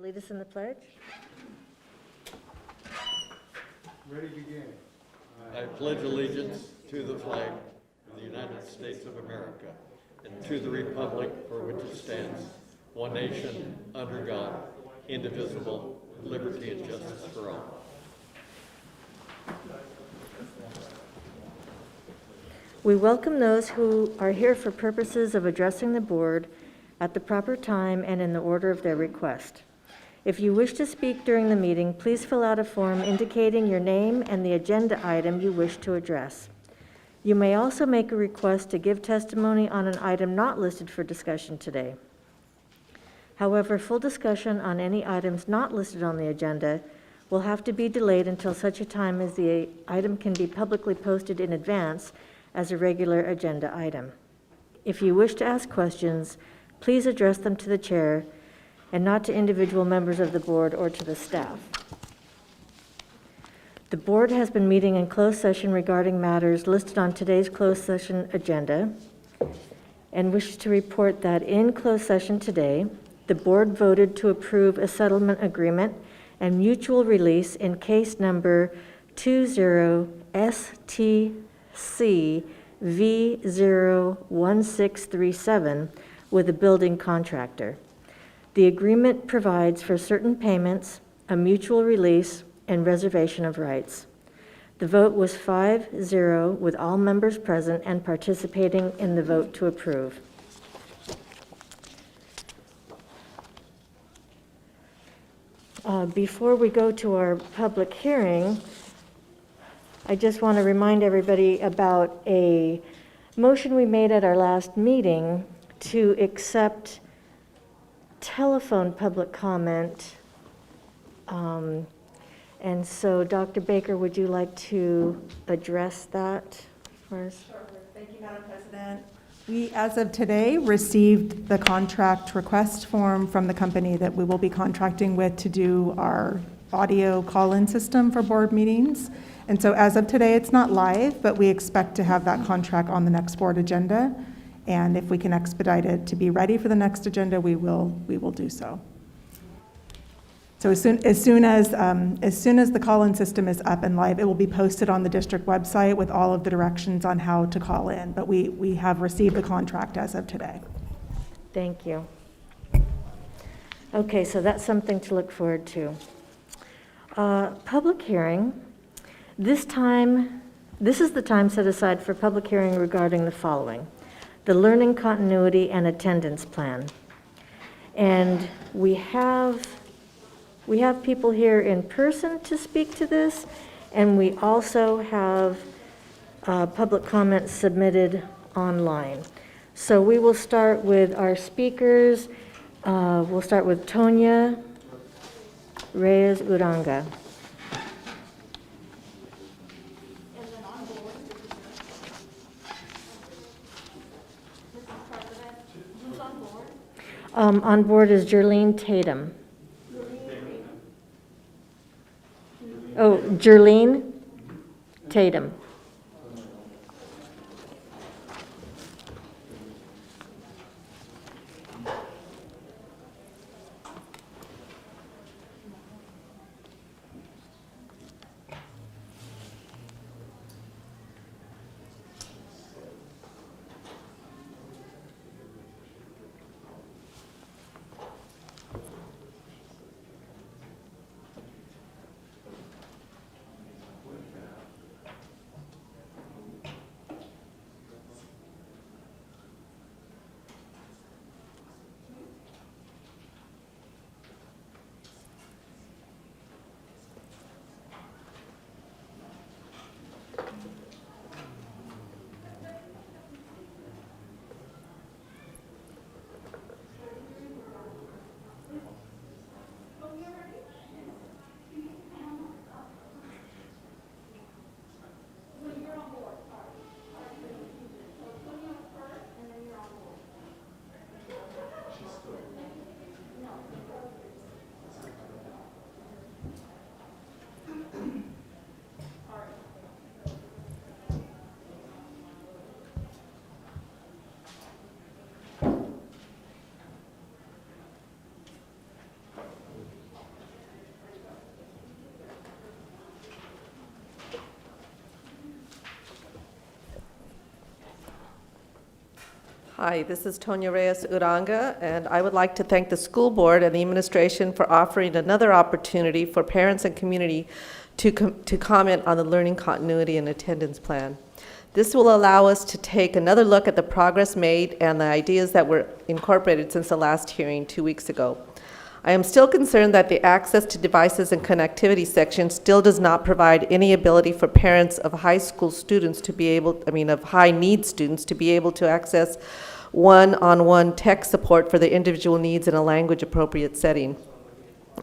Lead us in the pledge. Ready, begin. I pledge allegiance to the flag of the United States of America and to the republic for which it stands, one nation, under God, indivisible, with liberty and justice for all. We welcome those who are here for purposes of addressing the board at the proper time and in the order of their request. If you wish to speak during the meeting, please fill out a form indicating your name and the agenda item you wish to address. You may also make a request to give testimony on an item not listed for discussion today. However, full discussion on any items not listed on the agenda will have to be delayed until such a time as the item can be publicly posted in advance as a regular agenda item. If you wish to ask questions, please address them to the chair and not to individual members of the board or to the staff. The board has been meeting in closed session regarding matters listed on today's closed session agenda and wishes to report that in closed session today, the board voted to approve a settlement agreement and mutual release in case number 20STC-V01637 with a building contractor. The agreement provides for certain payments, a mutual release, and reservation of rights. The vote was 5-0 with all members present and participating in the vote to approve. Before we go to our public hearing, I just want to remind everybody about a motion we made at our last meeting to accept telephone public comment. And so, Dr. Baker, would you like to address that for us? Sure. Thank you, Madam President. We, as of today, received the contract request form from the company that we will be contracting with to do our audio call-in system for board meetings. And so as of today, it's not live, but we expect to have that contract on the next board agenda. And if we can expedite it to be ready for the next agenda, we will do so. So as soon as the call-in system is up and live, it will be posted on the district website with all of the directions on how to call in. But we have received the contract as of today. Thank you. Okay, so that's something to look forward to. Public hearing. This is the time set aside for public hearing regarding the following: the learning continuity and attendance plan. And we have people here in person to speak to this, and we also have public comments submitted online. So we will start with our speakers. We'll start with Tonya Reyes Uranga. On board is Jerlene Tatum. Oh, Jerlene Tatum. Hi, this is Tonya Reyes Uranga, and I would like to thank the school board and the administration for offering another opportunity for parents and community to comment on the learning continuity and attendance plan. This will allow us to take another look at the progress made and the ideas that were incorporated since the last hearing 2 weeks ago. I am still concerned that the access to devices and connectivity section still does not provide any ability for parents of high school students to be able, of high need students to be able to access one-on-one tech support for their individual needs in a language appropriate setting.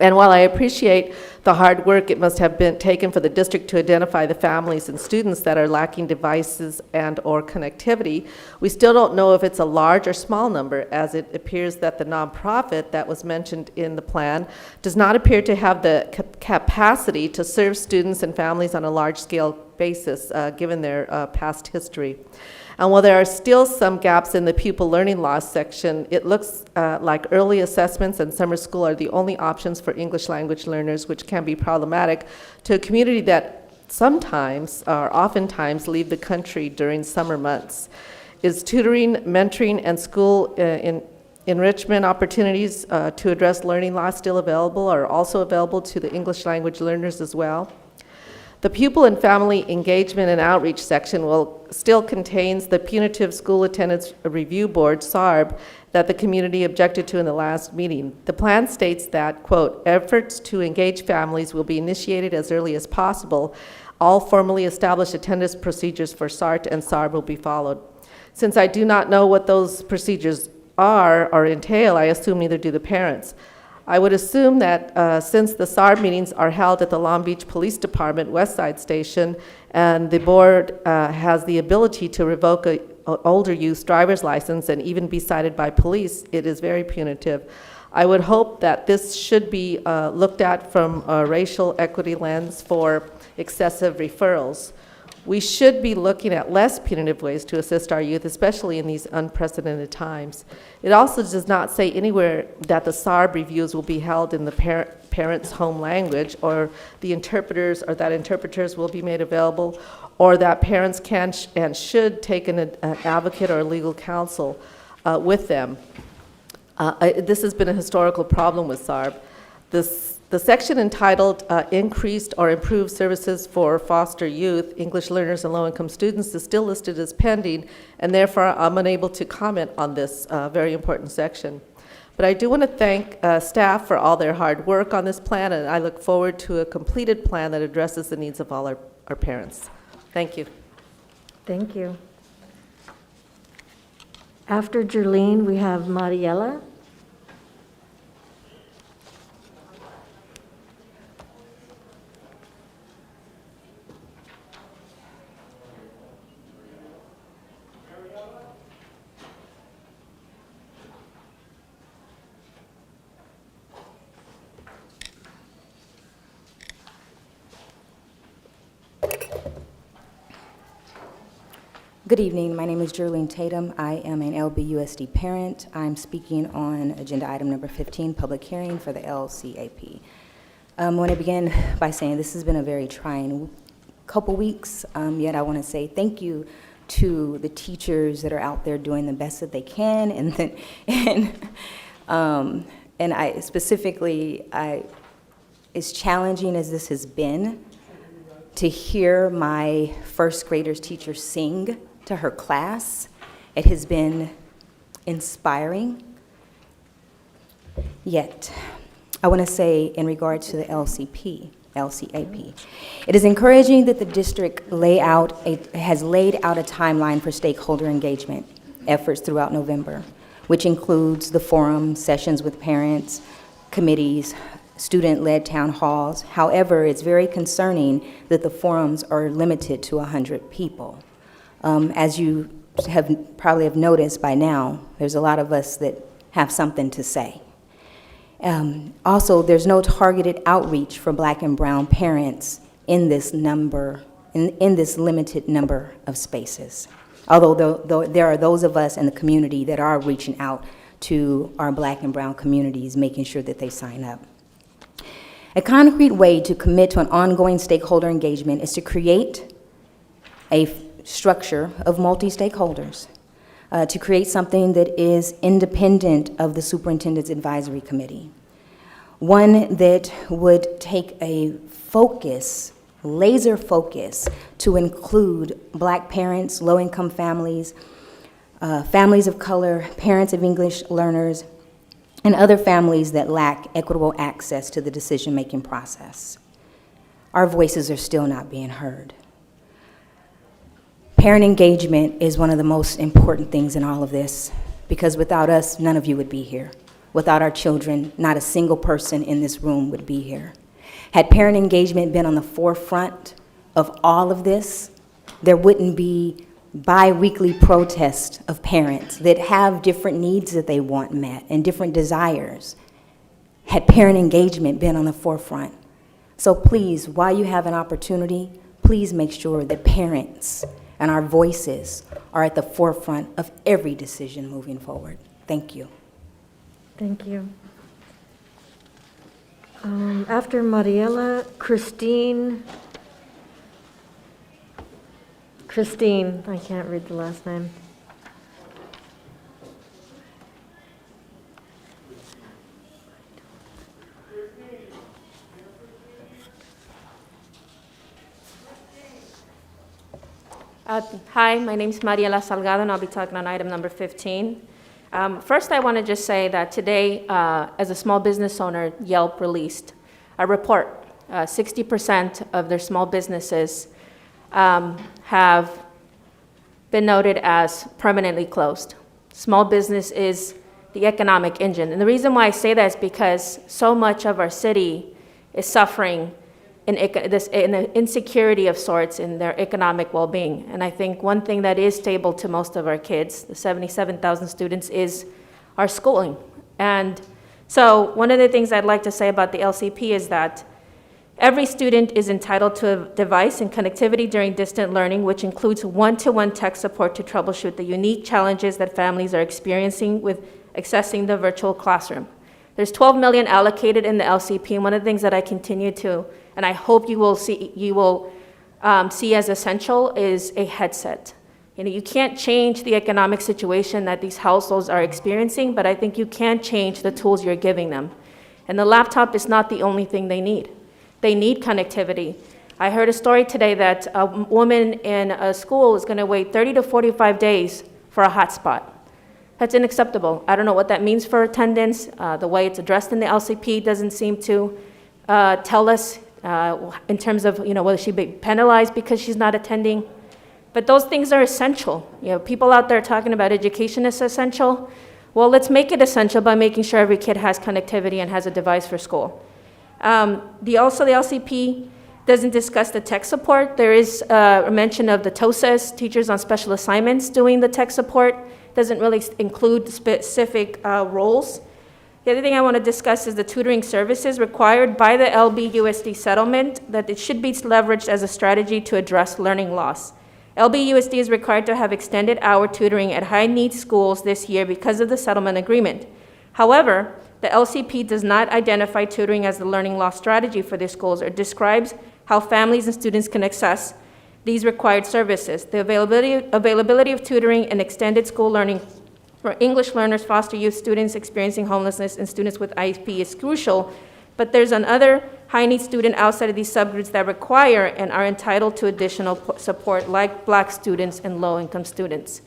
And while I appreciate the hard work it must have been taken for the district to identify the families and students that are lacking devices and or connectivity, we still don't know if it's a large or small number, as it appears that the nonprofit that was mentioned in the plan does not appear to have the capacity to serve students and families on a large-scale basis, given their past history. And while there are still some gaps in the pupil learning loss section, it looks like early assessments and summer school are the only options for English language learners, which can be problematic to a community that sometimes or oftentimes leave the country during summer months. Is tutoring, mentoring, and school enrichment opportunities to address learning loss still available, or also available to the English language learners as well? The Pupil and Family Engagement and Outreach section still contains the Punitive School Attendance Review Board, SARB, that the community objected to in the last meeting. The plan states that, quote, efforts to engage families will be initiated as early as possible. All formally established attendance procedures for SART and SARB will be followed. Since I do not know what those procedures are or entail, I assume neither do the parents. I would assume that since the SARB meetings are held at the Long Beach Police Department West Side Station, and the board has the ability to revoke an older youth's driver's license and even be cited by police, it is very punitive. I would hope that this should be looked at from a racial equity lens for excessive referrals. We should be looking at less punitive ways to assist our youth, especially in these unprecedented times. It also does not say anywhere that the SARB reviews will be held in the parent's home language, or the interpreters, or that interpreters will be made available, or that parents can and should take an advocate or legal counsel with them. This has been a historical problem with SARB. The section entitled Increased or Improved Services for Foster Youth, English Learners and Low-Income Students is still listed as pending, and therefore I'm unable to comment on this very important section. But I do want to thank staff for all their hard work on this plan, and I look forward to a completed plan that addresses the needs of all our parents. Thank you. Thank you. After Jerlene, we have Mariela. Good evening. My name is Jerlene Tatum. I am an LBUSD parent. I'm speaking on agenda item number 15, public hearing for the LCAP. I want to begin by saying this has been a very trying couple weeks, yet I want to say thank you to the teachers that are out there doing the best that they can, and I specifically, as challenging as this has been, to hear my first graders teacher sing to her class, it has been inspiring. Yet, I want to say in regard to the LCAP, it is encouraging that the district has laid out a timeline for stakeholder engagement efforts throughout November, which includes the forum, sessions with parents, committees, student-led town halls. However, it's very concerning that the forums are limited to 100 people. As you probably have noticed by now, there's a lot of us that have something to say. Also, there's no targeted outreach for Black and brown parents in this limited number of spaces. Although there are those of us in the community that are reaching out to our Black and brown communities, making sure that they sign up. A concrete way to commit to an ongoing stakeholder engagement is to create a structure of multi-stakeholders. to create something that is independent of the Superintendent's Advisory Committee. One that would take a focus, laser focus, to include Black parents, low-income families, families of color, parents of English learners, and other families that lack equitable access to the decision-making process. Our voices are still not being heard. Parent engagement is one of the most important things in all of this, because without us, none of you would be here. Without our children, not a single person in this room would be here. Had parent engagement been on the forefront of all of this, there wouldn't be bi-weekly protests of parents that have different needs that they want met and different desires. Had parent engagement been on the forefront. So please, while you have an opportunity, please make sure that parents and our voices are at the forefront of every decision moving forward. Thank you. Thank you. After Mariela, Christine, I can't read the last name. Hi, my name is Mariela Salgado, and I'll be talking on item number 15. First, I want to just say that today, as a small business owner, Yelp released a report. 60% of their small businesses have been noted as permanently closed. Small business is the economic engine. And the reason why I say that is because so much of our city is suffering in an insecurity of sorts in their economic well-being. And I think one thing that is stable to most of our kids, the 77,000 students, is our schooling. And so one of the things I'd like to say about the LCP is that every student is entitled to a device and connectivity during distant learning, which includes one-to-one tech support to troubleshoot the unique challenges that families are experiencing with accessing the virtual classroom. There's $12 million allocated in the LCP, and one of the things that I continue to, and I hope you will see as essential, is a headset. You know, you can't change the economic situation that these households are experiencing, but I think you can change the tools you're giving them. And the laptop is not the only thing they need. They need connectivity. I heard a story today that a woman in a school is going to wait 30 to 45 days for a hotspot. That's unacceptable. I don't know what that means for attendance. The way it's addressed in the LCP doesn't seem to tell us in terms of, you know, whether she'd be penalized because she's not attending. But those things are essential. You know, people out there talking about education is essential. Well, let's make it essential by making sure every kid has connectivity and has a device for school. The LCP doesn't discuss the tech support. There is a mention of the TOSAs, teachers on special assignments, doing the tech support. Doesn't really include specific roles. The other thing I want to discuss is the tutoring services required by the LBUSD settlement, that it should be leveraged as a strategy to address learning loss. LBUSD is required to have extended hour tutoring at high-need schools this year because of the settlement agreement. However, the LCP does not identify tutoring as the learning loss strategy for these schools or describes how families and students can access these required services. The availability of tutoring and extended school learning for English learners, foster youth students experiencing homelessness, and students with IEP is crucial, but there's another high-need student outside of these subgroups that require and are entitled to additional support, like Black students and low-income students.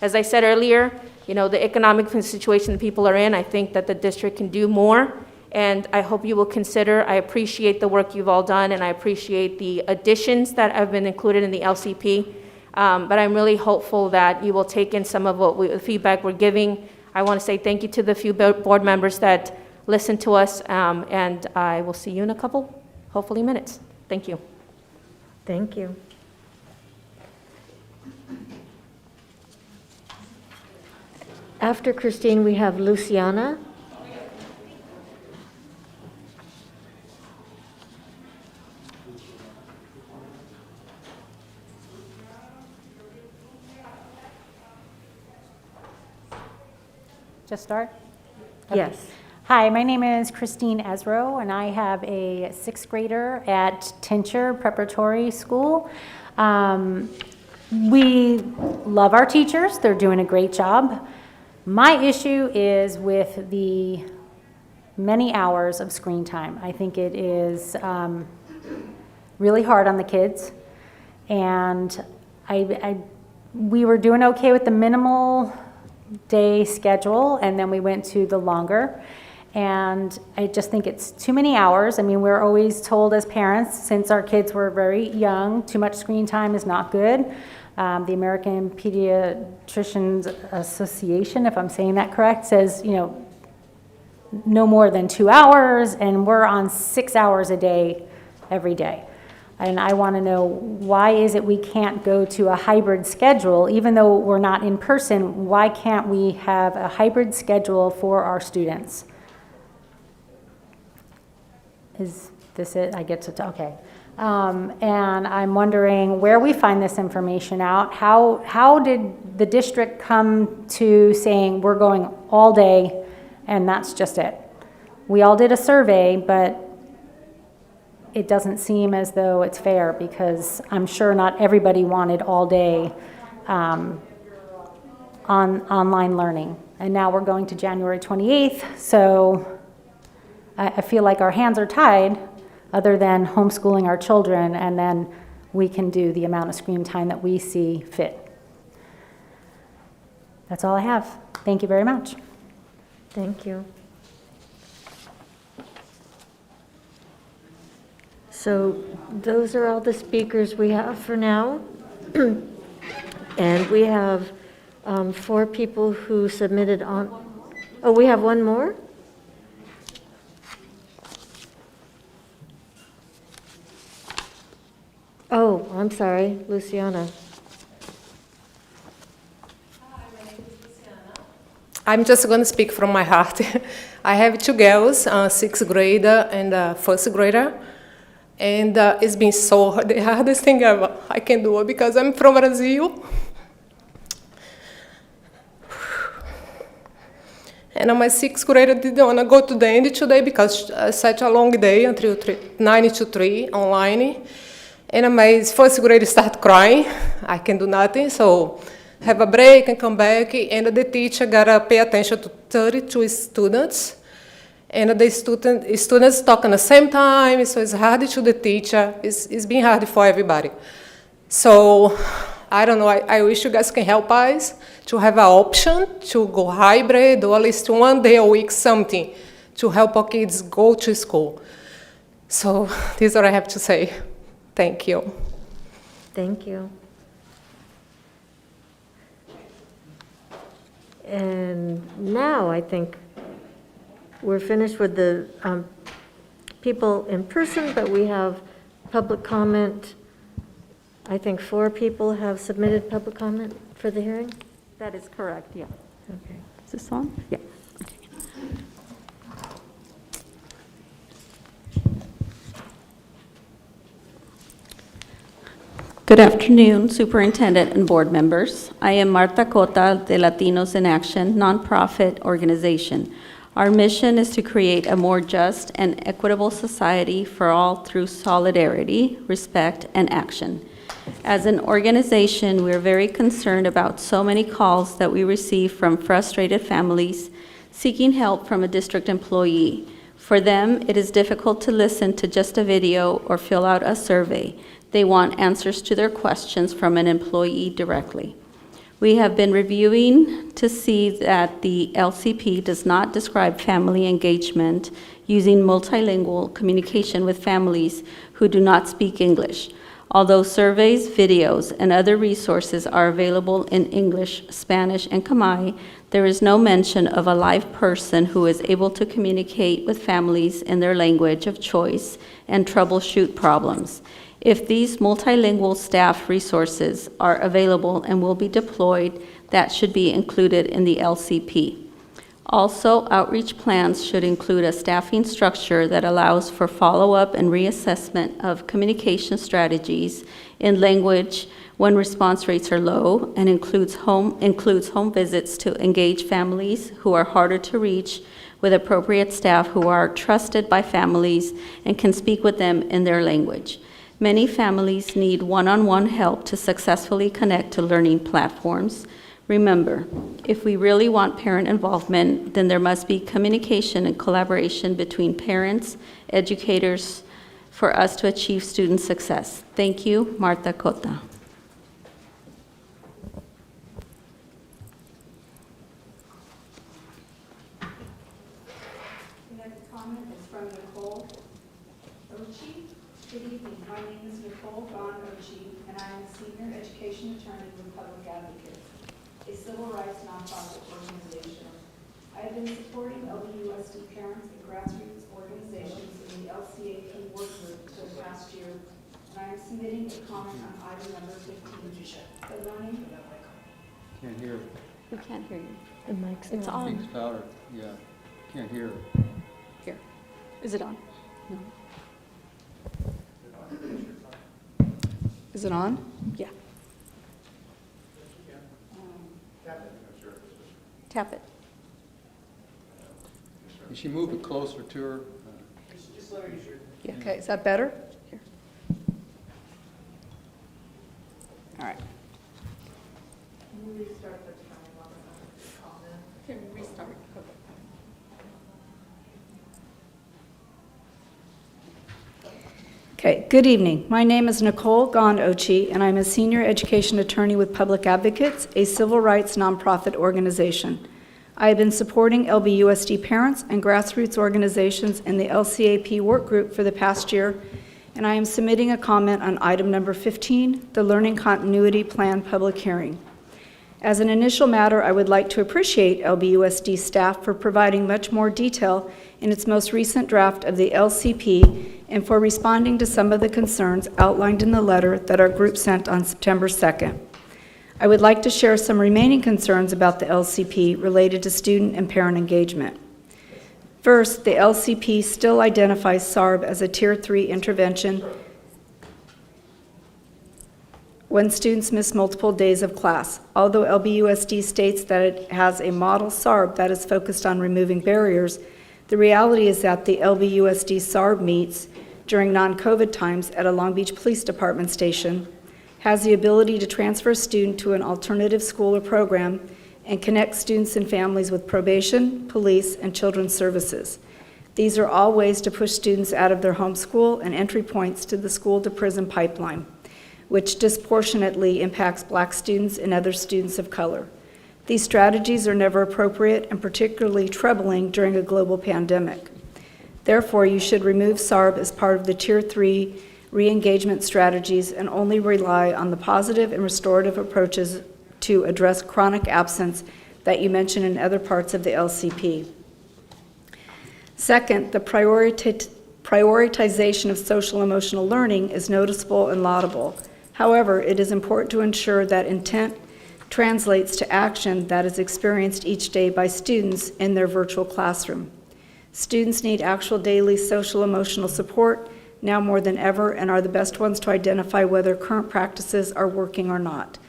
As I said earlier, you know, the economic situation that people are in, I think that the district can do more, and I hope you will consider. I appreciate the work you've all done, and I appreciate the additions that have been included in the LCP, but I'm really hopeful that you will take in some of the feedback we're giving. I want to say thank you to the few board members that listened to us, and I will see you in a couple, hopefully, minutes. Thank you. Thank you. After Christine, we have Luciana. Just start? Yes. Hi, my name is Christine Ezro, and I have a sixth grader at Tincher Preparatory School. We love our teachers, they're doing a great job. My issue is with the many hours of screen time. I think it is really hard on the kids. And we were doing okay with the minimal day schedule, and then we went to the longer. And I just think it's too many hours. I mean, we're always told as parents, since our kids were very young, too much screen time is not good. The American Pediatricians Association, if I'm saying that correct, says, you know, no more than 2 hours, and we're on 6 hours a day every day. And I want to know, why is it we can't go to a hybrid schedule? Even though we're not in person, why can't we have a hybrid schedule for our students? Is this it? I get to talk, okay. And I'm wondering where we find this information out. How did the district come to saying we're going all day and that's just it? We all did a survey, but it doesn't seem as though it's fair, because I'm sure not everybody wanted all day on online learning. And now we're going to January 28th, so I feel like our hands are tied, other than homeschooling our children, and then we can do the amount of screen time that we see fit. That's all I have. Thank you very much. Thank you. So those are all the speakers we have for now. And we have 4 people who submitted on, oh, we have one more? Oh, I'm sorry, Luciana. I'm just going to speak from my heart. I have 2 girls, 6th grader and 1st grader. And it's been so hard, the hardest thing ever I can do, because I'm from Brazil. And my 6th grader didn't want to go to the end today because such a long day until 9 to 3 online. And my 1st grader started crying. I can do nothing, so have a break and come back. And the teacher got to pay attention to 32 students. And the students talk at the same time, so it's hard to the teacher. It's been hard for everybody. So I don't know, I wish you guys can help us to have an option to go hybrid, or at least 1 day a week, something, to help our kids go to school. So this is what I have to say. Thank you. Thank you. And now I think we're finished with the people in person, but we have public comment. I think 4 people have submitted public comment for the hearing? That is correct, yeah. Okay. Is this on? Yeah. Good afternoon, Superintendent and board members. I am Marta Cota de Latinos in Action, nonprofit organization. Our mission is to create a more just and equitable society for all through solidarity, respect, and action. As an organization, we're very concerned about so many calls that we receive from frustrated families seeking help from a district employee. For them, it is difficult to listen to just a video or fill out a survey. They want answers to their questions from an employee directly. We have been reviewing to see that the LCP does not describe family engagement using multilingual communication with families who do not speak English. Although surveys, videos, and other resources are available in English, Spanish, and Khmer, there is no mention of a live person who is able to communicate with families in their language of choice and troubleshoot problems. If these multilingual staff resources are available and will be deployed, that should be included in the LCP. Also, outreach plans should include a staffing structure that allows for follow-up and reassessment of communication strategies in language when response rates are low, and includes home visits to engage families who are harder to reach with appropriate staff who are trusted by families and can speak with them in their language. Many families need one-on-one help to successfully connect to learning platforms. Remember, if we really want parent involvement, then there must be communication and collaboration between parents, educators, for us to achieve student success. Thank you, Martha Cota. The next comment is from Nicole Ochi. Good evening, my name is Nicole Gon Ochi, and I am a senior education attorney with Public Advocates, a civil rights nonprofit organization. I have been supporting LBUSD parents and grassroots organizations in the LCAP work group for the past year, and I am submitting a comment on item number 15, the learning. Can't hear. We can't hear you. The mic's It's not on. Speak louder. Yeah, can't hear. Here. Is it on? No. Is it on? Yeah. Tap it. Can she move it closer to her? Yeah. Okay, is that better? Here. All right. Here, restart. Okay, good evening. My name is Nicole Gon Ochi, and I'm a senior education attorney with Public Advocates, a civil rights nonprofit organization. I have been supporting LBUSD parents and grassroots organizations in the LCAP work group for the past year, and I am submitting a comment on item number 15, the Learning Continuity Plan public hearing. As an initial matter, I would like to appreciate LBUSD staff for providing much more detail in its most recent draft of the LCP and for responding to some of the concerns outlined in the letter that our group sent on September 2nd. I would like to share some remaining concerns about the LCP related to student and parent engagement. First, the LCP still identifies SARB as a Tier 3 intervention when students miss multiple days of class. Although LBUSD states that it has a model SARB that is focused on removing barriers, the reality is that the LBUSD SARB meets during non-COVID times at a Long Beach Police Department station, has the ability to transfer a student to an alternative school or program, and connect students and families with probation, police, and children's services. These are all ways to push students out of their home school and entry points to the school-to-prison pipeline, which disproportionately impacts Black students and other students of color. These strategies are never appropriate and particularly troubling during a global pandemic. Therefore, you should remove SARB as part of the Tier 3 re-engagement strategies and only rely on the positive and restorative approaches to address chronic absence that you mention in other parts of the LCP. Second, the prioritization of social-emotional learning is noticeable and laudable. However, it is important to ensure that intent translates to action that is experienced each day by students in their virtual classroom. Students need actual daily social-emotional support now more than ever and are the best ones to identify whether current practices are working or not.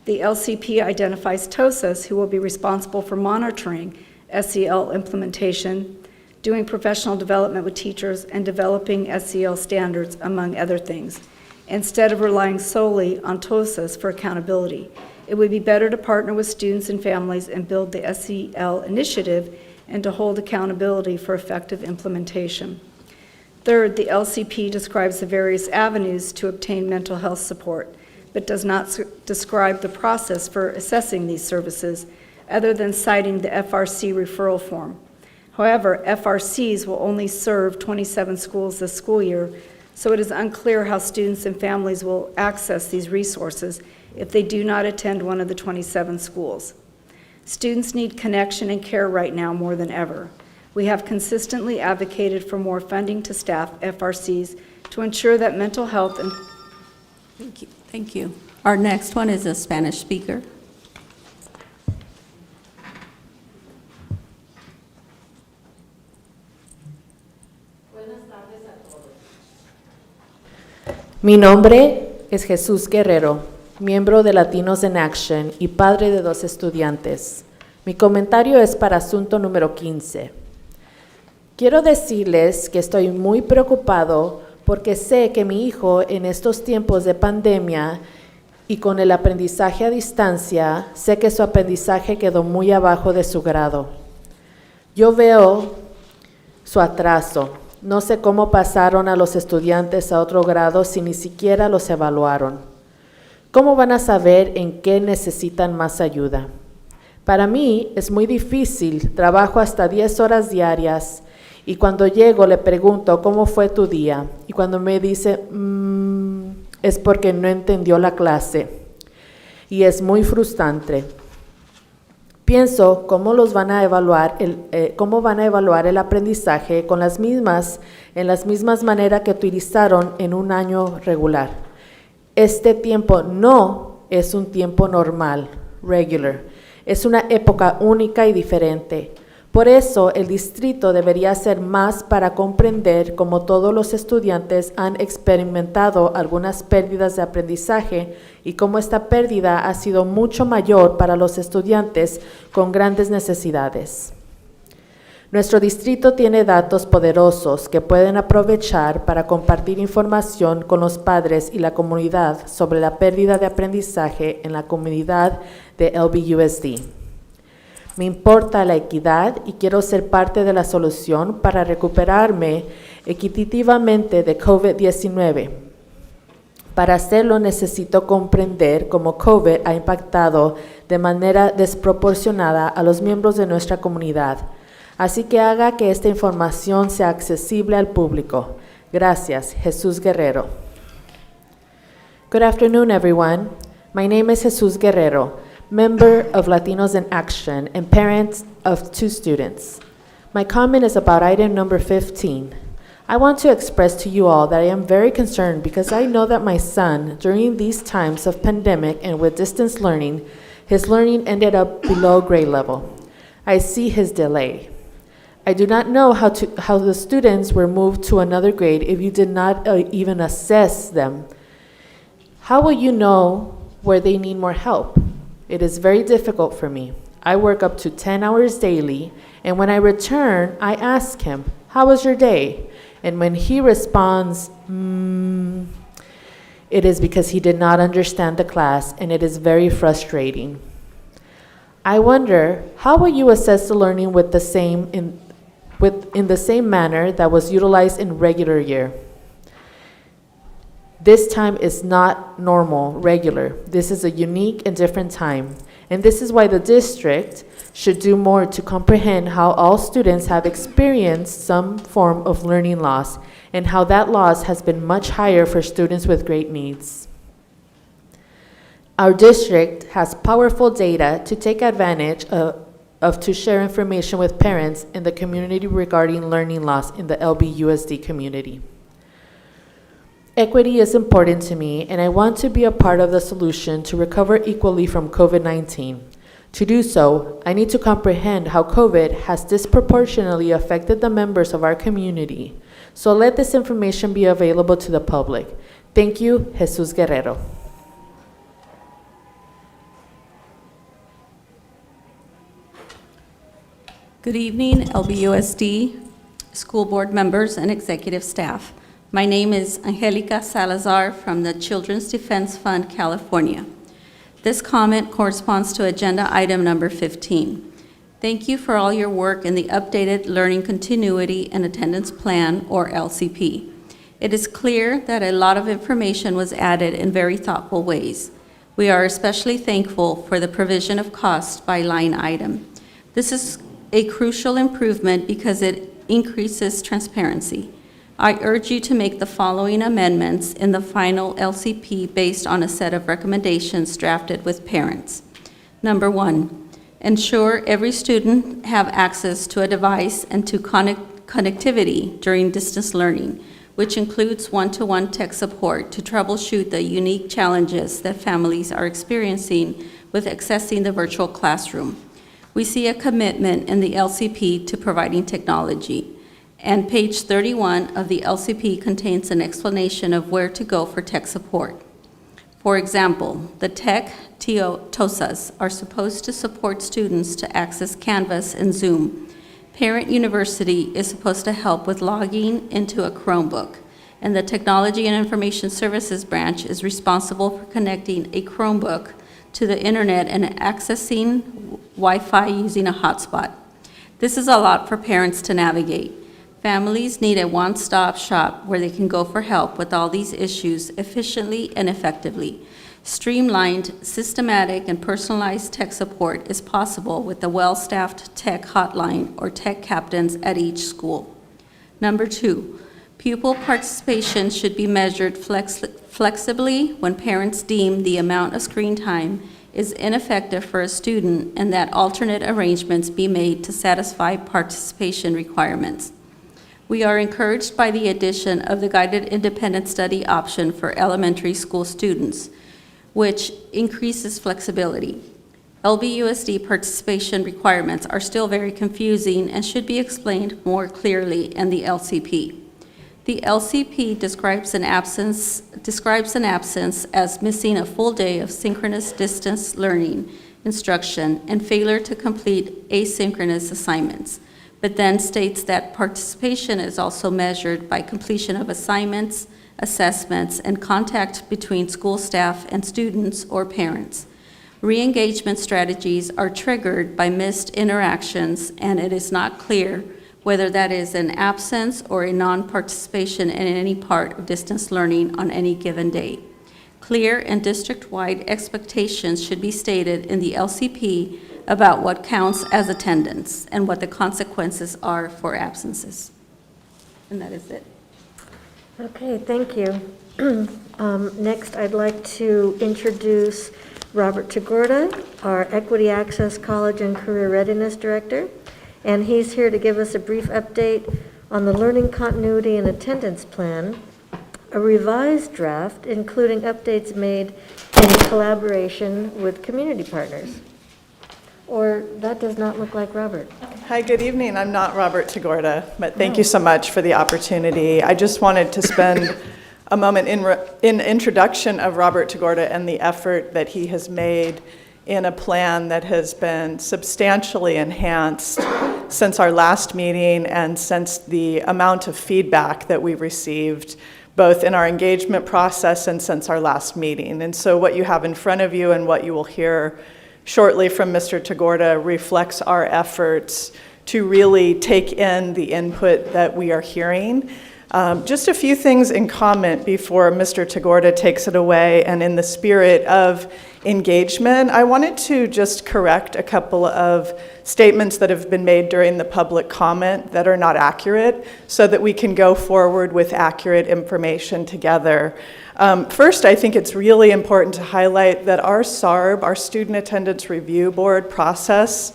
The LCP identifies TOSAs, who will be responsible for monitoring SEL implementation, doing professional development with teachers, and developing SEL standards, among other things, instead of relying solely on TOSAs for accountability. It would be better to partner with students and families and build the SEL initiative and to hold accountability for effective implementation. Third, the LCP describes the various avenues to obtain mental health support, but does not describe the process for assessing these services, other than citing the FRC referral form. However, FRCs will only serve 27 schools this school year, so it is unclear how students and families will access these resources if they do not attend one of the 27 schools. Students need connection and care right now more than ever. We have consistently advocated for more funding to staff FRCs to ensure that mental health and Thank you. Thank you. Our next one is a Spanish speaker. Mi nombre es Jesús Guerrero, miembro de Latinos in Action y padre de 2 estudiantes. Mi comentario es para asunto número 15. Quiero decirles que estoy muy preocupado porque sé que mi hijo en estos tiempos de pandemia y con el aprendizaje a distancia, sé que su aprendizaje quedó muy abajo de su grado. Yo veo su atraso. No sé cómo pasaron a los estudiantes a otro grado si ni siquiera los evaluaron. ¿Cómo van a saber en qué necesitan más ayuda? Para mí es muy difícil, trabajo hasta 10 horas diarias y cuando llego le pregunto ¿cómo fue tu día? Y cuando me dice, es porque no entendió la clase y es muy frustrante. Pienso cómo van a evaluar el aprendizaje en las mismas maneras que utilizaron en un año regular. Este tiempo no es un tiempo normal, regular. Es una época única y diferente. Por eso el distrito debería hacer más para comprender cómo todos los estudiantes han experimentado algunas pérdidas de aprendizaje y cómo esta pérdida ha sido mucho mayor para los estudiantes con grandes necesidades. Nuestro distrito tiene datos poderosos que pueden aprovechar para compartir información con los padres y la comunidad sobre la pérdida de aprendizaje en la comunidad de LBUSD. Me importa la equidad y quiero ser parte de la solución para recuperarme equitativamente de COVID-19. Para hacerlo necesito comprender cómo COVID ha impactado de manera desproporcionada a los miembros de nuestra comunidad. Así que haga que esta información sea accesible al público. Gracias, Jesús Guerrero. Good afternoon, everyone. My name is Jesus Guerrero, member of Latinos in Action and parent of 2 students. My comment is about item number 15. I want to express to you all that I am very concerned because I know that my son, during these times of pandemic and with distance learning, his learning ended up below grade level. I see his delay. I do not know how the students were moved to another grade if you did not even assess them. How will you know where they need more help? It is very difficult for me. I work up to 10 hours daily, and when I return, I ask him, "How was your day?" And when he responds, it is because he did not understand the class, and it is very frustrating. I wonder, how will you assess the learning in the same manner that was utilized in regular year? This time is not normal, regular. This is a unique and different time. And this is why the district should do more to comprehend how all students have experienced some form of learning loss and how that loss has been much higher for students with great needs. Our district has powerful data to take advantage of to share information with parents in the community regarding learning loss in the LBUSD community. Equity is important to me, and I want to be a part of the solution to recover equally from COVID-19. To do so, I need to comprehend how COVID has disproportionately affected the members of our community. So let this information be available to the public. Thank you, Jesus Guerrero. Good evening, LBUSD, school board members, and executive staff. My name is Angelica Salazar from the Children's Defense Fund, California. This comment corresponds to agenda item number 15. Thank you for all your work in the updated Learning Continuity and Attendance Plan, or LCP. It is clear that a lot of information was added in very thoughtful ways. We are especially thankful for the provision of cost by line item. This is a crucial improvement because it increases transparency. I urge you to make the following amendments in the final LCP based on a set of recommendations drafted with parents. Number 1, ensure every student have access to a device and to connectivity during distance learning, which includes one-to-one tech support to troubleshoot the unique challenges that families are experiencing with accessing the virtual classroom. We see a commitment in the LCP to providing technology, and page 31 of the LCP contains an explanation of where to go for tech support. For example, the tech TOSAs are supposed to support students to access Canvas and Zoom. Parent University is supposed to help with logging into a Chromebook. and the Technology and Information Services branch is responsible for connecting a Chromebook to the internet and accessing Wi-Fi using a hotspot. This is a lot for parents to navigate. Families need a one-stop shop where they can go for help with all these issues efficiently and effectively. Streamlined, systematic, and personalized tech support is possible with a well-staffed tech hotline or tech captains at each school. Number 2, pupil participation should be measured flexibly when parents deem the amount of screen time is ineffective for a student and that alternate arrangements be made to satisfy participation requirements. We are encouraged by the addition of the guided independent study option for elementary school students, which increases flexibility. LBUSD participation requirements are still very confusing and should be explained more clearly in the LCP. The LCP describes an absence as missing a full day of synchronous distance learning instruction and failure to complete asynchronous assignments, but then states that participation is also measured by completion of assignments, assessments, and contact between school staff and students or parents. Re-engagement strategies are triggered by missed interactions, and it is not clear whether that is an absence or a non-participation in any part of distance learning on any given day. Clear and district-wide expectations should be stated in the LCP about what counts as attendance and what the consequences are for absences. And that is it. Okay, thank you. Next, I'd like to introduce Robert Tagorda, our Equity Access College and Career Readiness Director, and he's here to give us a brief update on the Learning Continuity and Attendance Plan, a revised draft including updates made in collaboration with community partners. Or that does not look like Robert. Hi, good evening. I'm not Robert Tagorda, but thank you so much for the opportunity. I just wanted to spend a moment in introduction of Robert Tagorda and the effort that he has made in a plan that has been substantially enhanced since our last meeting and since the amount of feedback that we received both in our engagement process and since our last meeting. And so what you have in front of you and what you will hear shortly from Mr. Tagorda reflects our efforts to really take in the input that we are hearing. Just a few things in comment before Mr. Tagorda takes it away, and in the spirit of engagement, I wanted to just correct a couple of statements that have been made during the public comment that are not accurate so that we can go forward with accurate information together. First, I think it's really important to highlight that our SARB, our Student Attendance Review Board process,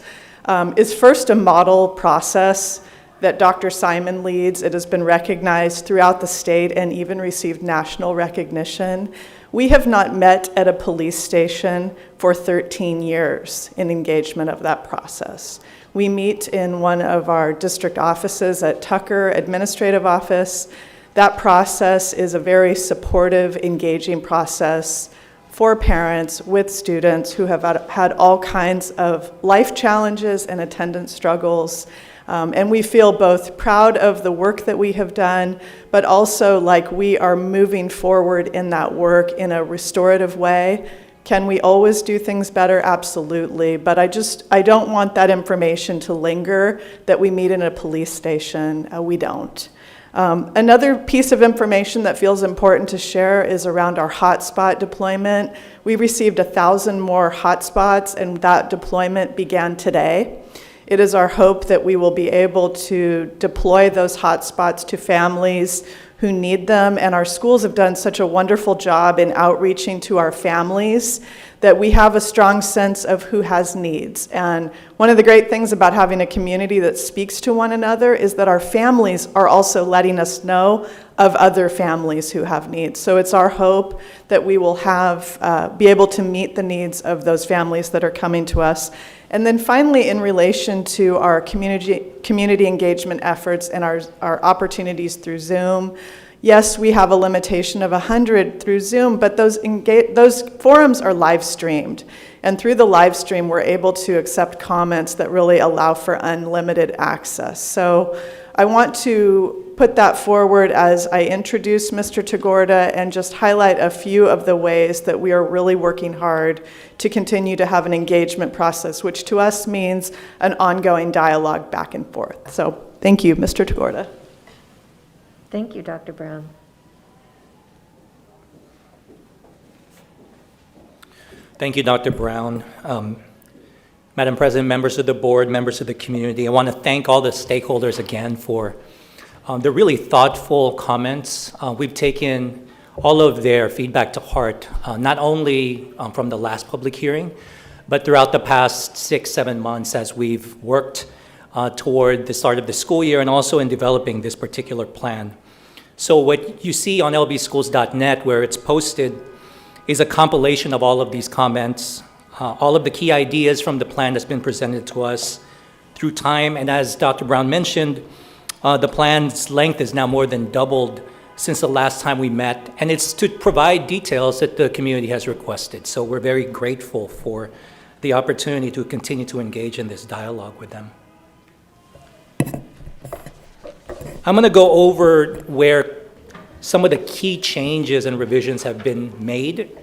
is first a model process that Dr. Simon leads. It has been recognized throughout the state and even received national recognition. We have not met at a police station for 13 years in engagement of that process. We meet in one of our district offices at Tucker Administrative Office. That process is a very supportive, engaging process for parents with students who have had all kinds of life challenges and attendance struggles. And we feel both proud of the work that we have done, but also like we are moving forward in that work in a restorative way. Can we always do things better? Absolutely. But I don't want that information to linger that we meet in a police station. We don't. Another piece of information that feels important to share is around our hotspot deployment. We received 1,000 more hotspots, and that deployment began today. It is our hope that we will be able to deploy those hotspots to families who need them, and our schools have done such a wonderful job in outreaching to our families that we have a strong sense of who has needs. And one of the great things about having a community that speaks to one another is that our families are also letting us know of other families who have needs. So it's our hope that we will be able to meet the needs of those families that are coming to us. And then finally, in relation to our community engagement efforts and our opportunities through Zoom, yes, we have a limitation of 100 through Zoom, but those forums are live streamed. And through the live stream, we're able to accept comments that really allow for unlimited access. So I want to put that forward as I introduce Mr. Tagorda and just highlight a few of the ways that we are really working hard to continue to have an engagement process, which to us means an ongoing dialogue back and forth. So thank you, Mr. Tagorda. Thank you, Dr. Brown. Thank you, Dr. Brown. Madam President, members of the board, members of the community, I want to thank all the stakeholders again for the really thoughtful comments. We've taken all of their feedback to heart, not only from the last public hearing, but throughout the past 6-7 months as we've worked toward the start of the school year and also in developing this particular plan. So what you see on lbschools.net, where it's posted, is a compilation of all of these comments, all of the key ideas from the plan that's been presented to us through time. And as Dr. Brown mentioned, the plan's length is now more than doubled since the last time we met, and it's to provide details that the community has requested. So we're very grateful for the opportunity to continue to engage in this dialogue with them. I'm going to go over where some of the key changes and revisions have been made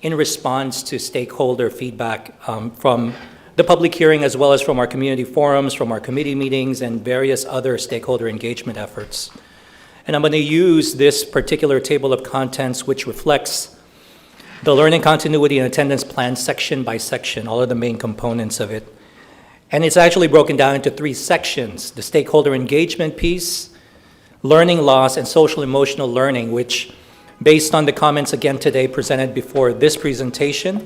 in response to stakeholder feedback from the public hearing, as well as from our community forums, from our committee meetings, and various other stakeholder engagement efforts. And I'm going to use this particular table of contents, which reflects the learning continuity and attendance plan section by section, all of the main components of it. And it's actually broken down into 3 sections: the stakeholder engagement piece, learning loss, and social emotional learning, which, based on the comments again today presented before this presentation,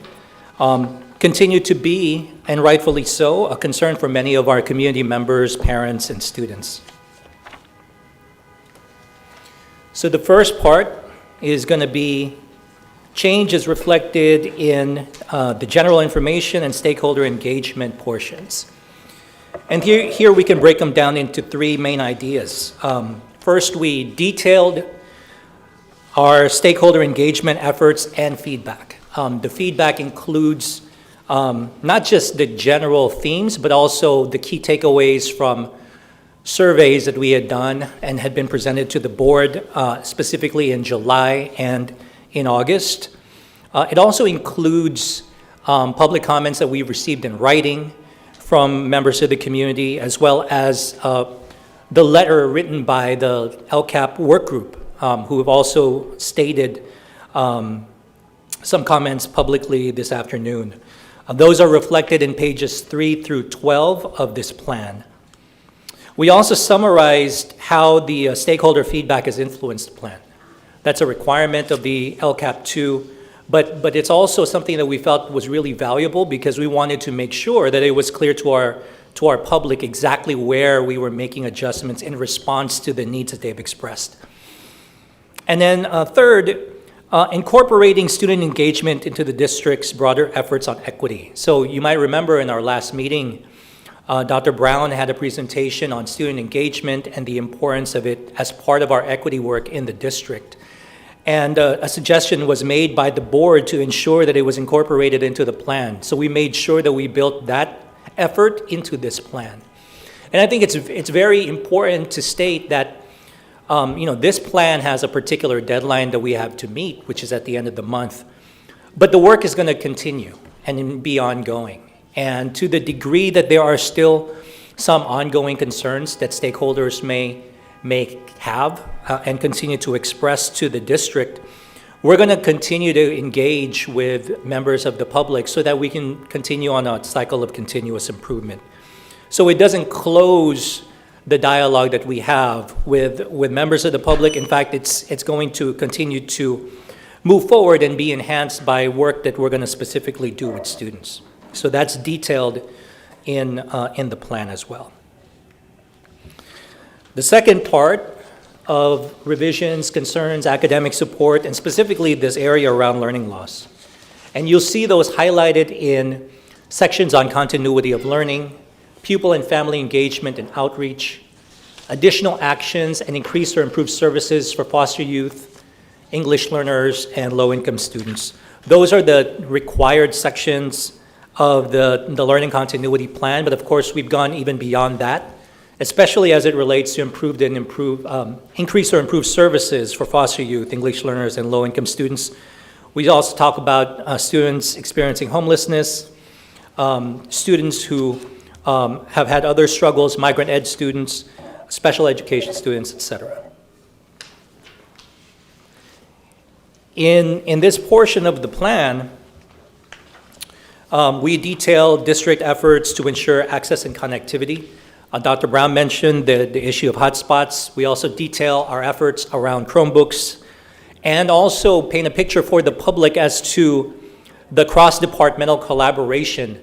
continue to be, and rightfully so, a concern for many of our community members, parents, and students. So the first part is going to be changes reflected in the general information and stakeholder engagement portions. And here we can break them down into 3 main ideas. First, we detailed our stakeholder engagement efforts and feedback. The feedback includes not just the general themes, but also the key takeaways from surveys that we had done and had been presented to the board, specifically in July and in August. It also includes public comments that we received in writing from members of the community, as well as the letter written by the LCAP work group, who have also stated some comments publicly this afternoon. Those are reflected in pages 3 through 12 of this plan. We also summarized how the stakeholder feedback has influenced the plan. That's a requirement of the LCAP 2, but it's also something that we felt was really valuable because we wanted to make sure that it was clear to our public exactly where we were making adjustments in response to the needs that they've expressed. And then third, incorporating student engagement into the district's broader efforts on equity. So you might remember in our last meeting, Dr. Brown had a presentation on student engagement and the importance of it as part of our equity work in the district. And a suggestion was made by the board to ensure that it was incorporated into the plan. So we made sure that we built that effort into this plan. And I think it's very important to state that this plan has a particular deadline that we have to meet, which is at the end of the month. But the work is going to continue and be ongoing. And to the degree that there are still some ongoing concerns that stakeholders may have and continue to express to the district, we're going to continue to engage with members of the public so that we can continue on a cycle of continuous improvement. So it doesn't close the dialogue that we have with members of the public. In fact, it's going to continue to move forward and be enhanced by work that we're going to specifically do with students. So that's detailed in the plan as well. The second part of revisions concerns academic support, and specifically this area around learning loss. And you'll see those highlighted in sections on continuity of learning, pupil and family engagement and outreach, additional actions and increased or improved services for foster youth, English learners, and low-income students. Those are the required sections of the learning continuity plan, but of course we've gone even beyond that especially as it relates to increase or improve services for foster youth, English learners, and low-income students. We also talk about students experiencing homelessness, students who have had other struggles, migrant ed students, special education students, etc. In this portion of the plan, we detail district efforts to ensure access and connectivity. Dr. Brown mentioned the issue of hotspots. We also detail our efforts around Chromebooks and also paint a picture for the public as to the cross-departmental collaboration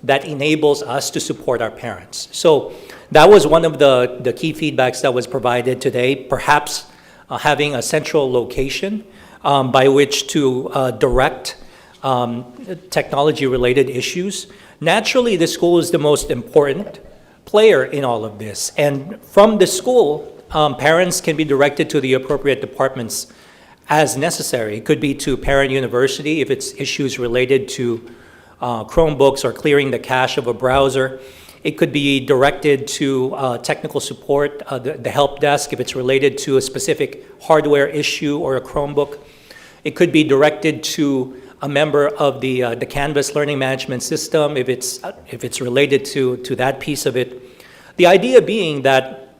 that enables us to support our parents. So that was one of the key feedbacks that was provided today, perhaps having a central location by which to direct technology-related issues. Naturally, the school is the most important player in all of this. And from the school, parents can be directed to the appropriate departments as necessary. It could be to Parent University if it's issues related to Chromebooks or clearing the cache of a browser. It could be directed to technical support, the help desk if it's related to a specific hardware issue or a Chromebook. It could be directed to a member of the Canvas learning management system if it's related to that piece of it. The idea being that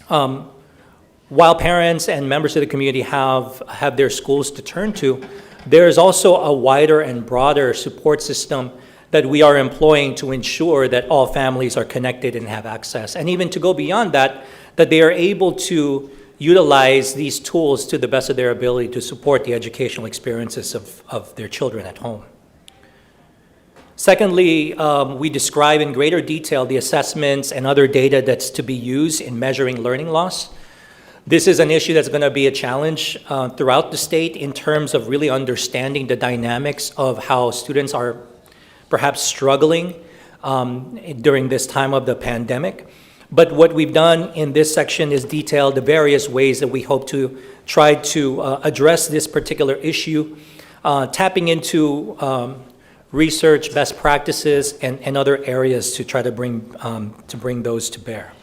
while parents and members of the community have their schools to turn to, there is also a wider and broader support system that we are employing to ensure that all families are connected and have access. And even to go beyond that, that they are able to utilize these tools to the best of their ability to support the educational experiences of their children at home. Secondly, we describe in greater detail the assessments and other data that's to be used in measuring learning loss. This is an issue that's going to be a challenge throughout the state in terms of really understanding the dynamics of how students are perhaps struggling during this time of the pandemic. But what we've done in this section is detail the various ways that we hope to try to address this particular issue, tapping into research, best practices, and other areas to try to bring those to bear.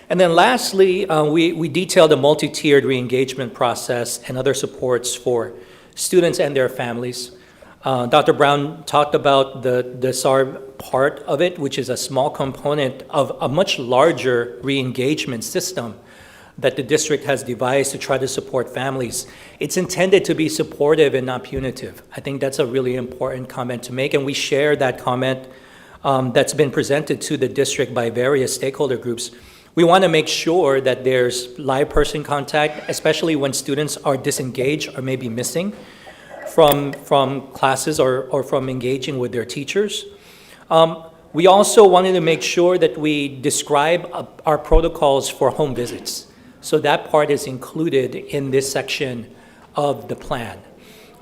And then lastly, we detailed a multi-tiered re-engagement process and other supports for students and their families. Dr. Brown talked about the SARB part of it, which is a small component of a much larger re-engagement system that the district has devised to try to support families. It's intended to be supportive and not punitive. I think that's a really important comment to make, and we share that comment that's been presented to the district by various stakeholder groups. We want to make sure that there's live person contact, especially when students are disengaged or maybe missing from classes or from engaging with their teachers. We also wanted to make sure that we describe our protocols for home visits. So that part is included in this section of the plan.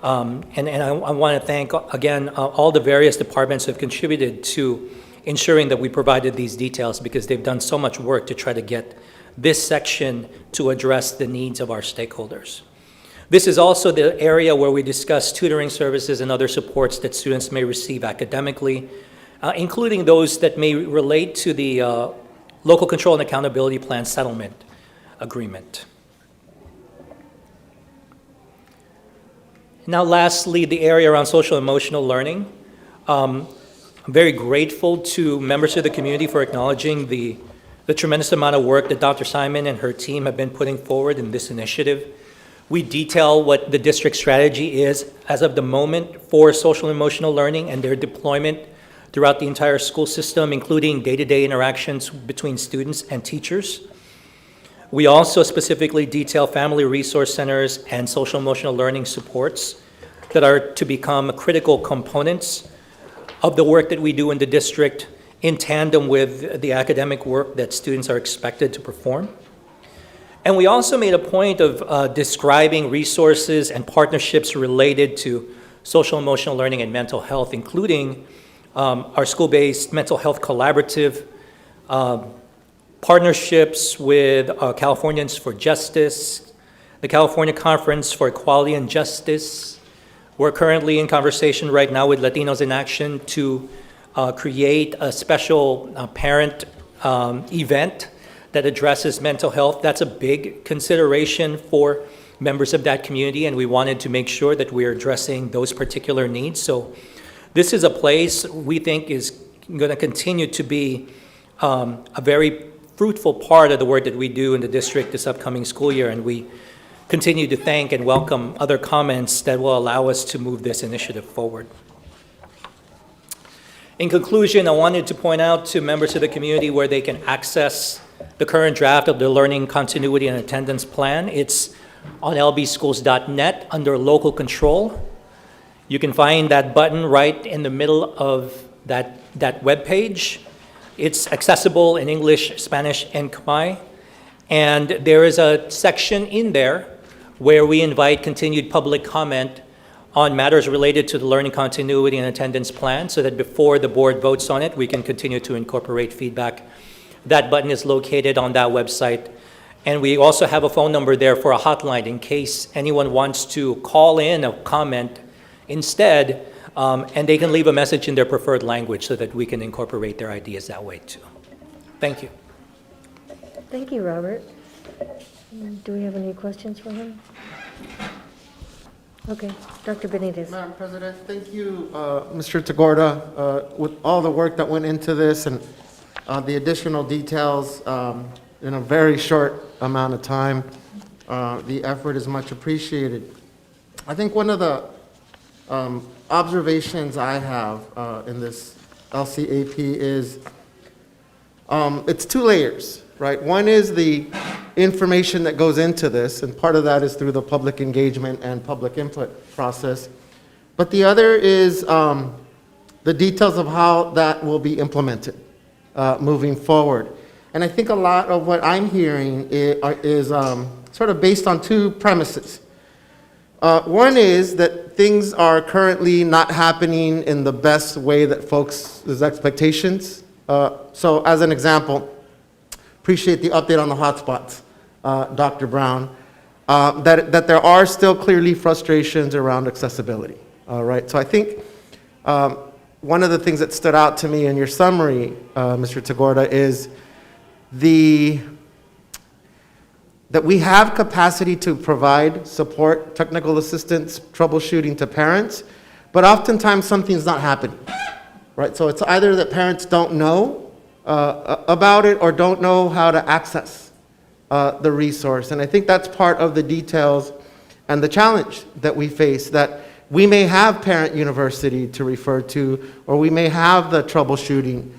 And I want to thank, again, all the various departments who have contributed to ensuring that we provided these details because they've done so much work to try to get this section to address the needs of our stakeholders. This is also the area where we discuss tutoring services and other supports that students may receive academically, including those that may relate to the Local Control and Accountability Plan settlement agreement. Now lastly, the area around social emotional learning. I'm very grateful to members of the community for acknowledging the tremendous amount of work that Dr. Simon and her team have been putting forward in this initiative. We detail what the district strategy is as of the moment for social emotional learning and their deployment throughout the entire school system, including day-to-day interactions between students and teachers. We also specifically detail family resource centers and social emotional learning supports that are to become critical components of the work that we do in the district in tandem with the academic work that students are expected to perform. And we also made a point of describing resources and partnerships related to social emotional learning and mental health, including our school-based mental health collaborative, partnerships with Californians for Justice, the California Conference for Equality and Justice. We're currently in conversation right now with Latinos in Action to create a special parent event that addresses mental health. That's a big consideration for members of that community, and we wanted to make sure that we're addressing those particular needs. So this is a place we think is going to continue to be a very fruitful part of the work that we do in the district this upcoming school year, and we continue to thank and welcome other comments that will allow us to move this initiative forward. In conclusion, I wanted to point out to members of the community where they can access the current draft of the Learning Continuity and Attendance Plan. It's on lbschools.net under Local Control. You can find that button right in the middle of that webpage. It's accessible in English, Spanish, and Khmer. And there is a section in there where we invite continued public comment on matters related to the Learning Continuity and Attendance Plan, so that before the board votes on it, we can continue to incorporate feedback. That button is located on that website. And we also have a phone number there for a hotline in case anyone wants to call in a comment instead, and they can leave a message in their preferred language so that we can incorporate their ideas that way too. Thank you. Thank you, Robert. Do we have any questions for him? Okay, Dr. Benitez. Madam President, thank you, Mr. Tagorda, with all the work that went into this and the additional details in a very short amount of time. The effort is much appreciated. I think one of the observations I have in this LCAP is it's two layers, right? One is the information that goes into this, and part of that is through the public engagement and public input process. But the other is the details of how that will be implemented moving forward. And I think a lot of what I'm hearing is sort of based on two premises. One is that things are currently not happening in the best way that folks' expectations. So as an example, appreciate the update on the hotspots, Dr. Brown, that there are still clearly frustrations around accessibility, right? So I think one of the things that stood out to me in your summary, Mr. Tagorda, is that we have capacity to provide support, technical assistance, troubleshooting to parents, but oftentimes something's not happening, right? So it's either that parents don't know about it or don't know how to access the resource. And I think that's part of the details and the challenge that we face, that we may have Parent University to refer to, or we may have the troubleshooting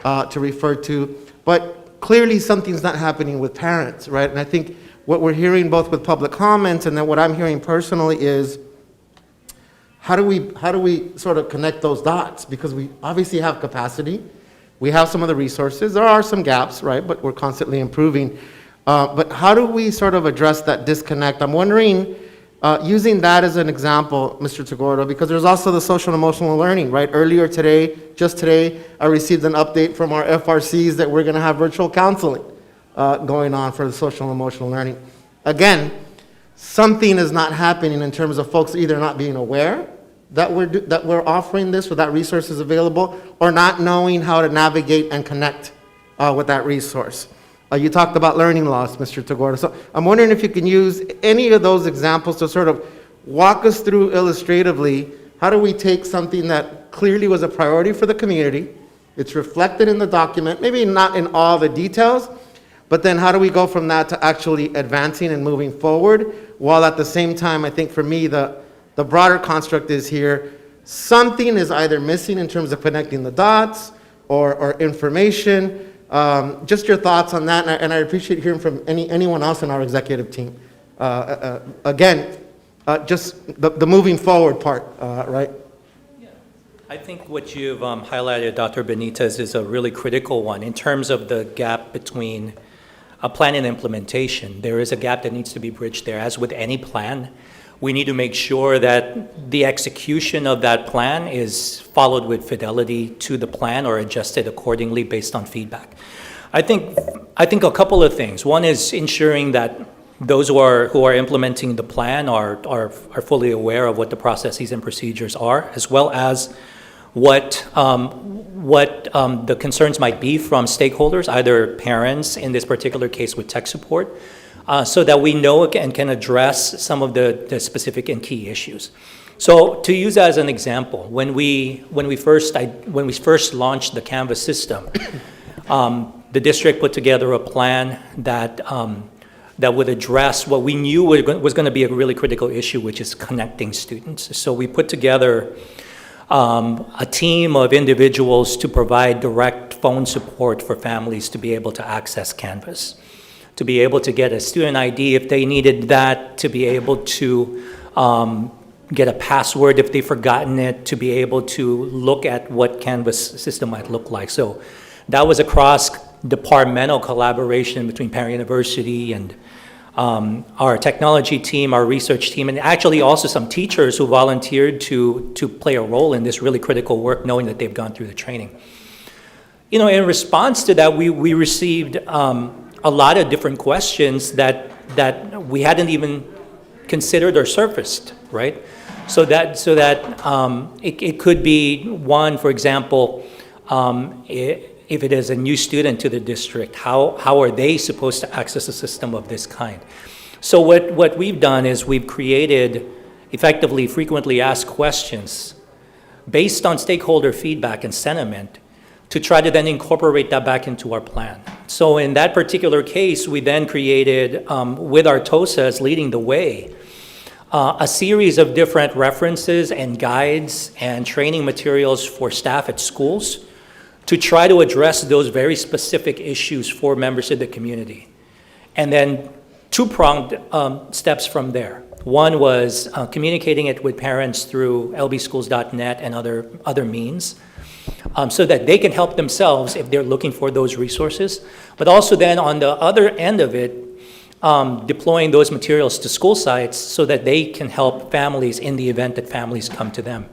to refer to, but clearly something's not happening with parents, right? And I think what we're hearing both with public comments and then what I'm hearing personally is, how do we sort of connect those dots? Because we obviously have capacity. We have some of the resources. There are some gaps, right? But we're constantly improving. But how do we sort of address that disconnect? I'm wondering, using that as an example, Mr. Tagorda, because there's also the social and emotional learning, right? Earlier today, just today, I received an update from our FRCs that we're going to have virtual counseling going on for the social and emotional learning. Again, something is not happening in terms of folks either not being aware that we're offering this or that resource is available, or not knowing how to navigate and connect with that resource. You talked about learning loss, Mr. Tagorda. So I'm wondering if you can use any of those examples to sort of walk us through illustratively, how do we take something that clearly was a priority for the community, it's reflected in the document, maybe not in all the details, but then how do we go from that to actually advancing and moving forward, while at the same time, I think for me, the broader construct is here, something is either missing in terms of connecting the dots or information. Just your thoughts on that, and I appreciate hearing from anyone else in our executive team. Again, just the moving forward part, right? I think what you've highlighted, Dr. Benitez, is a really critical one in terms of the gap between a plan and implementation. There is a gap that needs to be bridged there. As with any plan, we need to make sure that the execution of that plan is followed with fidelity to the plan or adjusted accordingly based on feedback. I think a couple of things. One is ensuring that those who are implementing the plan are fully aware of what the processes and procedures are, as well as what the concerns might be from stakeholders, either parents, in this particular case with tech support, so that we know and can address some of the specific and key issues. So to use as an example, when we first launched the Canvas system, the district put together a plan that would address what we knew was going to be a really critical issue, which is connecting students. So we put together a team of individuals to provide direct phone support for families to be able to access Canvas, to be able to get a student ID if they needed that, to be able to get a password if they've forgotten it, to be able to look at what Canvas system might look like. So that was a cross-departmental collaboration between Parent University and our technology team, our research team, and actually also some teachers who volunteered to play a role in this really critical work, knowing that they've gone through the training. You know, in response to that, we received a lot of different questions that we hadn't even considered or surfaced, right? So that it could be one, for example, if it is a new student to the district, how are they supposed to access a system of this kind? So what we've done is we've created effectively frequently asked questions based on stakeholder feedback and sentiment to try to then incorporate that back into our plan. So in that particular case, we then created, with our TOSAs leading the way, a series of different references and guides and training materials for staff at schools to try to address those very specific issues for members of the community. And then two-pronged steps from there. One was communicating it with parents through lbschools.net and other means, so that they can help themselves if they're looking for those resources. But also then on the other end of it, deploying those materials to school sites so that they can help families in the event that families come to them.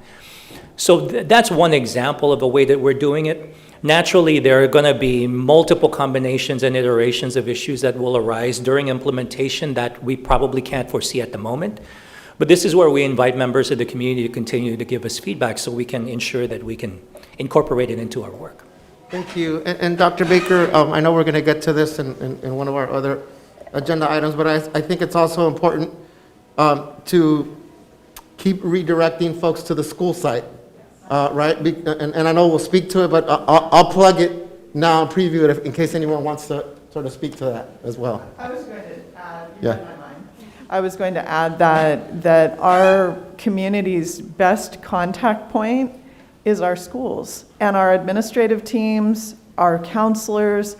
So that's one example of a way that we're doing it. Naturally, there are going to be multiple combinations and iterations of issues that will arise during implementation that we probably can't foresee at the moment. But this is where we invite members of the community to continue to give us feedback so we can ensure that we can incorporate it into our work. Thank you. And Dr. Baker, I know we're going to get to this in one of our other agenda items, but I think it's also important to keep redirecting folks to the school site, right? And I know we'll speak to it, but I'll plug it now and preview it in case anyone wants to sort of speak to that as well. I was going to add, Yeah. I was going to add that our community's best contact point is our schools and our administrative teams, our counselors,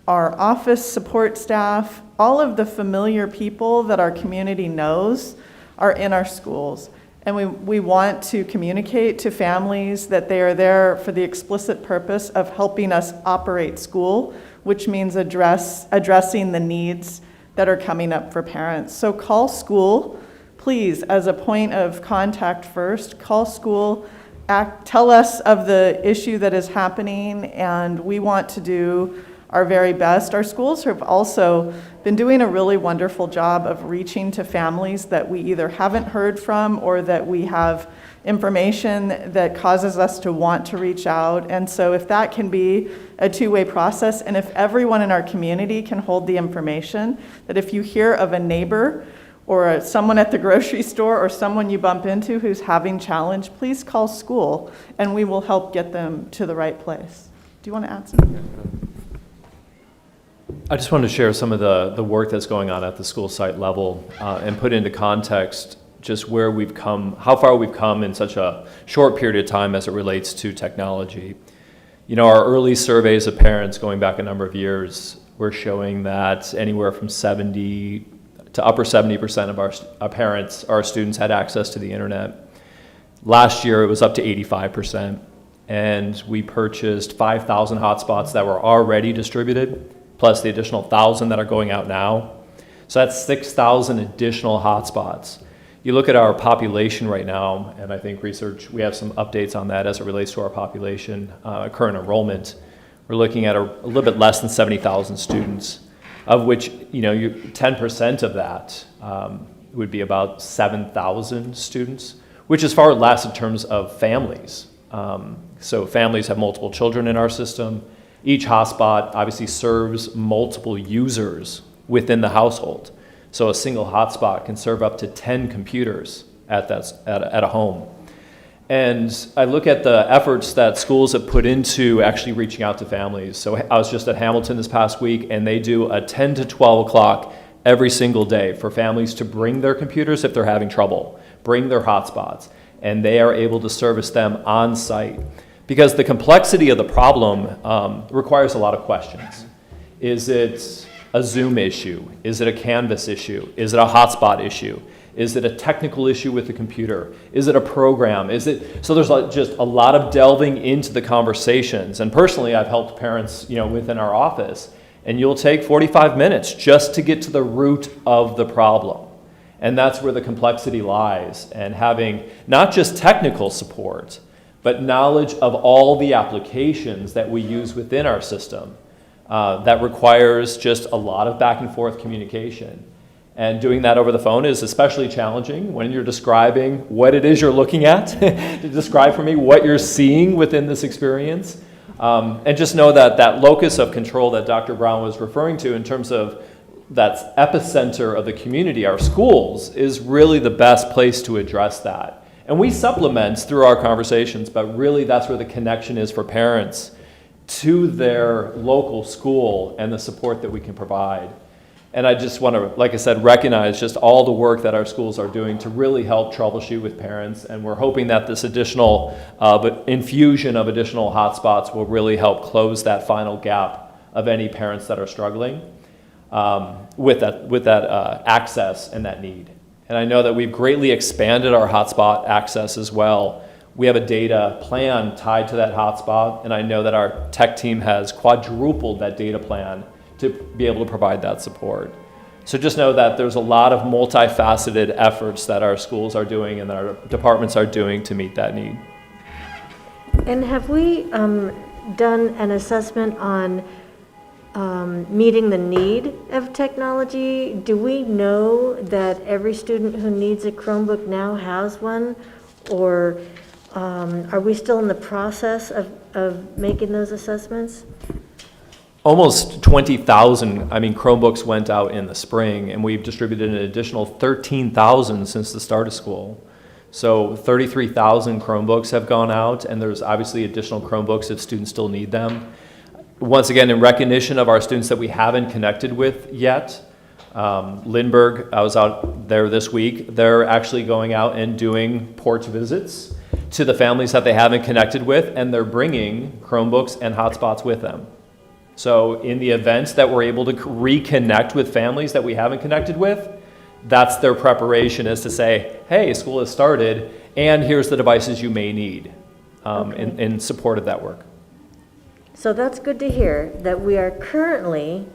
our office support staff, all of the familiar people that our community knows are in our schools. And we want to communicate to families that they are there for the explicit purpose of helping us operate school, which means addressing the needs that are coming up for parents. So call school, please, as a point of contact first. Call school, tell us of the issue that is happening, and we want to do our very best. Our schools have also been doing a really wonderful job of reaching to families that we either haven't heard from or that we have information that causes us to want to reach out. And so if that can be a two-way process, and if everyone in our community can hold the information, that if you hear of a neighbor or someone at the grocery store or someone you bump into who's having challenge, please call school and we will help get them to the right place. Do you want to add something? I just wanted to share some of the work that's going on at the school site level and put into context just where we've come, how far we've come in such a short period of time as it relates to technology. You know, our early surveys of parents going back a number of years were showing that anywhere from 70 to upper 70% of our parents, our students, had access to the internet. Last year it was up to 85%, and we purchased 5,000 hotspots that were already distributed, plus the additional 1,000 that are going out now. So that's 6,000 additional hotspots. You look at our population right now, and I think research, we have some updates on that as it relates to our population, current enrollment. We're looking at a little bit less than 70,000 students, of which 10% of that would be about 7,000 students, which is far less in terms of families So families have multiple children in our system. Each hotspot obviously serves multiple users within the household. So a single hotspot can serve up to 10 computers at a home. And I look at the efforts that schools have put into actually reaching out to families. So I was just at Hamilton this past week, and they do a 10 to 12 o'clock every single day for families to bring their computers if they're having trouble, bring their hotspots, and they are able to service them on site. Because the complexity of the problem requires a lot of questions. Is it a Zoom issue? Is it a Canvas issue? Is it a hotspot issue? Is it a technical issue with the computer? Is it a program? So there's just a lot of delving into the conversations. And personally, I've helped parents, within our office, and you'll take 45 minutes just to get to the root of the problem. And that's where the complexity lies, and having not just technical support, but knowledge of all the applications that we use within our system. That requires just a lot of back and forth communication. And doing that over the phone is especially challenging when you're describing what it is you're looking at, to describe for me what you're seeing within this experience. And just know that that locus of control that Dr. Brown was referring to in terms of that epicenter of the community, our schools, is really the best place to address that. And we supplement through our conversations, but really that's where the connection is for parents to their local school and the support that we can provide. And I just want to, like I said, recognize just all the work that our schools are doing to really help troubleshoot with parents. And we're hoping that this additional infusion of additional hotspots will really help close that final gap of any parents that are struggling with that access and that need. And I know that we've greatly expanded our hotspot access as well. We have a data plan tied to that hotspot, and I know that our tech team has quadrupled that data plan to be able to provide that support. So just know that there's a lot of multifaceted efforts that our schools are doing and that our departments are doing to meet that need. And have we done an assessment on meeting the need of technology? Do we know that every student who needs a Chromebook now has one? Or are we still in the process of making those assessments? Almost 20,000, Chromebooks went out in the spring, and we've distributed an additional 13,000 since the start of school. So 33,000 Chromebooks have gone out, and there's obviously additional Chromebooks if students still need them. Once again, in recognition of our students that we haven't connected with yet, Lindbergh, I was out there this week, they're actually going out and doing porch visits to the families that they haven't connected with, and they're bringing Chromebooks and hotspots with them. So in the event that we're able to reconnect with families that we haven't connected with, that's their preparation, is to say, hey, school has started, and here's the devices you may need in support of that work. So that's good to hear, that we are currently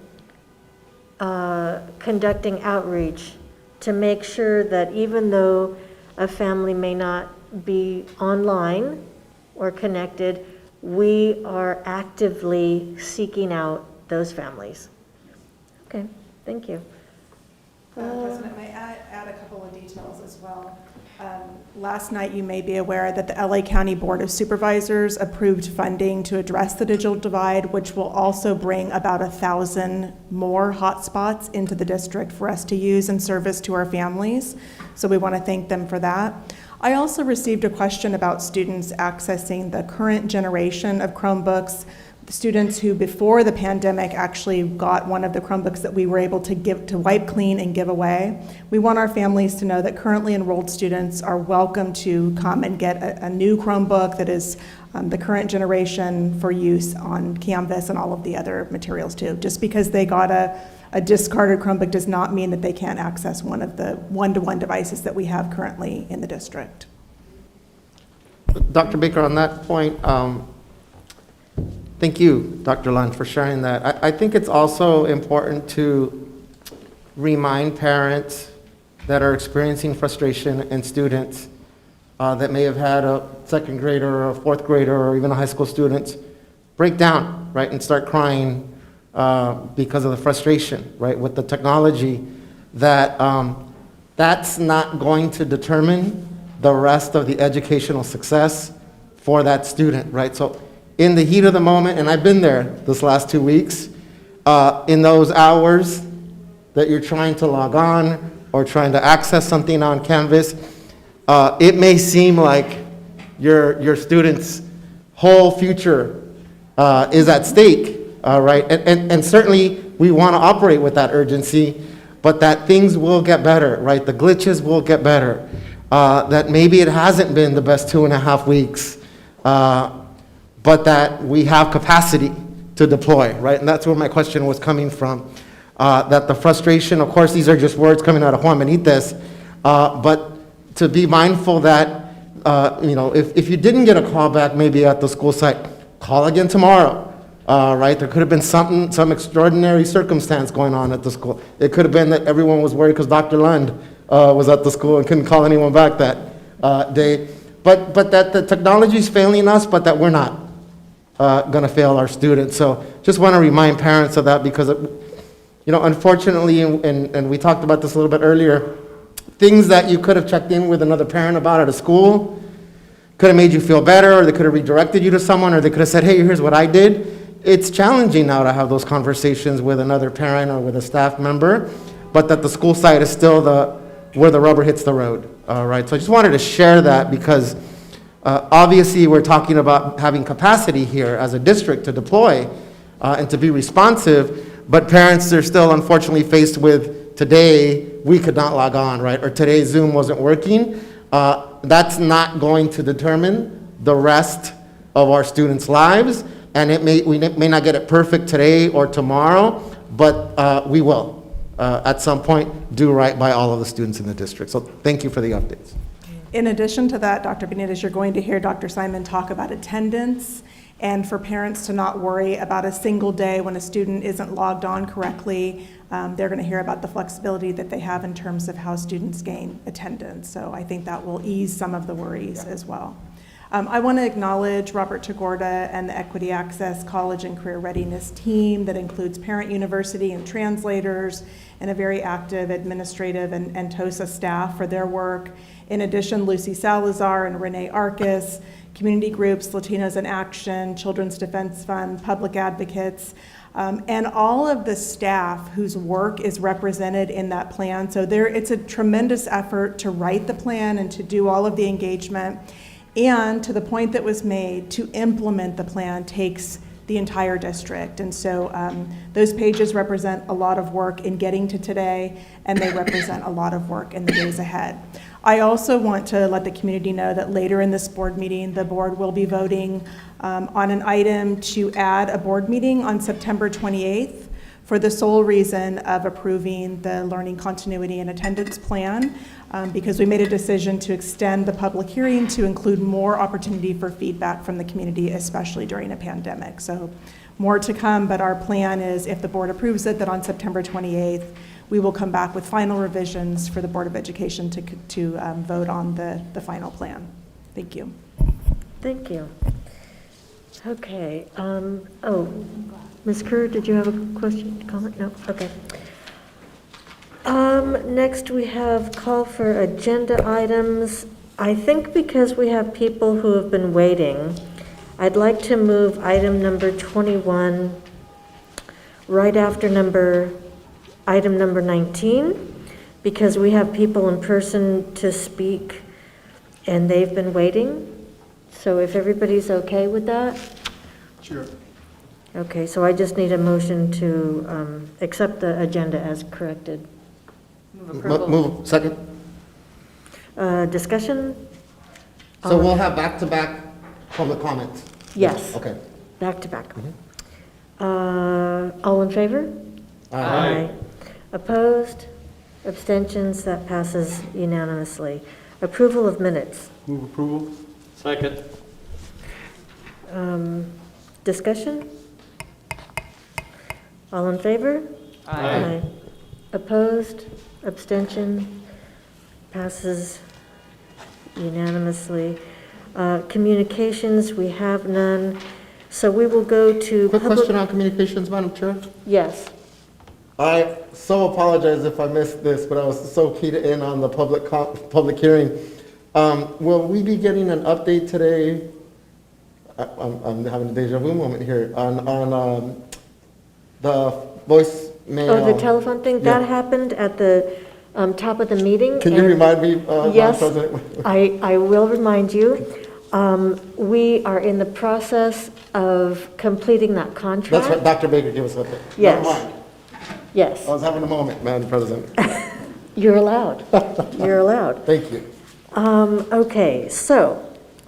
conducting outreach to make sure that even though a family may not be online or connected, we are actively seeking out those families. Okay, thank you. President, may I add a couple of details as well? Last night, you may be aware that the LA County Board of Supervisors approved funding to address the digital divide, which will also bring about 1,000 more hotspots into the district for us to use and service to our families. So we want to thank them for that. I also received a question about students accessing the current generation of Chromebooks. Students who before the pandemic actually got one of the Chromebooks that we were able to wipe clean and give away. We want our families to know that currently enrolled students are welcome to come and get a new Chromebook that is the current generation for use on Canvas and all of the other materials too. Just because they got a discarded Chromebook does not mean that they can't access one of the one-to-one devices that we have currently in the district. Dr. Baker, on that point, thank you, Dr. Lund, for sharing that. I think it's also important to remind parents that are experiencing frustration and students that may have had a second grader or a fourth grader or even a high school student break down, right, and start crying because of the frustration, right, with the technology, that that's not going to determine the rest of the educational success for that student, right? So in the heat of the moment, and I've been there this last 2 weeks, in those hours that you're trying to log on or trying to access something on Canvas, it may seem like your student's whole future is at stake, right? And certainly we want to operate with that urgency, but that things will get better, right? The glitches will get better. That maybe it hasn't been the best 2.5 weeks, but that we have capacity to deploy, right? And that's where my question was coming from. That the frustration, of course, these are just words coming out of Juan Benitez, but to be mindful that, if you didn't get a call back maybe at the school site, call again tomorrow, right? There could have been some extraordinary circumstance going on at the school. It could have been that everyone was worried because Dr. Lund was at the school and couldn't call anyone back that day. But that the technology is failing us, but that we're not going to fail our students. So just want to remind parents of that because, unfortunately, and we talked about this a little bit earlier, things that you could have checked in with another parent about at a school could have made you feel better, or they could have redirected you to someone, or they could have said, hey, here's what I did. It's challenging now to have those conversations with another parent or with a staff member, but that the school site is still where the rubber hits the road, right? So I just wanted to share that because obviously we're talking about having capacity here as a district to deploy and to be responsive, but parents are still unfortunately faced with today we could not log on, right? Or today Zoom wasn't working. That's not going to determine the rest of our students' lives, and we may not get it perfect today or tomorrow, but we will at some point do right by all of the students in the district. So thank you for the updates. In addition to that, Dr. Benitez, you're going to hear Dr. Simon talk about attendance and for parents to not worry about a single day when a student isn't logged on correctly. They're going to hear about the flexibility that they have in terms of how students gain attendance. So I think that will ease some of the worries as well. I want to acknowledge Robert Tagorda and the Equity Access College and Career Readiness team that includes Parent University and translators and a very active administrative and TOSA staff for their work. In addition, Lucy Salazar and Renee Arcus, community groups, Latinos in Action, Children's Defense Fund, public advocates, and all of the staff whose work is represented in that plan. So it's a tremendous effort to write the plan and to do all of the engagement. And to the point that was made, to implement the plan takes the entire district. And so those pages represent a lot of work in getting to today, and they represent a lot of work in the days ahead. I also want to let the community know that later in this board meeting, the board will be voting on an item to add a board meeting on September 28th for the sole reason of approving the learning continuity and attendance plan, because we made a decision to extend the public hearing to include more opportunity for feedback from the community, especially during a pandemic. So more to come, but our plan is, if the board approves it, that on September 28th, we will come back with final revisions for the Board of Education to vote on the final plan. Thank you. Thank you. Okay. Ms. Kerr, did you have a question, comment? No? Okay. Next, we have call for agenda items. I think because we have people who have been waiting, I'd like to move item number 21 right after item number 19, because we have people in person to speak and they've been waiting. So if everybody's okay with that? Sure. Okay, so I just need a motion to accept the agenda as corrected. Move, second. Discussion? So we'll have back-to-back public comments? Yes. Okay. Back to back. All in favor? Aye. Opposed? Abstentions? That passes unanimously. Approval of minutes. Move approval. Second. Discussion? All in favor? Aye. Opposed? Abstention? Passes unanimously. Communications, we have none. So we will go to Quick question on communications, Madam Chair. Yes. I so apologize if I missed this, but I was so keyed in on the public hearing. Will we be getting an update today I'm having a deja vu moment here, on the voicemail. Oh, the telephone thing, that Yeah. happened at the top of the meeting. Can you and- remind me, Madam Yes, President? I will remind you. We are in the process of completing that contract. That's what Dr. Baker gave us an update. Yes. Never mind. Yes, I was having a moment, Madam President. you're allowed. You're allowed. Thank you. Okay, so,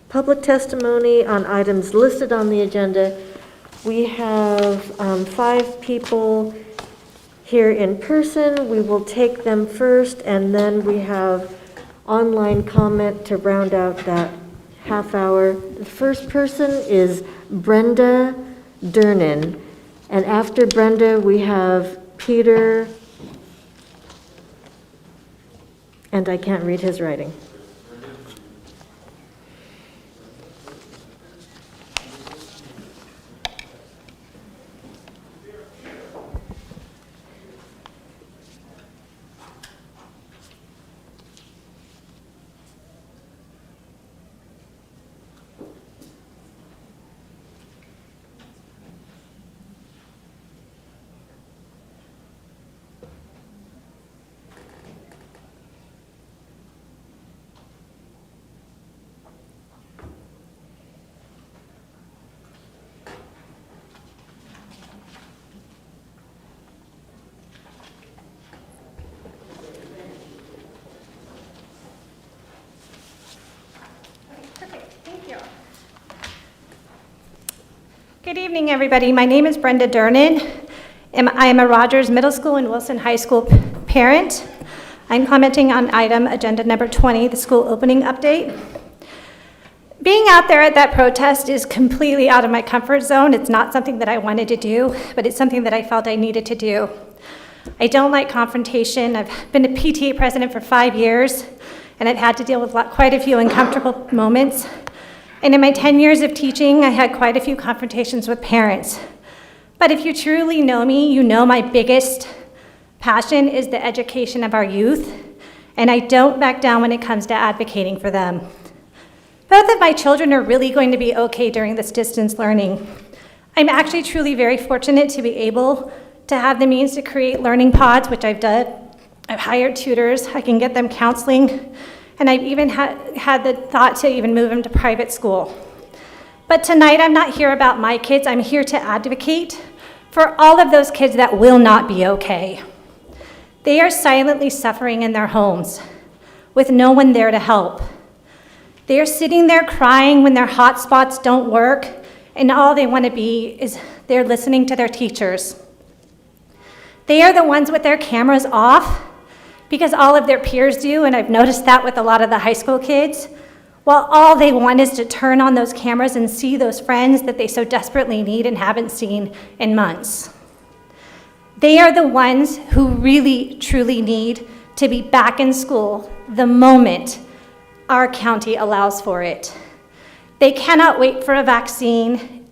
public testimony on items listed on the agenda. We have 5 people here in person. We will take them first, and then we have online comment to round out that half hour. The first person is Brenda Dernan, and after Brenda, we have Peter, and I can't read his writing. Good evening, everybody. My name is Brenda Dernan. I am a Rogers Middle School and Wilson High School parent. I'm commenting on item agenda number 20, the school opening update. Being out there at that protest is completely out of my comfort zone. It's not something that I wanted to do, but it's something that I felt I needed to do. I don't like confrontation. I've been a PTA president for 5 years, and I've had to deal with quite a few uncomfortable moments. And in my 10 years of teaching, I had quite a few confrontations with parents. But if you truly know me, you know my biggest passion is the education of our youth, and I don't back down when it comes to advocating for them. Both of my children are really going to be okay during this distance learning. I'm actually truly very fortunate to be able to have the means to create learning pods, which I've done. I've hired tutors, I can get them counseling, and I've even had the thought to even move them to private school. But tonight, I'm not here about my kids. I'm here to advocate for all of those kids that will not be okay. They are silently suffering in their homes with no one there to help. They are sitting there crying when their hotspots don't work, and all they want to be is they're listening to their teachers. They are the ones with their cameras off because all of their peers do, and I've noticed that with a lot of the high school kids, while all they want is to turn on those cameras and see those friends that they so desperately need and haven't seen in months. They are the ones who really, truly need to be back in school the moment our county allows for it. They cannot wait for a vaccine.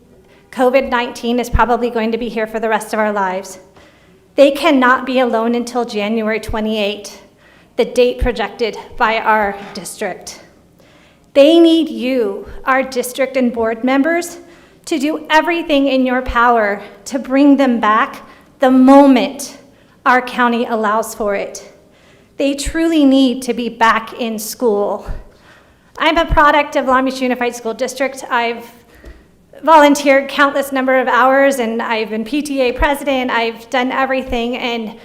COVID-19 is probably going to be here for the rest of our lives. They cannot be alone until January 28, the date projected by our district. They need you, our district and board members, to do everything in your power to bring them back the moment our county allows for it. They truly need to be back in school. I'm a product of Long Beach Unified School District. I've volunteered countless number of hours, and I've been PTA president. I've done everything, and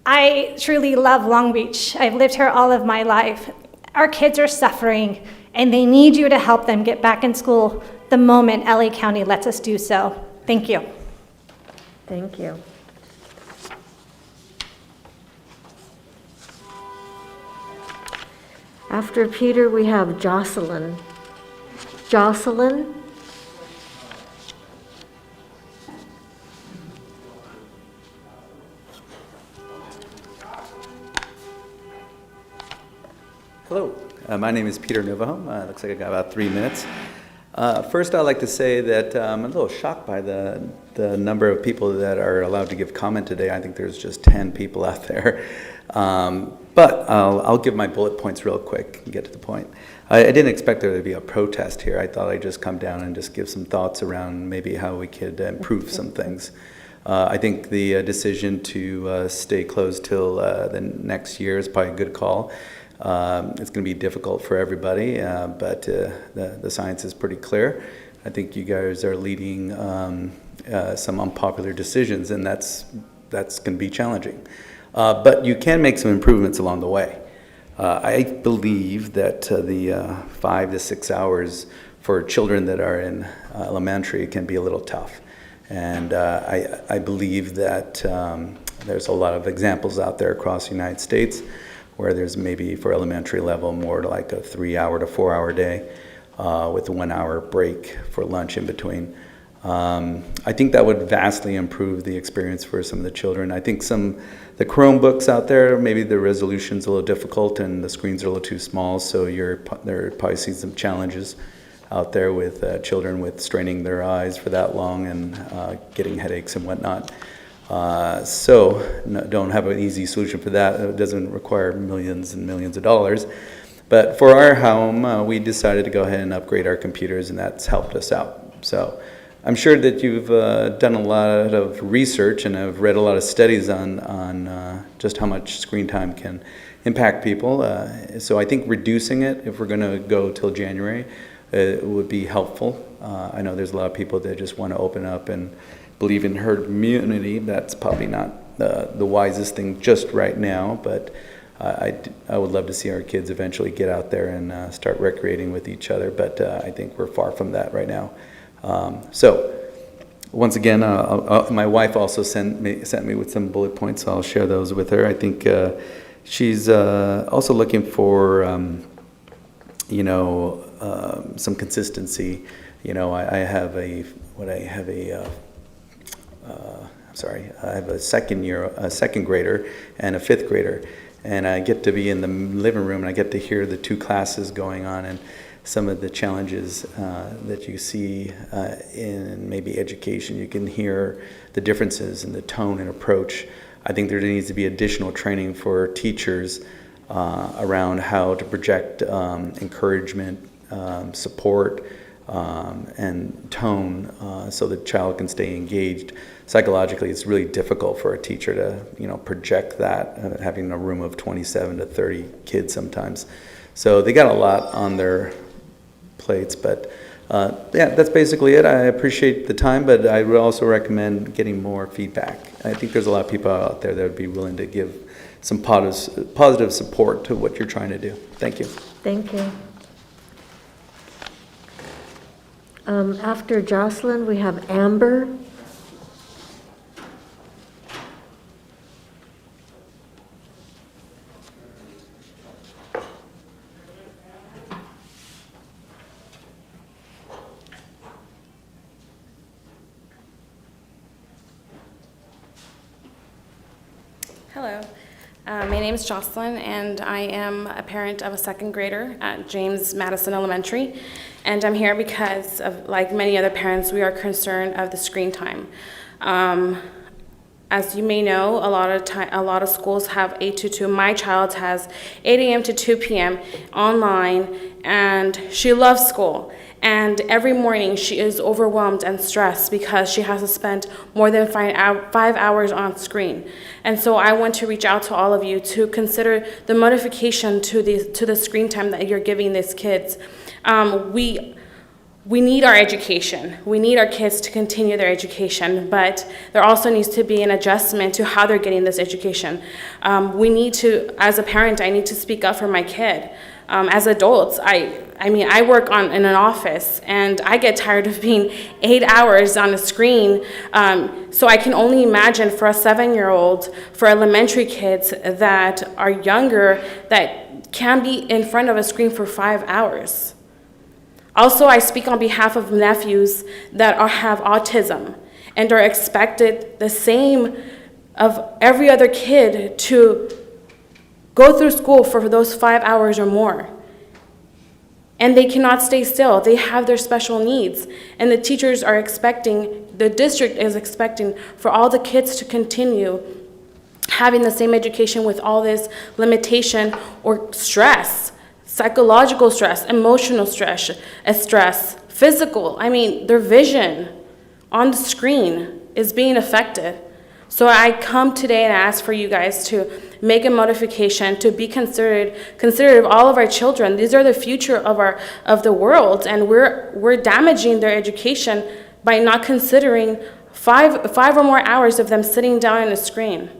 I truly love Long Beach. I've lived here all of my life. Our kids are suffering, and they need you to help them get back in school the moment LA County lets us do so. Thank you. Thank you. After Peter, we have Jocelyn. Jocelyn? Hello, my name is Peter Novahome. Looks like I got about 3 minutes. First, I'd like to say that I'm a little shocked by the number of people that are allowed to give comment today. I think there's just 10 people out there. But I'll give my bullet points real quick and get to the point. I didn't expect there to be a protest here. I thought I'd just come down and just give some thoughts around maybe how we could improve some things. I think the decision to stay closed till the next year is probably a good call. It's going to be difficult for everybody, but the science is pretty clear. I think you guys are leading some unpopular decisions, and that's going to be challenging. But you can make some improvements along the way. I believe that the 5 to 6 hours for children that are in elementary can be a little tough. And I believe that there's a lot of examples out there across the United States where there's maybe for elementary level more like a 3-hour to 4-hour day with a 1-hour break for lunch in between. I think that would vastly improve the experience for some of the children. I think the Chromebooks out there, maybe the resolution's a little difficult and the screens are a little too small, so there probably see some challenges out there with children with straining their eyes for that long and getting headaches and whatnot. Don't have an easy solution for that. It doesn't require millions and millions of dollars. But for our home, we decided to go ahead and upgrade our computers, and that's helped us out. So I'm sure that you've done a lot of research and have read a lot of studies on just how much screen time can impact people. So I think reducing it, if we're going to go till January, it would be helpful. I know there's a lot of people that just want to open up and believe in herd immunity. That's probably not the wisest thing just right now, but I would love to see our kids eventually get out there and start recreating with each other, but I think we're far from that right now. So once again, my wife also sent me with some bullet points, so I'll share those with her. I think she's also looking for some consistency. I have a second grader and a fifth grader, and I get to be in the living room and I get to hear the two classes going on and some of the challenges that you see in maybe education. You can hear the differences in the tone and approach. I think there needs to be additional training for teachers around how to project encouragement, support, and tone so the child can stay engaged. Psychologically, it's really difficult for a teacher to project that, having a room of 27 to 30 kids sometimes. So they got a lot on their plates, but that's basically it. I appreciate the time, but I would also recommend getting more feedback. I think there's a lot of people out there that would be willing to give some positive support to what you're trying to do. Thank you. Thank you. After Jocelyn, we have Amber. Hello, my name is Jocelyn, and I am a parent of a second grader at James Madison Elementary, and I'm here because of, like many other parents, we are concerned of the screen time. As you may know, a lot of schools have 8 to 2. My child has 8 a.m. to 2 p.m. online, and she loves school. And every morning she is overwhelmed and stressed because she has to spend more than 5 hours on screen. And so I want to reach out to all of you to consider the modification to the screen time that you're giving these kids. We need our education. We need our kids to continue their education, but there also needs to be an adjustment to how they're getting this education. We need to, as a parent, I need to speak up for my kid. As adults, I work in an office, and I get tired of being 8 hours on a screen. So I can only imagine for a 7-year-old, for elementary kids that are younger, that can be in front of a screen for 5 hours. Also, I speak on behalf of nephews that have autism and are expected the same of every other kid to go through school for those 5 hours or more. And they cannot stay still. They have their special needs. And the teachers are expecting, the district is expecting for all the kids to continue having the same education with all this limitation or stress, psychological stress, emotional stress, physical. I mean, their vision on the screen is being affected. So I come today and ask for you guys to make a modification to be considerate of all of our children. These are the future of the world, and we're damaging their education by not considering five or more hours of them sitting down on a screen.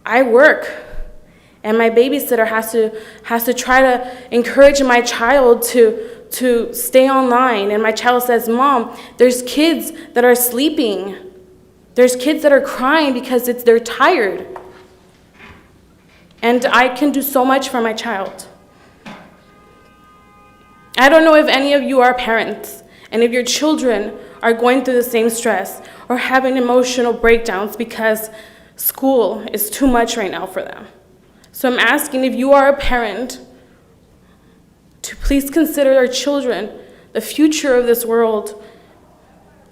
I work, and my babysitter has to try to encourage my child to stay online, and my child says, "Mom, there's kids that are sleeping. There's kids that are crying because they're tired." And I can do so much for my child. I don't know if any of you are parents, and if your children are going through the same stress or having emotional breakdowns because school is too much right now for them. So I'm asking, if you are a parent, to please consider our children, the future of this world,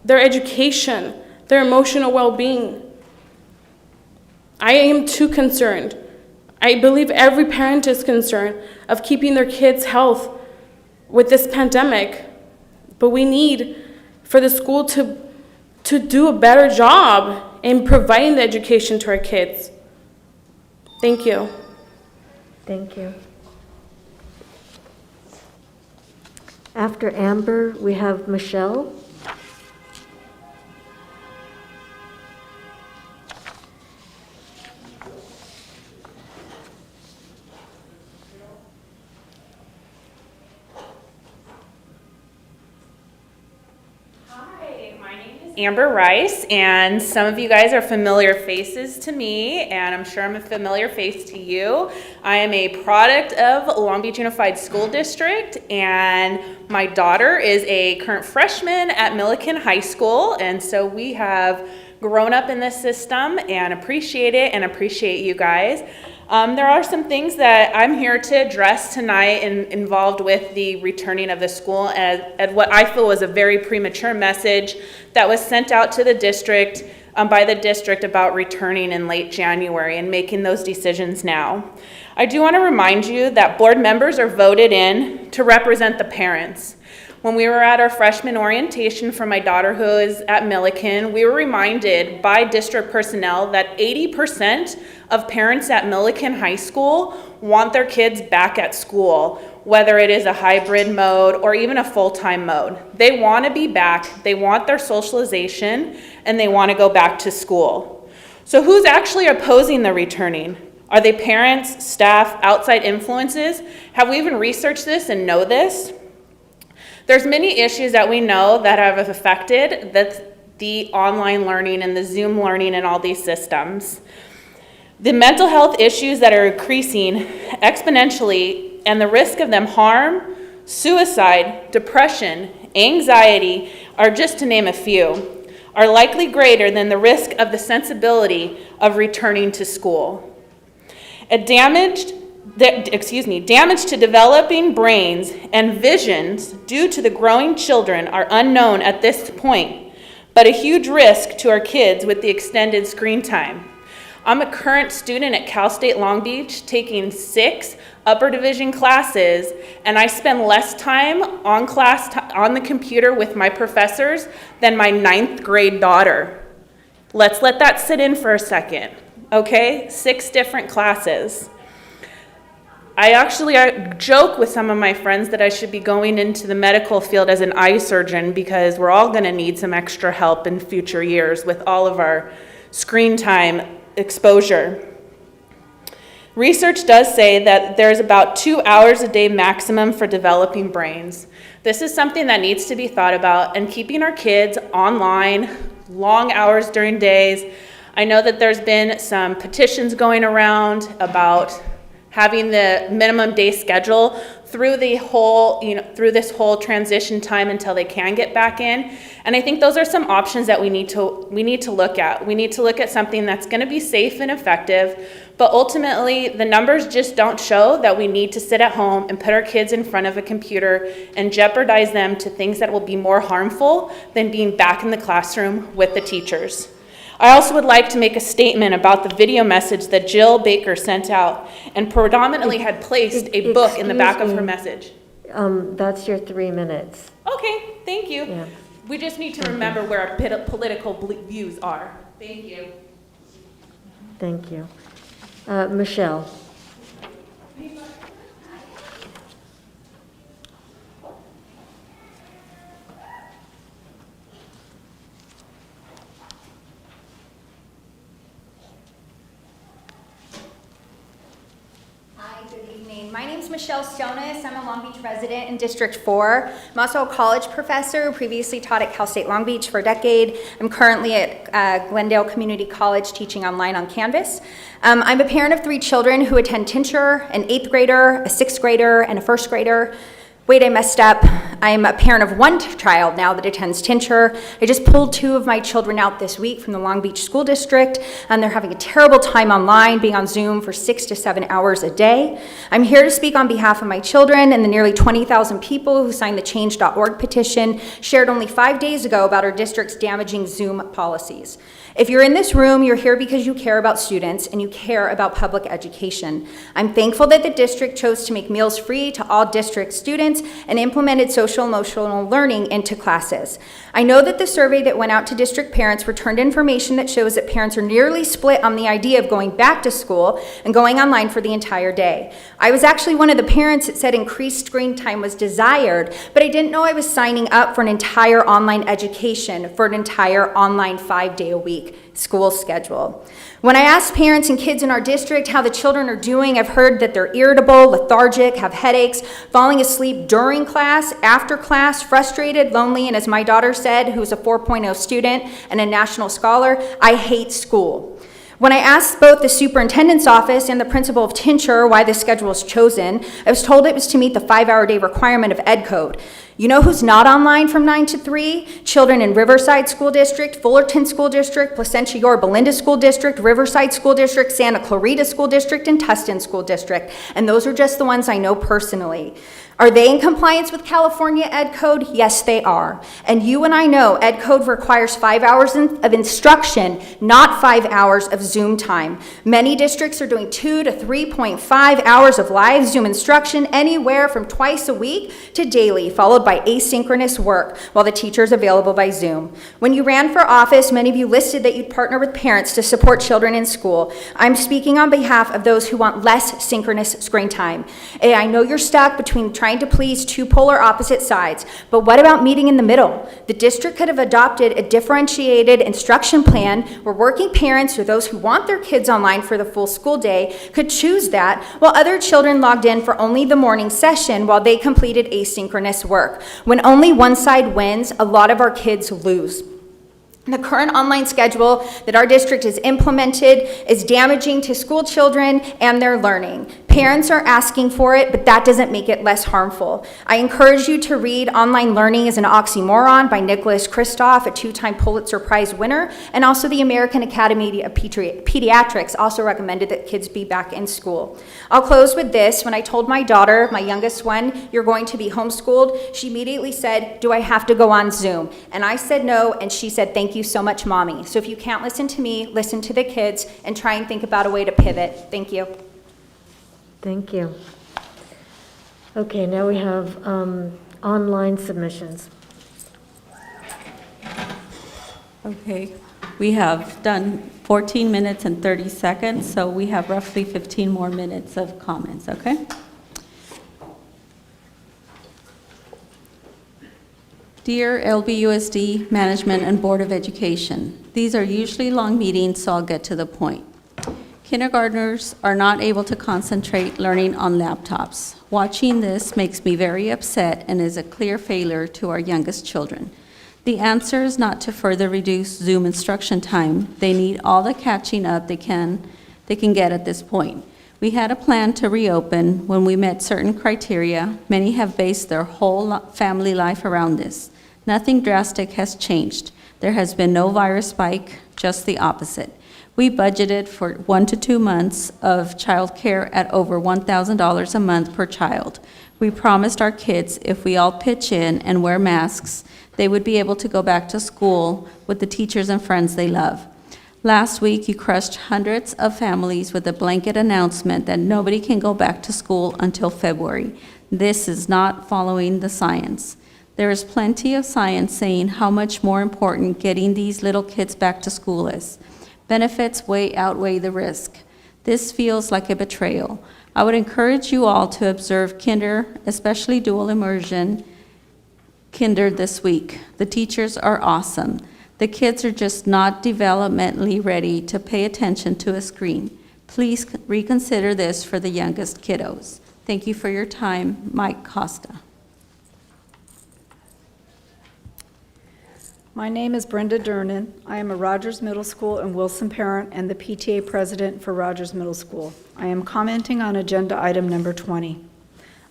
their education, their emotional well-being. I am too concerned. I believe every parent is concerned of keeping their kids' health with this pandemic. But we need for the school to do a better job in providing the education to our kids. Thank you. Thank you. After Amber, we have Michelle. Amber Rice, and some of you guys are familiar faces to me, and I'm sure I'm a familiar face to you. I am a product of Long Beach Unified School District, and my daughter is a current freshman at Milliken High School, and so we have grown up in this system and appreciate it and appreciate you guys. There are some things that I'm here to address tonight involved with the returning of the school and what I feel was a very premature message that was sent out to the district by the district about returning in late January and making those decisions now. I do want to remind you that board members are voted in to represent the parents. When we were at our freshman orientation for my daughter who is at Milliken, we were reminded by district personnel that 80% of parents at Milliken High School want their kids back at school, whether it is a hybrid mode or even a full-time mode. They want to be back, they want their socialization, and they want to go back to school. So who's actually opposing the returning? Are they parents, staff, outside influences? Have we even researched this and know this? There's many issues that we know that have affected the online learning and the Zoom learning and all these systems. The mental health issues that are increasing exponentially and the risk of them harm, suicide, depression, anxiety, are just to name a few, are likely greater than the risk of the sensibility of returning to school. Damage to developing brains and visions due to the growing children are unknown at this point, but a huge risk to our kids with the extended screen time. I'm a current student at Cal State Long Beach taking 6 upper division classes, and I spend less time on the computer with my professors than my 9th grade daughter. Let's let that sit in for a second, okay? 6 different classes. I joke with some of my friends that I should be going into the medical field as an eye surgeon because we're all going to need some extra help in future years with all of our screen time exposure. Research does say that there's about 2 hours a day maximum for developing brains. This is something that needs to be thought about, and keeping our kids online long hours during days. I know that there's been some petitions going around about having the minimum day schedule through this whole transition time until they can get back in. And I think those are some options that we need to look at. We need to look at something that's going to be safe and effective, but ultimately the numbers just don't show that we need to sit at home and put our kids in front of a computer and jeopardize them to things that will be more harmful than being back in the classroom with the teachers. I also would like to make a statement about the video message that Jill Baker sent out and predominantly had placed a book in the back of her message. That's your 3 minutes. Okay, thank you. Yeah. We just need to remember where our political views are. Thank you. Thank you. Michelle? Hi, good evening. My name is Michelle Stonis. I'm a Long Beach resident in District 4. I'm also a college professor who previously taught at Cal State Long Beach for a decade. I'm currently at Glendale Community College teaching online on Canvas. I'm a parent of 3 children who attend Tincher, an 8th grader, a 6th grader, and a 1st grader. Wait, I messed up. I'm a parent of 1 child now that attends Tincher. I just pulled 2 of my children out this week from the Long Beach School District, and they're having a terrible time online, being on Zoom for 6 to 7 hours a day. I'm here to speak on behalf of my children and the nearly 20,000 people who signed the Change.org petition shared only 5 days ago about our district's damaging Zoom policies. If you're in this room, you're here because you care about students and you care about public education. I'm thankful that the district chose to make meals free to all district students and implemented social emotional learning into classes. I know that the survey that went out to district parents returned information that shows that parents are nearly split on the idea of going back to school and going online for the entire day. I was actually one of the parents that said increased screen time was desired, but I didn't know I was signing up for an entire online education for an entire online 5-day-a-week school schedule. When I ask parents and kids in our district how the children are doing, I've heard that they're irritable, lethargic, have headaches, falling asleep during class, after class, frustrated, lonely, and as my daughter said, who's a 4.0 student and a national scholar, I hate school. When I asked both the superintendent's office and the principal of Tincher why the schedule was chosen, I was told it was to meet the 5-hour-day requirement of Ed Code. You know who's not online from 9 to 3? Children in Riverside School District, Fullerton School District, Placentia Yorba Linda School District, Riverside School District, Santa Clarita School District, and Tustin School District. And those are just the ones I know personally. Are they in compliance with California Ed Code? Yes, they are. And you and I know Ed Code requires 5 hours of instruction, not 5 hours of Zoom time. Many districts are doing 2 to 3.5 hours of live Zoom instruction, anywhere from twice a week to daily, followed by asynchronous work while the teacher is available by Zoom. When you ran for office, many of you listed that you'd partner with parents to support children in school. I'm speaking on behalf of those who want less synchronous screen time. I know you're stuck between trying to please 2 polar opposite sides, but what about meeting in the middle? The district could have adopted a differentiated instruction plan where working parents or those who want their kids online for the full school day could choose that, while other children logged in for only the morning session while they completed asynchronous work. When only one side wins, a lot of our kids lose. The current online schedule that our district has implemented is damaging to school children and their learning. Parents are asking for it, but that doesn't make it less harmful. I encourage you to read Online Learning is an Oxymoron by Nicholas Kristof, a 2-time Pulitzer Prize winner, and also the American Academy of Pediatrics also recommended that kids be back in school. I'll close with this. When I told my daughter, my youngest one, you're going to be homeschooled, she immediately said, do I have to go on Zoom? And I said no, and she said, thank you so much, Mommy. So if you can't listen to me, listen to the kids and try and think about a way to pivot. Thank you. Thank you. Okay, now we have online submissions. Okay, we have done 14 minutes and 30 seconds, so we have roughly 15 more minutes of comments, okay? Dear LBUSD Management and Board of Education, these are usually long meetings, so I'll get to the point. Kindergartners are not able to concentrate learning on laptops. Watching this makes me very upset and is a clear failure to our youngest children. The answer is not to further reduce Zoom instruction time. They need all the catching up they can get at this point. We had a plan to reopen when we met certain criteria. Many have based their whole family life around this. Nothing drastic has changed. There has been no virus spike, just the opposite. We budgeted for 1 to 2 months of childcare at over $1,000 a month per child. We promised our kids if we all pitch in and wear masks, they would be able to go back to school with the teachers and friends they love. Last week, you crushed hundreds of families with a blanket announcement that nobody can go back to school until February. This is not following the science. There is plenty of science saying how much more important getting these little kids back to school is. Benefits way outweigh the risk. This feels like a betrayal. I would encourage you all to observe Kinder, especially dual immersion Kinder this week. The teachers are awesome. The kids are just not developmentally ready to pay attention to a screen. Please reconsider this for the youngest kiddos. Thank you for your time. Mike Costa. My name is Brenda Durnan. I am a Rogers Middle School and Wilson parent and the PTA president for Rogers Middle School. I am commenting on agenda item number 20.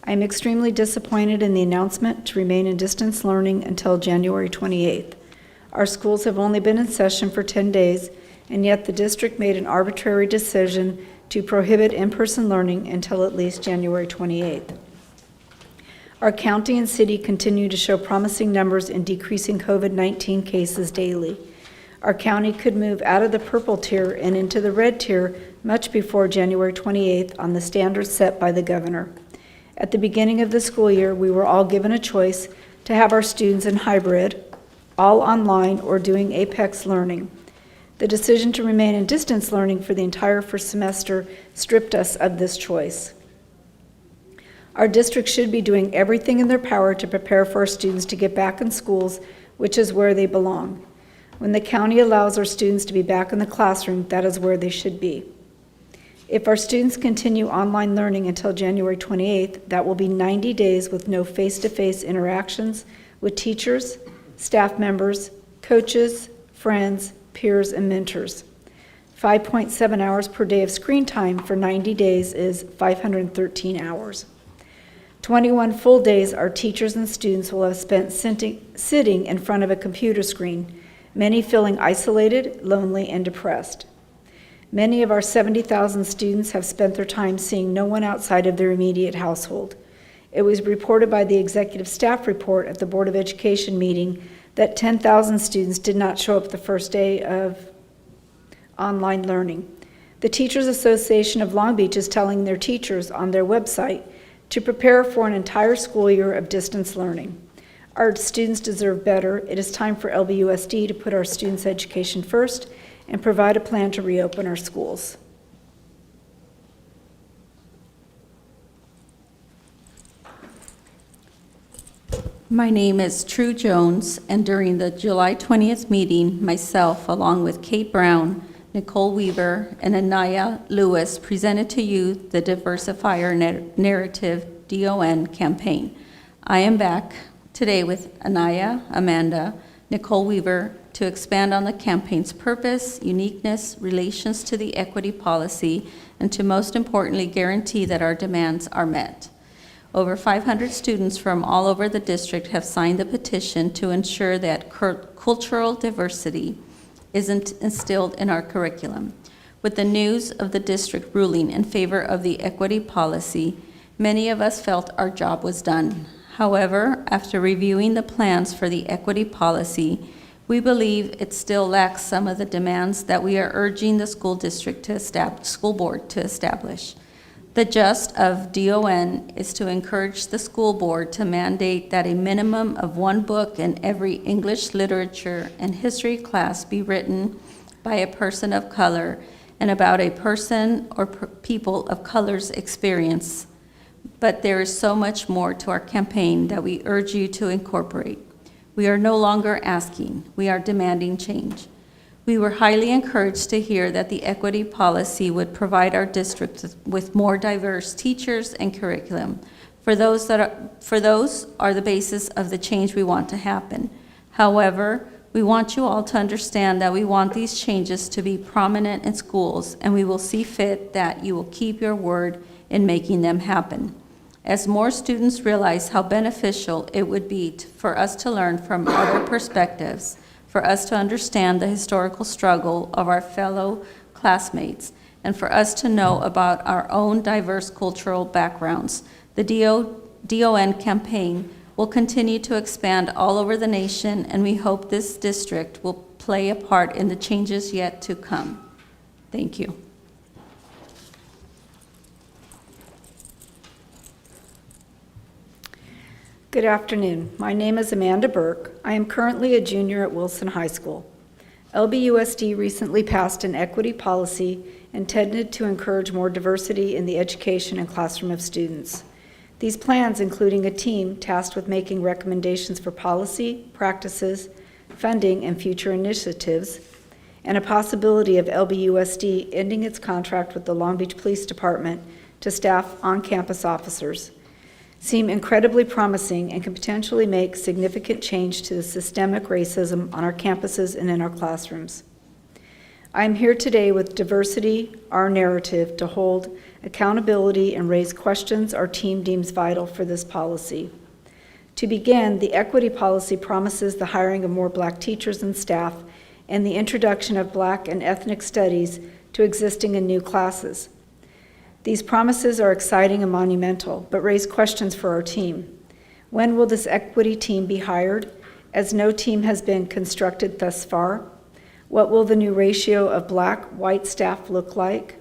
I am extremely disappointed in the announcement to remain in distance learning until January 28th. Our schools have only been in session for 10 days, and yet the district made an arbitrary decision to prohibit in-person learning until at least January 28th. Our county and city continue to show promising numbers in decreasing COVID-19 cases daily. Our county could move out of the purple tier and into the red tier much before January 28th on the standards set by the governor. At the beginning of the school year, we were all given a choice to have our students in hybrid, all online, or doing Apex learning. The decision to remain in distance learning for the entire first semester stripped us of this choice. Our district should be doing everything in their power to prepare for our students to get back in schools, which is where they belong. When the county allows our students to be back in the classroom, that is where they should be. If our students continue online learning until January 28th, that will be 90 days with no face-to-face interactions with teachers, staff members, coaches, friends, peers, and mentors. 5.7 hours per day of screen time for 90 days is 513 hours. 21 full days our teachers and students will have spent sitting in front of a computer screen, many feeling isolated, lonely, and depressed. Many of our 70,000 students have spent their time seeing no one outside of their immediate household. It was reported by the executive staff report at the Board of Education meeting that 10,000 students did not show up the first day of online learning. The Teachers Association of Long Beach is telling their teachers on their website to prepare for an entire school year of distance learning. Our students deserve better. It is time for LBUSD to put our students' education first and provide a plan to reopen our schools. My name is True Jones, and during the July 20th meeting, myself, along with Kate Brown, Nicole Weaver, and Anaya Lewis, presented to you the Diversifier Narrative DON campaign. I am back today with Anaya, Amanda, Nicole Weaver to expand on the campaign's purpose, uniqueness, relations to the equity policy, and to most importantly, guarantee that our demands are met. Over 500 students from all over the district have signed the petition to ensure that cultural diversity isn't instilled in our curriculum. With the news of the district ruling in favor of the equity policy, many of us felt our job was done. However, after reviewing the plans for the equity policy, we believe it still lacks some of the demands that we are urging the school board to establish. The gist of DON is to encourage the school board to mandate that a minimum of one book in every English literature and history class be written by a person of color and about a person or people of color's experience. But there is so much more to our campaign that we urge you to incorporate. We are no longer asking, we are demanding change. We were highly encouraged to hear that the equity policy would provide our district with more diverse teachers and curriculum. For those are the basis of the change we want to happen. However, we want you all to understand that we want these changes to be prominent in schools, and we will see fit that you will keep your word in making them happen. As more students realize how beneficial it would be for us to learn from other perspectives, for us to understand the historical struggle of our fellow classmates, and for us to know about our own diverse cultural backgrounds, the DON campaign will continue to expand all over the nation, and we hope this district will play a part in the changes yet to come. Thank you. Good afternoon. My name is Amanda Burke. I am currently a junior at Wilson High School. LBUSD recently passed an equity policy intended to encourage more diversity in the education and classroom of students. These plans, including a team tasked with making recommendations for policy, practices, funding, and future initiatives, and a possibility of LBUSD ending its contract with the Long Beach Police Department to staff on-campus officers, seem incredibly promising and can potentially make significant change to the systemic racism on our campuses and in our classrooms. I am here today with Diversity, Our Narrative, to hold accountability and raise questions our team deems vital for this policy. To begin, the equity policy promises the hiring of more Black teachers and staff and the introduction of Black and ethnic studies to existing and new classes. These promises are exciting and monumental, but raise questions for our team. When will this equity team be hired, as no team has been constructed thus far? What will the new ratio of Black-white staff look like?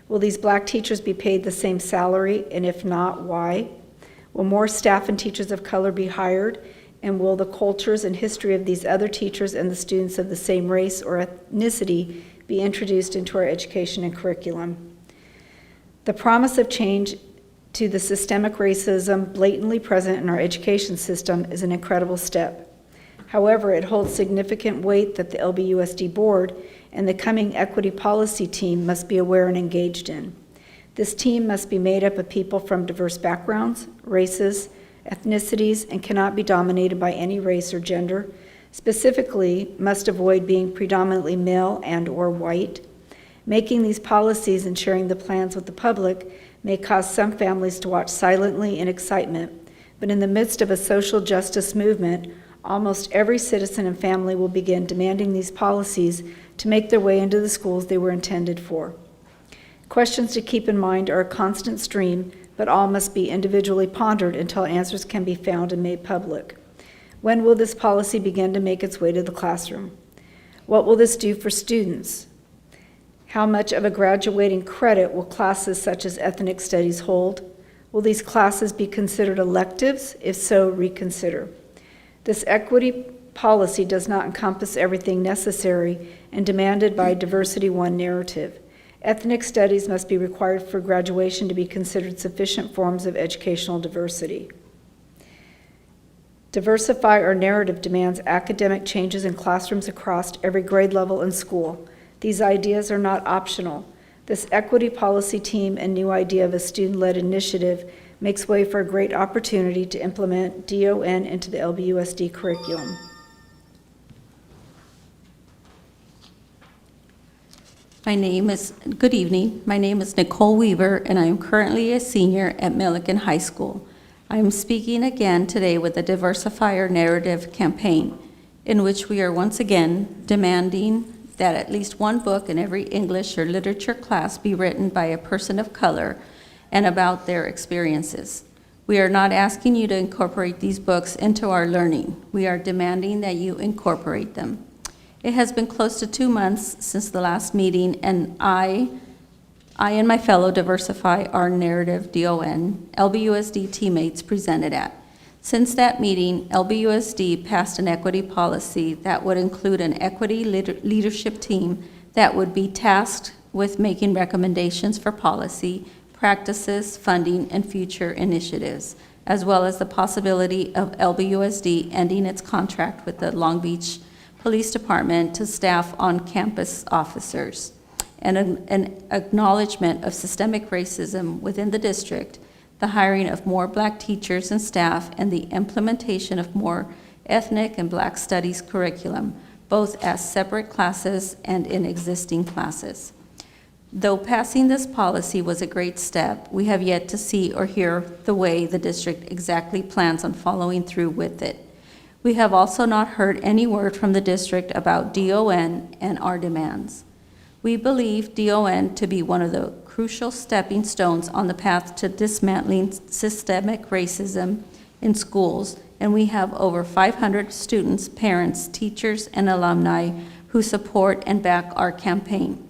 Will these Black teachers be paid the same salary, and if not, why? Will more staff and teachers of color be hired, and will the cultures and history of these other teachers and the students of the same race or ethnicity be introduced into our education and curriculum? The promise of change to the systemic racism blatantly present in our education system is an incredible step. However, it holds significant weight that the LBUSD board and the coming equity policy team must be aware and engaged in. This team must be made up of people from diverse backgrounds, races, ethnicities, and cannot be dominated by any race or gender. Specifically, must avoid being predominantly male and or white. Making these policies and sharing the plans with the public may cause some families to watch silently in excitement, but in the midst of a social justice movement, almost every citizen and family will begin demanding these policies to make their way into the schools they were intended for. Questions to keep in mind are a constant stream, but all must be individually pondered until answers can be found and made public. When will this policy begin to make its way to the classroom? What will this do for students? How much of a graduating credit will classes such as ethnic studies hold? Will these classes be considered electives? If so, reconsider. This equity policy does not encompass everything necessary and demanded by Diversity One narrative. Ethnic studies must be required for graduation to be considered sufficient forms of educational diversity. Diversify Our Narrative demands academic changes in classrooms across every grade level in school. These ideas are not optional. This equity policy team and new idea of a student-led initiative makes way for a great opportunity to implement DON into the LBUSD curriculum. Good evening. My name is Nicole Weaver, and I am currently a senior at Millikan High School. I am speaking again today with the Diversify Our Narrative campaign, in which we are once again demanding that at least one book in every English or literature class be written by a person of color and about their experiences. We are not asking you to incorporate these books into our learning. We are demanding that you incorporate them. It has been close to 2 months since the last meeting, and I and my fellow Diversify Our Narrative DON LBUSD teammates presented at. Since that meeting, LBUSD passed an equity policy that would include an equity leadership team that would be tasked with making recommendations for policy, practices, funding, and future initiatives, as well as the possibility of LBUSD ending its contract with the Long Beach Police Department to staff on-campus officers, and an acknowledgement of systemic racism within the district, the hiring of more Black teachers and staff, and the implementation of more ethnic and Black studies curriculum, both as separate classes and in existing classes. Though passing this policy was a great step, we have yet to see or hear the way the district exactly plans on following through with it. We have also not heard any word from the district about DON and our demands. We believe DON to be one of the crucial stepping stones on the path to dismantling systemic racism in schools, and we have over 500 students, parents, teachers, and alumni who support and back our campaign.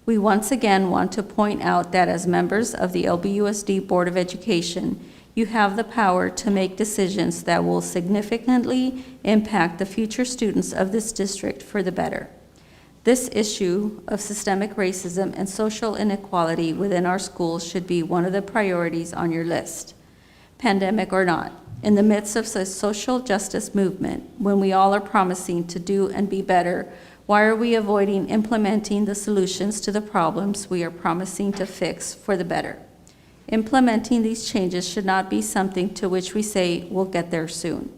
We once again want to point out that as members of the LBUSD Board of Education, you have the power to make decisions that will significantly impact the future students of this district for the better. This issue of systemic racism and social inequality within our schools should be one of the priorities on your list, pandemic or not. In the midst of the social justice movement, when we all are promising to do and be better, why are we avoiding implementing the solutions to the problems we are promising to fix for the better? Implementing these changes should not be something to which we say we'll get there soon.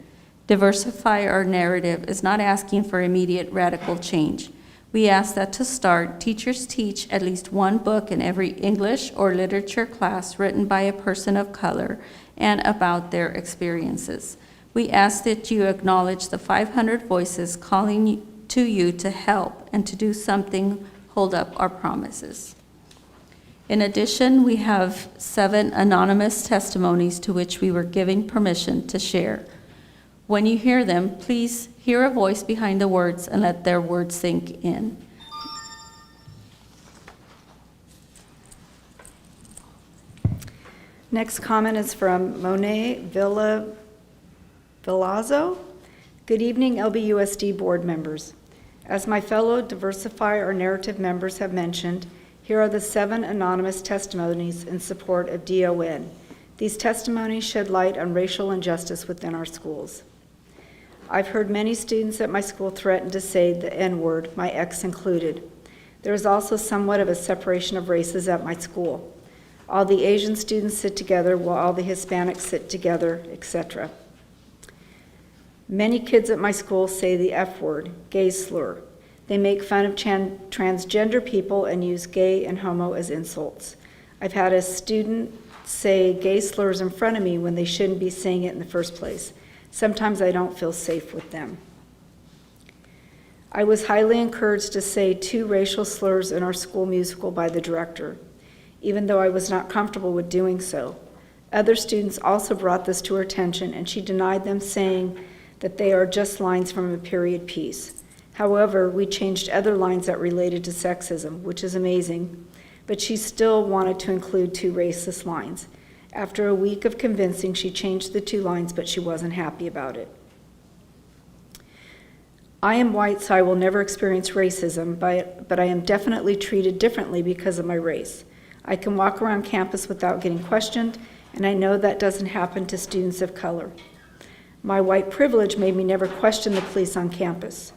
Diversify our narrative is not asking for immediate radical change. We ask that to start, teachers teach at least one book in every English or literature class written by a person of color and about their experiences. We ask that you acknowledge the 500 voices calling to you to help and to do something, hold up our promises. In addition, we have 7 anonymous testimonies to which we were giving permission to share. When you hear them, please hear a voice behind the words and let their words sink in. Next comment is from Monet Villazo. Good evening, LBUSD board members. As my fellow Diversify Our Narrative members have mentioned, here are the 7 anonymous testimonies in support of DON. These testimonies shed light on racial injustice within our schools. I've heard many students at my school threaten to say the N-word, my ex included. There is also somewhat of a separation of races at my school. All the Asian students sit together while all the Hispanics sit together, etc. Many kids at my school say the F word, gay slur. They make fun of transgender people and use gay and homo as insults. I've had a student say gay slurs in front of me when they shouldn't be saying it in the first place. Sometimes I don't feel safe with them. I was highly encouraged to say 2 racial slurs in our school musical by the director, even though I was not comfortable with doing so. Other students also brought this to her attention, and she denied them, saying that they are just lines from a period piece. However, we changed other lines that related to sexism, which is amazing, but she still wanted to include 2 racist lines. After a week of convincing, she changed the 2 lines, but she wasn't happy about it. I am white, so I will never experience racism, but I am definitely treated differently because of my race. I can walk around campus without getting questioned, and I know that doesn't happen to students of color. My white privilege made me never question the police on campus.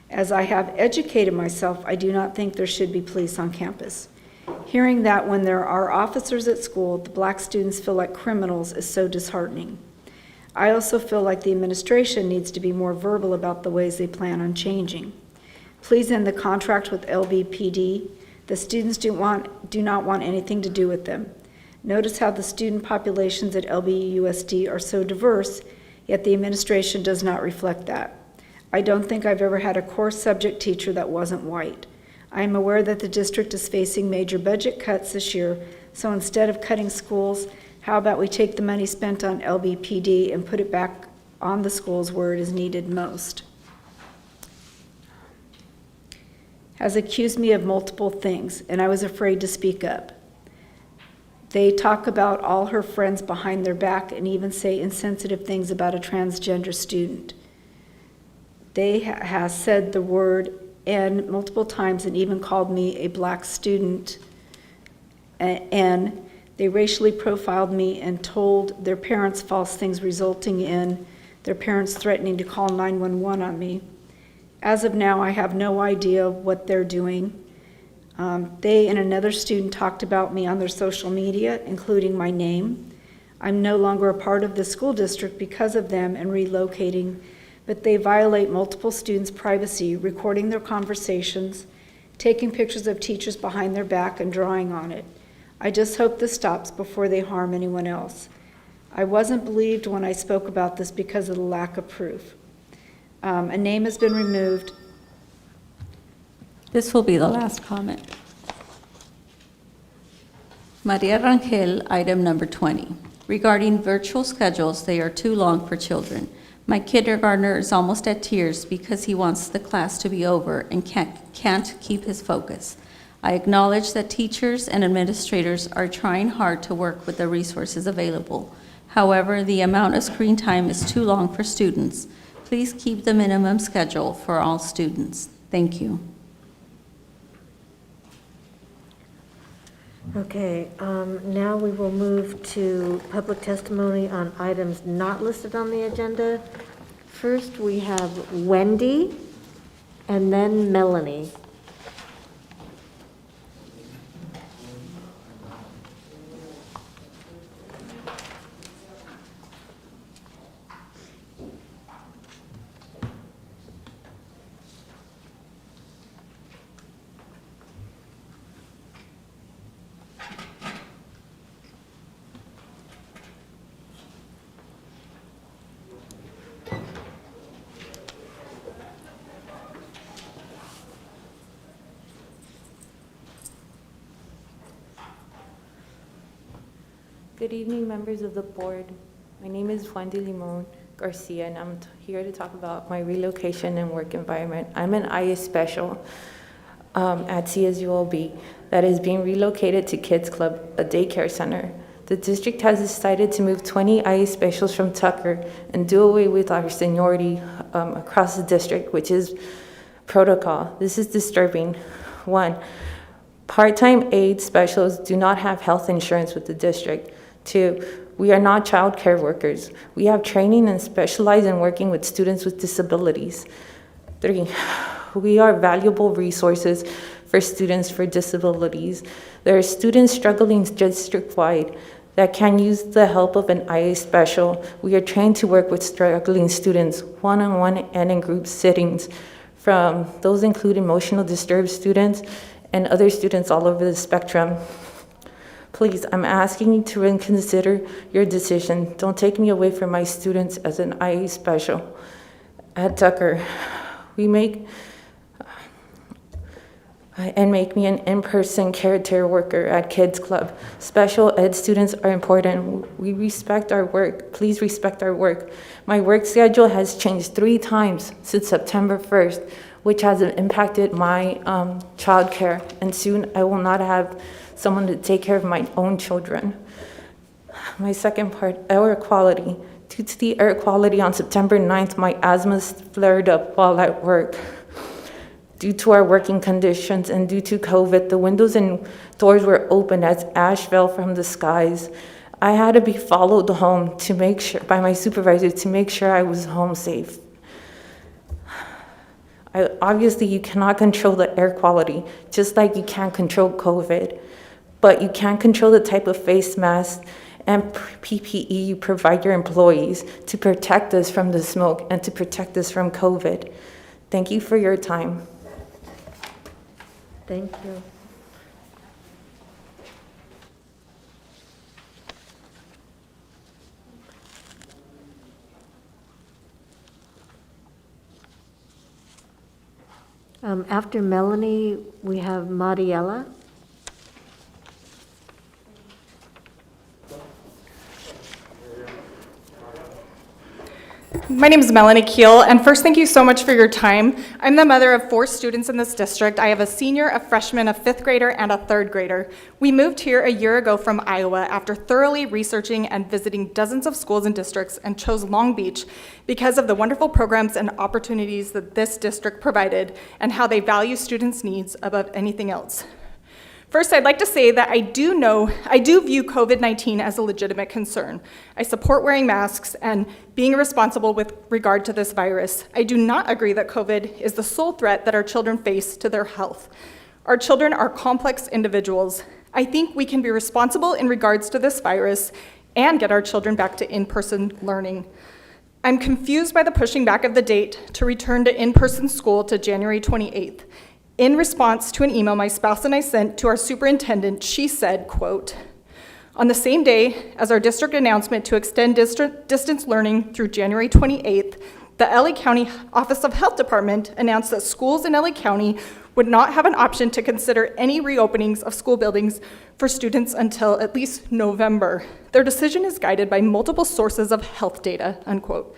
As I have educated myself, I do not think there should be police on campus. Hearing that when there are officers at school, the black students feel like criminals is so disheartening. I also feel like the administration needs to be more verbal about the ways they plan on changing. Please end the contract with LBPD. The students do not want anything to do with them. Notice how the student populations at LBUSD are so diverse, yet the administration does not reflect that. I don't think I've ever had a core subject teacher that wasn't white. I am aware that the district is facing major budget cuts this year, so instead of cutting schools, how about we take the money spent on LBPD and put it back on the schools where it is needed most? Has accused me of multiple things, and I was afraid to speak up. They talk about all her friends behind their back and even say insensitive things about a transgender student. They has said the word N multiple times and even called me a black student. And they racially profiled me and told their parents false things, resulting in their parents threatening to call 911 on me. As of now, I have no idea what they're doing. They and another student talked about me on their social media, including my name. I'm no longer a part of the school district because of them and relocating, but they violate multiple students' privacy, recording their conversations, taking pictures of teachers behind their back and drawing on it. I just hope this stops before they harm anyone else. I wasn't believed when I spoke about this because of the lack of proof. A name has been removed. This will be the last comment. Maria Rangel, item number 20. Regarding virtual schedules, they are too long for children. My kindergartner is almost at tears because he wants the class to be over and can't keep his focus. I acknowledge that teachers and administrators are trying hard to work with the resources available. However, the amount of screen time is too long for students. Please keep the minimum schedule for all students. Thank you. Okay, now we will move to public testimony on items not listed on the agenda. First, we have Wendy, and then Melanie. Good evening, members of the board. My name is Wendy Limon Garcia, and I'm here to talk about my relocation and work environment. I'm an IA special at CSULB that is being relocated to Kids Club, a daycare center. The district has decided to move 20 IA specials from Tucker and do away with our seniority across the district, which is protocol. This is disturbing. 1, part-time aid specialists do not have health insurance with the district. 2, we are not child care workers. We have training and specialize in working with students with disabilities. 3, we are valuable resources for students with disabilities. There are students struggling district-wide that can use the help of an IA special. We are trained to work with struggling students one-on-one and in group sittings, from those include emotional disturbed students and other students all over the spectrum. Please, I'm asking you to reconsider your decision. Don't take me away from my students as an IA special. At Tucker, make me an in-person care worker at Kids Club. Special ed students are important. We respect our work. Please respect our work. My work schedule has changed 3 times since September 1st, which has impacted my child care, and soon I will not have someone to take care of my own children. My second part, air quality. Due to the air quality on September 9th, my asthma flared up while at work. Due to our working conditions and due to COVID, the windows and doors were open as ash fell from the skies. I had to be followed home to make sure by my supervisor to make sure I was home safe. Obviously, you cannot control the air quality, just like you can't control COVID, but you can control the type of face mask and PPE you provide your employees to protect us from the smoke and to protect us from COVID. Thank you for your time. Thank you. After Melanie, we have Mariela. My name is Melanie Keel, and first, thank you so much for your time. I'm the mother of 4 students in this district. I have a senior, a freshman, a 5th grader, and a 3rd grader. We moved here a year ago from Iowa after thoroughly researching and visiting dozens of schools and districts, and chose Long Beach because of the wonderful programs and opportunities that this district provided and how they value students' needs above anything else. First, I'd like to say that I do view COVID-19 as a legitimate concern. I support wearing masks and being responsible with regard to this virus. I do not agree that COVID is the sole threat that our children face to their health. Our children are complex individuals. I think we can be responsible in regards to this virus and get our children back to in-person learning. I'm confused by the pushing back of the date to return to in-person school to January 28th. In response to an email my spouse and I sent to our superintendent, she said, quote, "On the same day as our district announcement to extend distance learning through January 28th, the LA County Office of Health Department announced that schools in LA County would not have an option to consider any reopenings of school buildings for students until at least November. Their decision is guided by multiple sources of health data, unquote.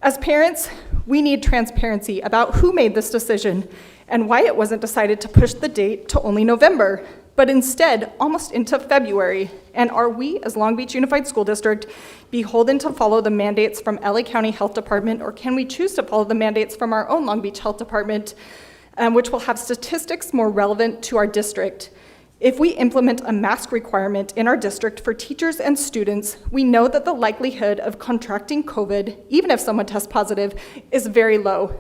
As parents, we need transparency about who made this decision and why it wasn't decided to push the date to only November, but instead almost into February. And are we, as Long Beach Unified School District, beholden to follow the mandates from LA County Health Department, or can we choose to follow the mandates from our own Long Beach Health Department, which will have statistics more relevant to our district? If we implement a mask requirement in our district for teachers and students, we know that the likelihood of contracting COVID, even if someone tests positive, is very low.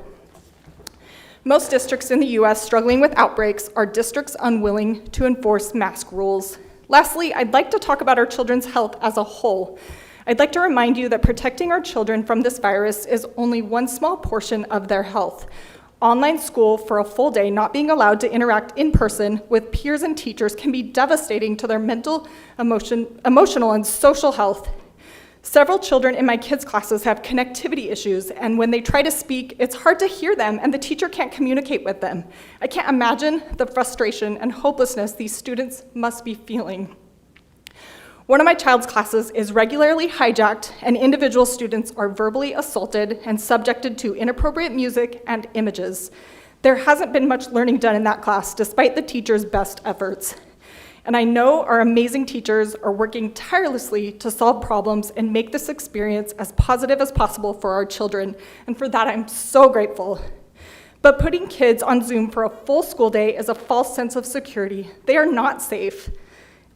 Most districts in the US struggling with outbreaks are districts unwilling to enforce mask rules. Lastly, I'd like to talk about our children's health as a whole. I'd like to remind you that protecting our children from this virus is only one small portion of their health. Online school for a full day, not being allowed to interact in person with peers and teachers, can be devastating to their mental, emotional, and social health. Several children in my kids' classes have connectivity issues, and when they try to speak, it's hard to hear them, and the teacher can't communicate with them. I can't imagine the frustration and hopelessness these students must be feeling. One of my child's classes is regularly hijacked, and individual students are verbally assaulted and subjected to inappropriate music and images. There hasn't been much learning done in that class, despite the teacher's best efforts. And I know our amazing teachers are working tirelessly to solve problems and make this experience as positive as possible for our children, and for that I'm so grateful. But putting kids on Zoom for a full school day is a false sense of security. They are not safe.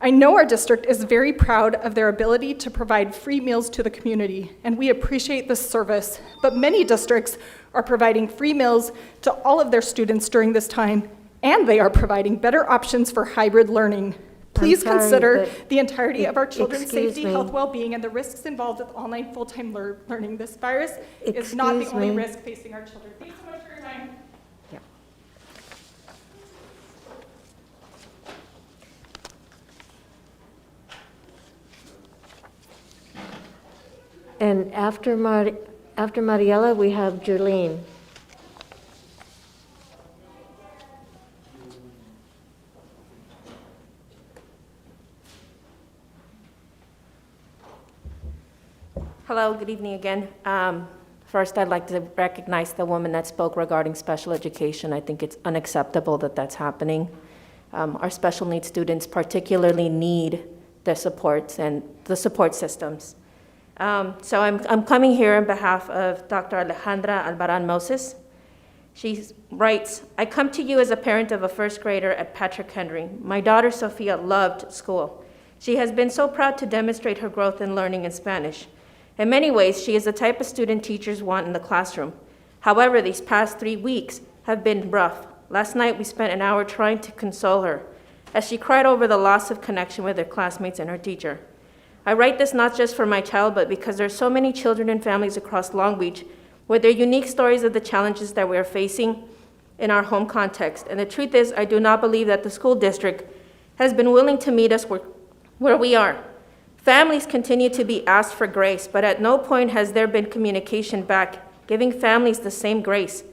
I know our district is very proud of their ability to provide free meals to the community, and we appreciate this service, but many districts are providing free meals to all of their students during this time, and they are providing better options for hybrid learning. Please sorry, consider but the entirety of our children's excuse safety, me. health, well-being, and the risks involved with online full-time learning. This virus is not the Excuse only me. risk facing our children. Thanks so much for your time. And after Mariela, we have Jolene. Hello, good evening again. First, I'd like to recognize the woman that spoke regarding special education. I think it's unacceptable that that's happening. Our special needs students particularly need the supports and the support systems. So I'm coming here on behalf of Dr. Alejandra Albaran Moses. She writes, I come to you as a parent of a first grader at Patrick Henry. My daughter Sophia loved school. She has been so proud to demonstrate her growth in learning in Spanish. In many ways, she is the type of student teachers want in the classroom. However, these past 3 weeks have been rough. Last night, we spent an hour trying to console her as she cried over the loss of connection with her classmates and her teacher. I write this not just for my child, but because there are so many children and families across Long Beach with their unique stories of the challenges that we are facing in our home context. And the truth is, I do not believe that the school district has been willing to meet us where we are. Families continue to be asked for grace, but at no point has there been communication back, giving families the same grace.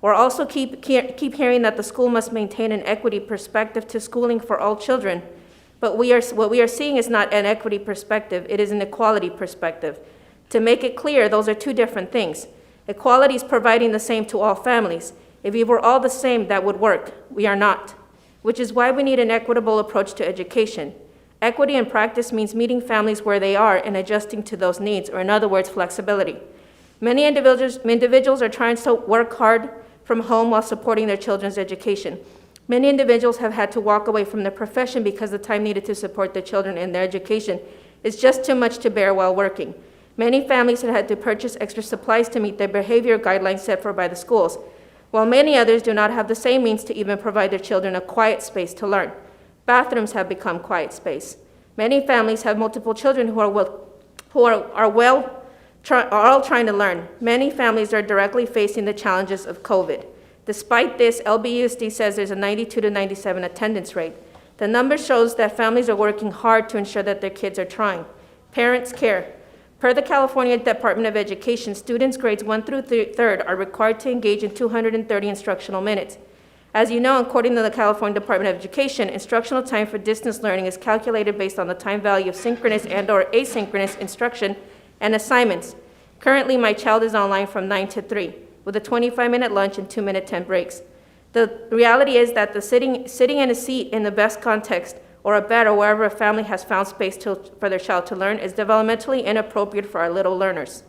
We're also keep hearing that the school must maintain an equity perspective to schooling for all children. But what we are seeing is not an equity perspective, it is an equality perspective. To make it clear, those are two different things. Equality is providing the same to all families. If we were all the same, that would work. We are not, which is why we need an equitable approach to education. Equity in practice means meeting families where they are and adjusting to those needs, or in other words, flexibility. Many individuals are trying to work hard from home while supporting their children's education. Many individuals have had to walk away from their profession because the time needed to support their children in their education is just too much to bear while working. Many families have had to purchase extra supplies to meet their behavior guidelines set for by the schools, while many others do not have the same means to even provide their children a quiet space to learn. Bathrooms have become quiet space. Many families have multiple children who are all trying to learn. Many families are directly facing the challenges of COVID. Despite this, LBUSD says there's a 92 to 97 attendance rate. The number shows that families are working hard to ensure that their kids are trying. Parents care. Per the California Department of Education, students grades 1 through 3rd are required to engage in 230 instructional minutes. As you know, according to the California Department of Education, instructional time for distance learning is calculated based on the time value of synchronous and/or asynchronous instruction and assignments. Currently, my child is online from 9 to 3, with a 25-minute lunch and 2-minute 10 breaks. The reality is that the sitting in a seat in the best context, or a bed, or wherever a family has found space for their child to learn, is developmentally inappropriate for our little learners.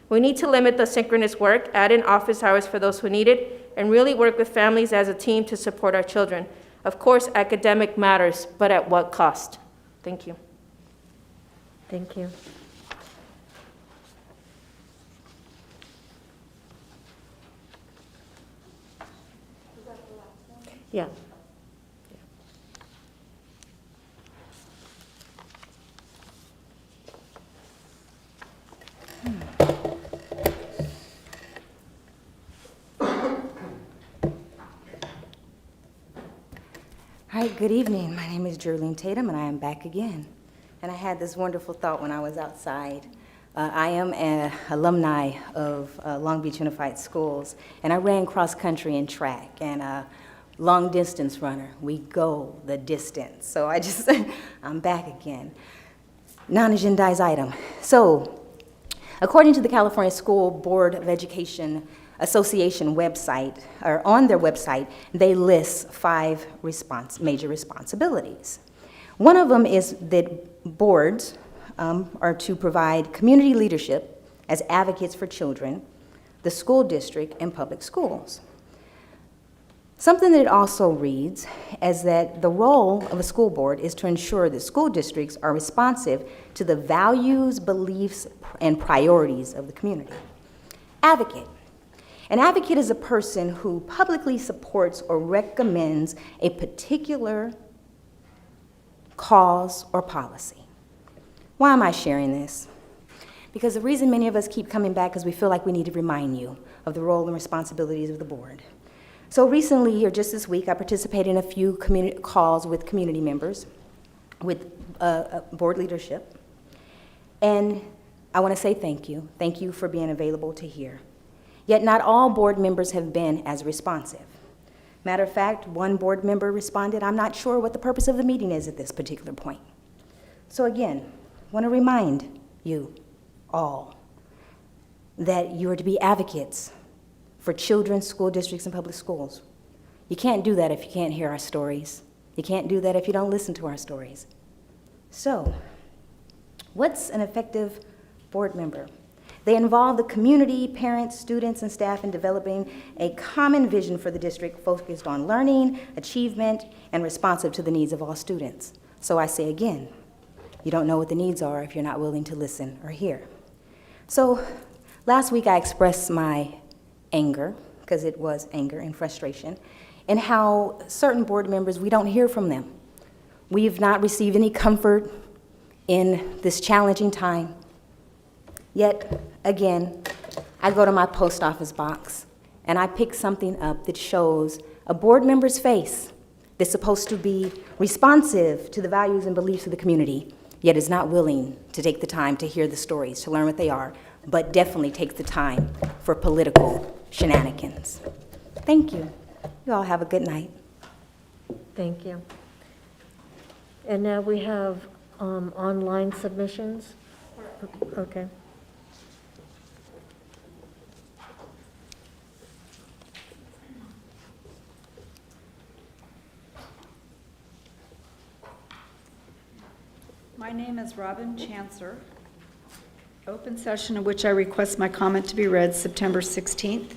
We need to limit the synchronous work, add in office hours for those who need it, and really work with families as a team to support our children. Of course, academic matters, but at what cost? Thank you. Thank you. Yeah. Hi, good evening. My name is Jerlene Tatum, and I am back again. And I had this wonderful thought when I was outside. I am an alumni of Long Beach Unified Schools, and I ran cross-country and track, and a long-distance runner. We go the distance. So I just, I'm back again. Non-agendized item. So, according to the California School Board of Education Association website, or on their website, they list 5 major responsibilities. One of them is that boards are to provide community leadership as advocates for children, the school district, and public schools. Something that it also reads is that the role of a school board is to ensure that school districts are responsive to the values, beliefs, and priorities of the community. Advocate. An advocate is a person who publicly supports or recommends a particular cause or policy. Why am I sharing this? Because the reason many of us keep coming back is we feel like we need to remind you of the role and responsibilities of the board. So recently, or just this week, I participated in a few calls with community members, with board leadership, and I want to say thank you. Thank you for being available to hear. Yet not all board members have been as responsive. Matter of fact, one board member responded, "I'm not sure what the purpose of the meeting is at this particular point." So again, I want to remind you all that you are to be advocates for children, school districts, and public schools. You can't do that if you can't hear our stories. You can't do that if you don't listen to our stories. So, what's an effective board member? They involve the community, parents, students, and staff in developing a common vision for the district focused on learning, achievement, and responsive to the needs of all students. So I say again, you don't know what the needs are if you're not willing to listen or hear. So last week I expressed my anger, because it was anger and frustration, and how certain board members, we don't hear from them. We've not received any comfort in this challenging time. Yet, again, I go to my post office box and I pick something up that shows a board member's face that's supposed to be responsive to the values and beliefs of the community, yet is not willing to take the time to hear the stories, to learn what they are, but definitely takes the time for political shenanigans. Thank you. You all have a good night. Thank you. And now we have online submissions. Okay. My name is Robin Chancer. Open session in which I request my comment to be read September 16th.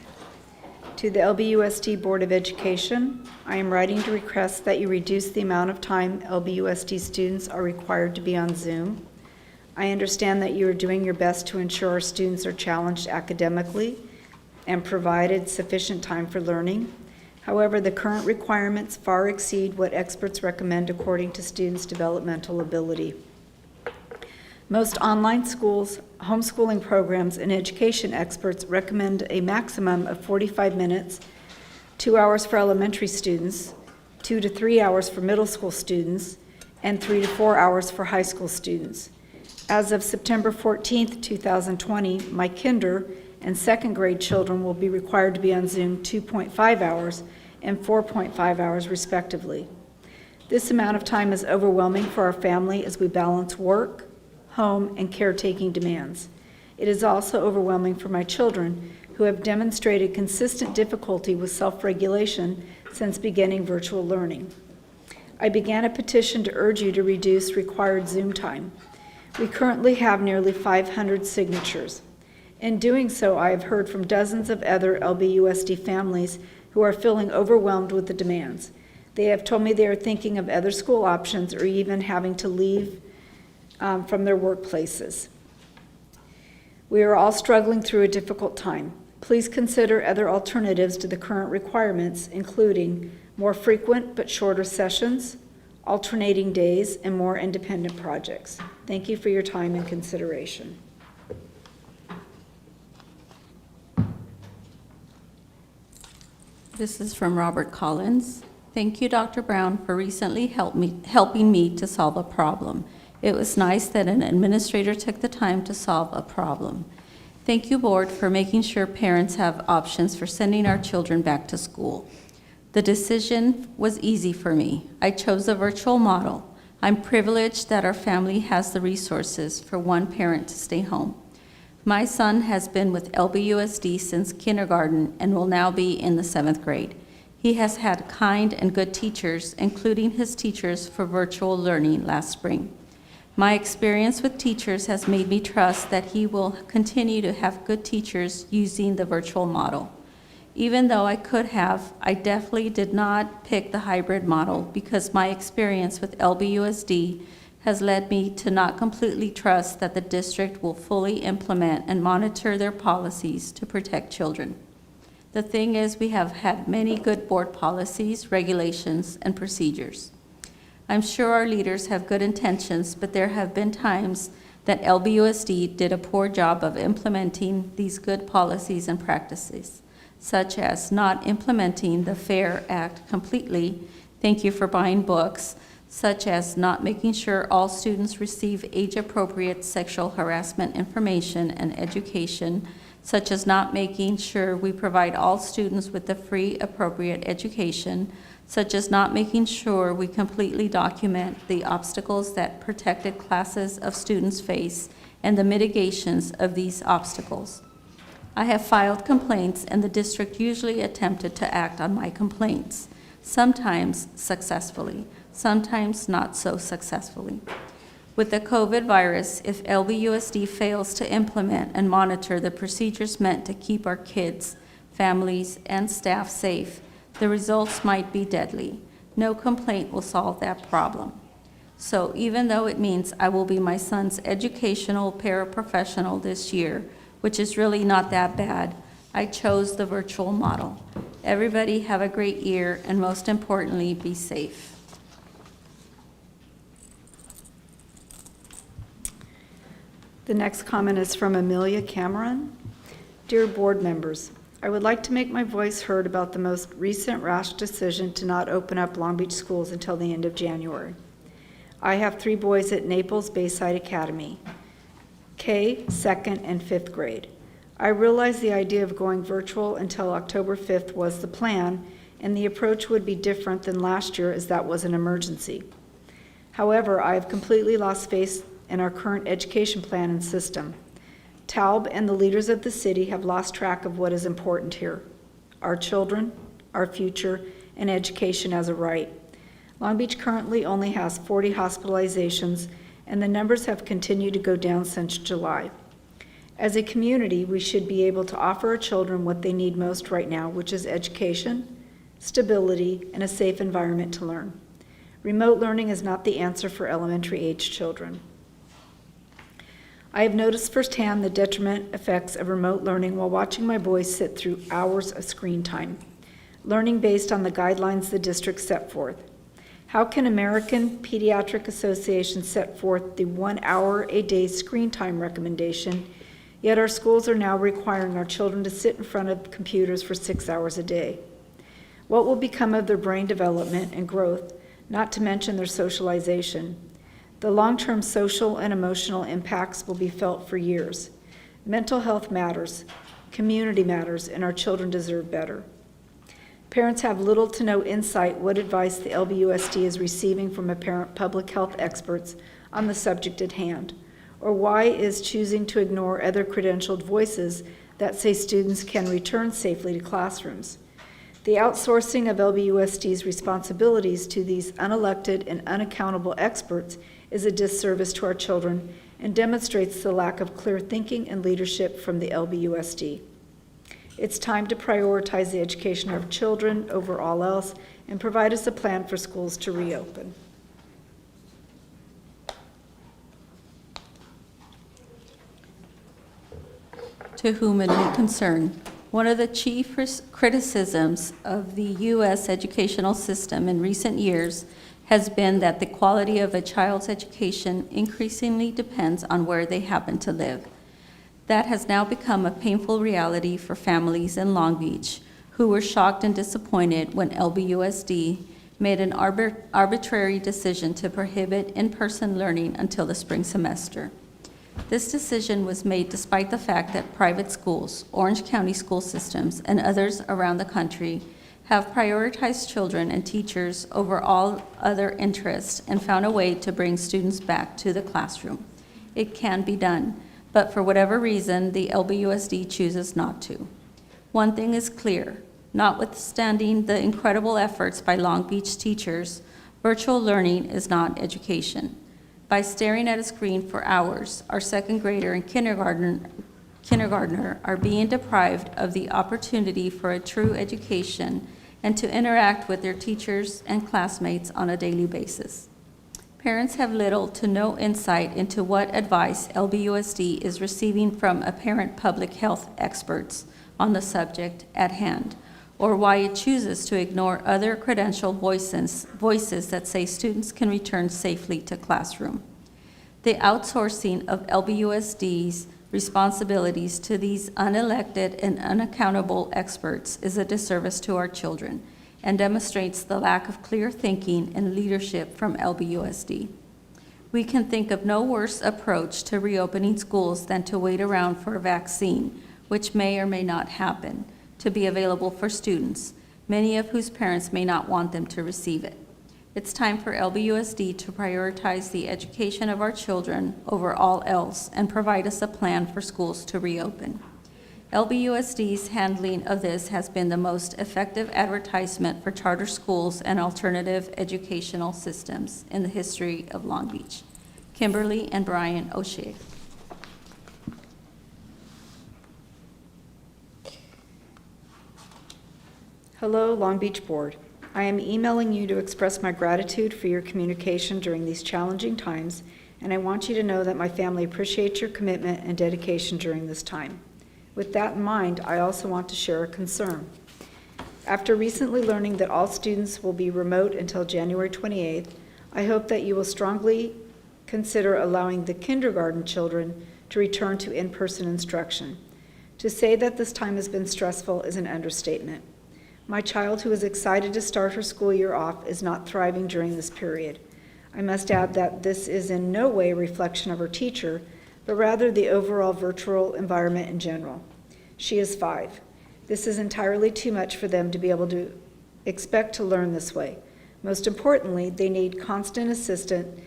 To the LBUSD Board of Education, I am writing to request that you reduce the amount of time LBUSD students are required to be on Zoom. I understand that you are doing your best to ensure our students are challenged academically and provided sufficient time for learning. However, the current requirements far exceed what experts recommend according to students' developmental ability. Most online schools, homeschooling programs, and education experts recommend a maximum of 45 minutes, 2 hours for elementary students, 2 to 3 hours for middle school students, and 3 to 4 hours for high school students. As of September 14th, 2020, my kinder and second grade children will be required to be on Zoom 2.5 hours, and 4.5 hours respectively. This amount of time is overwhelming for our family as we balance work, home, and caretaking demands. It is also overwhelming for my children, who have demonstrated consistent difficulty with self-regulation since beginning virtual learning. I began a petition to urge you to reduce required Zoom time. We currently have nearly 500 signatures. In doing so, I have heard from dozens of other LBUSD families who are feeling overwhelmed with the demands. They have told me they are thinking of other school options or even having to leave from their workplaces. We are all struggling through a difficult time. Please consider other alternatives to the current requirements, including more frequent but shorter sessions, alternating days, and more independent projects. Thank you for your time and consideration. This is from Robert Collins. Thank you, Dr. Brown, for recently helping me to solve a problem. It was nice that an administrator took the time to solve a problem. Thank you, Board, for making sure parents have options for sending our children back to school. The decision was easy for me. I chose a virtual model. I'm privileged that our family has the resources for one parent to stay home. My son has been with LBUSD since kindergarten and will now be in the 7th grade. He has had kind and good teachers, including his teachers for virtual learning last spring. My experience with teachers has made me trust that he will continue to have good teachers using the virtual model. Even though I could have, I definitely did not pick the hybrid model because my experience with LBUSD has led me to not completely trust that the district will fully implement and monitor their policies to protect children. The thing is, we have had many good board policies, regulations, and procedures. I'm sure our leaders have good intentions, but there have been times that LBUSD did a poor job of implementing these good policies and practices, such as not implementing the FAIR Act completely. Thank you for buying books, such as not making sure all students receive age-appropriate sexual harassment information and education, such as not making sure we provide all students with the free appropriate education, such as not making sure we completely document the obstacles that protected classes of students face and the mitigations of these obstacles. I have filed complaints, and the district usually attempted to act on my complaints, sometimes successfully, sometimes not so successfully. With the COVID virus, if LBUSD fails to implement and monitor the procedures meant to keep our kids, families, and staff safe, the results might be deadly. No complaint will solve that problem. So even though it means I will be my son's educational paraprofessional this year, which is really not that bad, I chose the virtual model. Everybody have a great year, and most importantly, be safe. The next comment is from Amelia Cameron. Dear board members, I would like to make my voice heard about the most recent rash decision to not open up Long Beach schools until the end of January. I have 3 boys at Naples Bayside Academy, K, 2nd, and 5th grade. I realize the idea of going virtual until October 5th was the plan, and the approach would be different than last year as that was an emergency. However, I have completely lost faith in our current education plan and system. Taub and the leaders of the city have lost track of what is important here: our children, our future, and education as a right. Long Beach currently only has 40 hospitalizations, and the numbers have continued to go down since July. As a community, we should be able to offer our children what they need most right now, which is education, stability, and a safe environment to learn. Remote learning is not the answer for elementary-age children. I have noticed firsthand the detriment effects of remote learning while watching my boys sit through hours of screen time, learning based on the guidelines the district set forth. How can American Pediatric Association set forth the 1 hour a day screen time recommendation, yet our schools are now requiring our children to sit in front of computers for 6 hours a day? What will become of their brain development and growth, not to mention their socialization? The long-term social and emotional impacts will be felt for years. Mental health matters, community matters, and our children deserve better. Parents have little to no insight what advice the LBUSD is receiving from apparent public health experts on the subject at hand, or why is choosing to ignore other credentialed voices that say students can return safely to classrooms. The outsourcing of LBUSD's responsibilities to these unelected and unaccountable experts is a disservice to our children and demonstrates the lack of clear thinking and leadership from the LBUSD. It's time to prioritize the education of our children over all else and provide us a plan for schools to reopen. To whom it may concern. One of the chief criticisms of the U.S. educational system in recent years has been that the quality of a child's education increasingly depends on where they happen to live. That has now become a painful reality for families in Long Beach who were shocked and disappointed when LBUSD made an arbitrary decision to prohibit in-person learning until the spring semester. This decision was made despite the fact that private schools, Orange County school systems, and others around the country have prioritized children and teachers over all other interests and found a way to bring students back to the classroom. It can be done, but for whatever reason, the LBUSD chooses not to. One thing is clear, notwithstanding the incredible efforts by Long Beach teachers, virtual learning is not education. By staring at a screen for hours, our second grader and kindergartner are being deprived of the opportunity for a true education and to interact with their teachers and classmates on a daily basis. Parents have little to no insight into what advice LBUSD is receiving from apparent public health experts on the subject at hand, or why it chooses to ignore other credentialed voices that say students can return safely to classroom. The outsourcing of LBUSD's responsibilities to these unelected and unaccountable experts is a disservice to our children and demonstrates the lack of clear thinking and leadership from LBUSD. We can think of no worse approach to reopening schools than to wait around for a vaccine, which may or may not happen, to be available for students, many of whose parents may not want them to receive it. It's time for LBUSD to prioritize the education of our children over all else and provide us a plan for schools to reopen. LBUSD's handling of this has been the most effective advertisement for charter schools and alternative educational systems in the history of Long Beach. Kimberly and Brian O'Shea. Hello, Long Beach Board. I am emailing you to express my gratitude for your communication during these challenging times, and I want you to know that my family appreciates your commitment and dedication during this time. With that in mind, I also want to share a concern. After recently learning that all students will be remote until January 28th, I hope that you will strongly consider allowing the kindergarten children to return to in-person instruction. To say that this time has been stressful is an understatement. My child, who is excited to start her school year off, is not thriving during this period. I must add that this is in no way a reflection of her teacher, but rather the overall virtual environment in general. She is 5. This is entirely too much for them to be able to expect to learn this way. Most importantly, they need constant assistance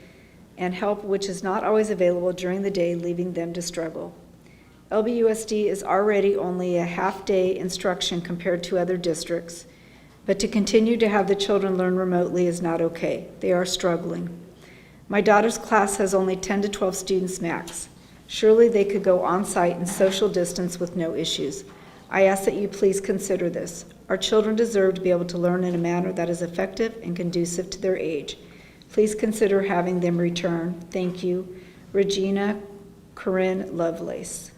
and help, which is not always available during the day, leaving them to struggle. LBUSD is already only a half-day instruction compared to other districts, but to continue to have the children learn remotely is not okay. They are struggling. My daughter's class has only 10 to 12 students max. Surely they could go on-site and social distance with no issues. I ask that you please consider this. Our children deserve to be able to learn in a manner that is effective and conducive to their age. Please consider having them return. Thank you. Regina Corinne Lovelace.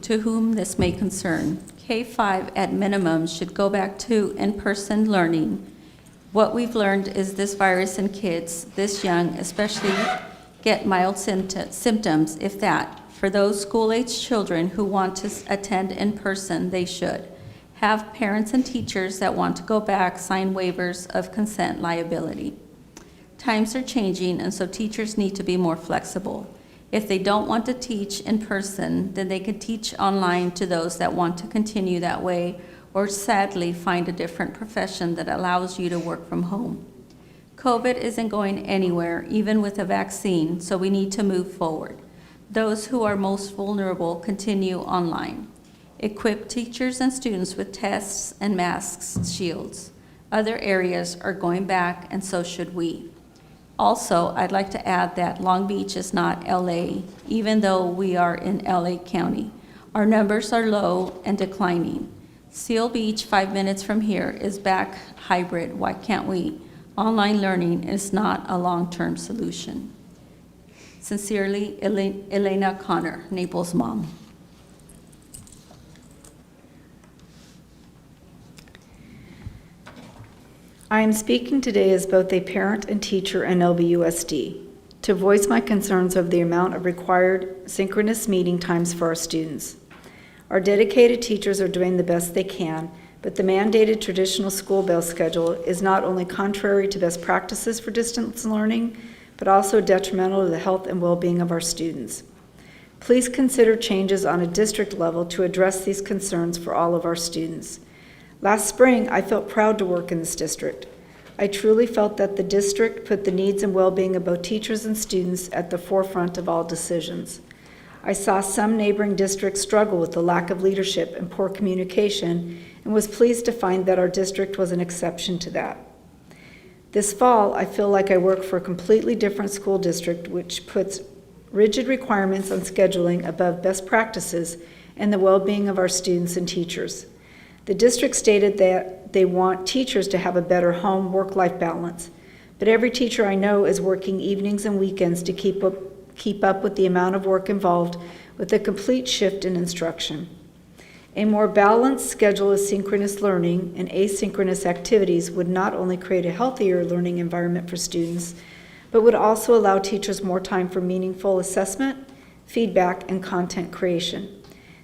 To whom this may concern, K-5 at minimum should go back to in-person learning. What we've learned is this virus in kids this young especially get mild symptoms, if that. For those school-age children who want to attend in person, they should. Have parents and teachers that want to go back sign waivers of consent liability. Times are changing, and so teachers need to be more flexible. If they don't want to teach in person, then they can teach online to those that want to continue that way, or sadly, find a different profession that allows you to work from home. COVID isn't going anywhere, even with a vaccine, so we need to move forward. Those who are most vulnerable continue online. Equip teachers and students with tests and masks, shields. Other areas are going back, and so should we. Also, I'd like to add that Long Beach is not LA, even though we are in LA County. Our numbers are low and declining. Seal Beach, 5 minutes from here, is back hybrid. Why can't we? Online learning is not a long-term solution. Sincerely, Elena Connor, Naples mom. I am speaking today as both a parent and teacher in LBUSD to voice my concerns over the amount of required synchronous meeting times for our students. Our dedicated teachers are doing the best they can, but the mandated traditional school bell schedule is not only contrary to best practices for distance learning, but also detrimental to the health and well-being of our students. Please consider changes on a district level to address these concerns for all of our students. Last spring, I felt proud to work in this district. I truly felt that the district put the needs and well-being of both teachers and students at the forefront of all decisions. I saw some neighboring districts struggle with the lack of leadership and poor communication, and was pleased to find that our district was an exception to that. This fall, I feel like I work for a completely different school district which puts rigid requirements on scheduling above best practices and the well-being of our students and teachers. The district stated that they want teachers to have a better home work-life balance, but every teacher I know is working evenings and weekends to keep up with the amount of work involved with a complete shift in instruction. A more balanced schedule of synchronous learning and asynchronous activities would not only create a healthier learning environment for students, but would also allow teachers more time for meaningful assessment, feedback, and content creation.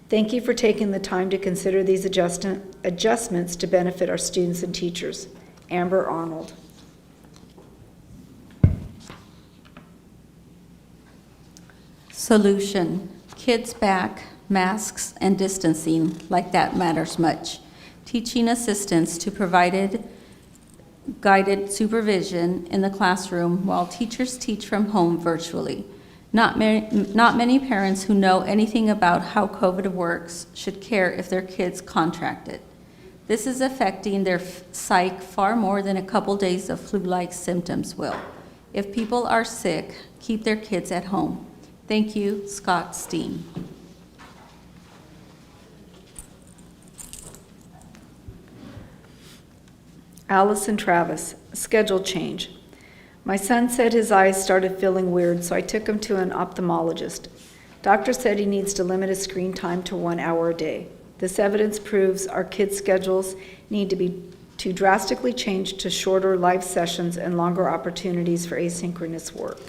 Thank you for taking the time to consider these adjustments to benefit our students and teachers. Amber Arnold. Solution: kids back, masks, and distancing, like that matters much. Teaching assistants to provide guided supervision in the classroom while teachers teach from home virtually. Not many parents who know anything about how COVID works should care if their kids contract it. This is affecting their psyche far more than a couple days of flu-like symptoms will. If people are sick, keep their kids at home. Thank you, Scott Steen. Allison Travis, schedule change. My son said his eyes started feeling weird, so I took him to an ophthalmologist. Doctor said he needs to limit his screen time to 1 hour a day. This evidence proves our kids' schedules need to drastically change to shorter live sessions and longer opportunities for asynchronous work.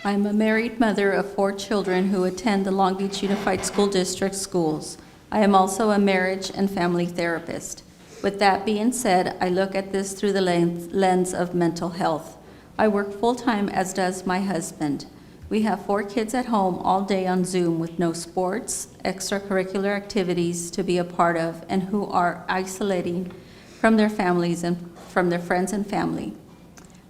I'm a married mother of 4 children who attend the Long Beach Unified School District schools. I am also a marriage and family therapist. With that being said, I look at this through the lens of mental health. I work full-time, as does my husband. We have 4 kids at home all day on Zoom with no sports, extracurricular activities to be a part of, and who are isolating from their families and from their friends and family.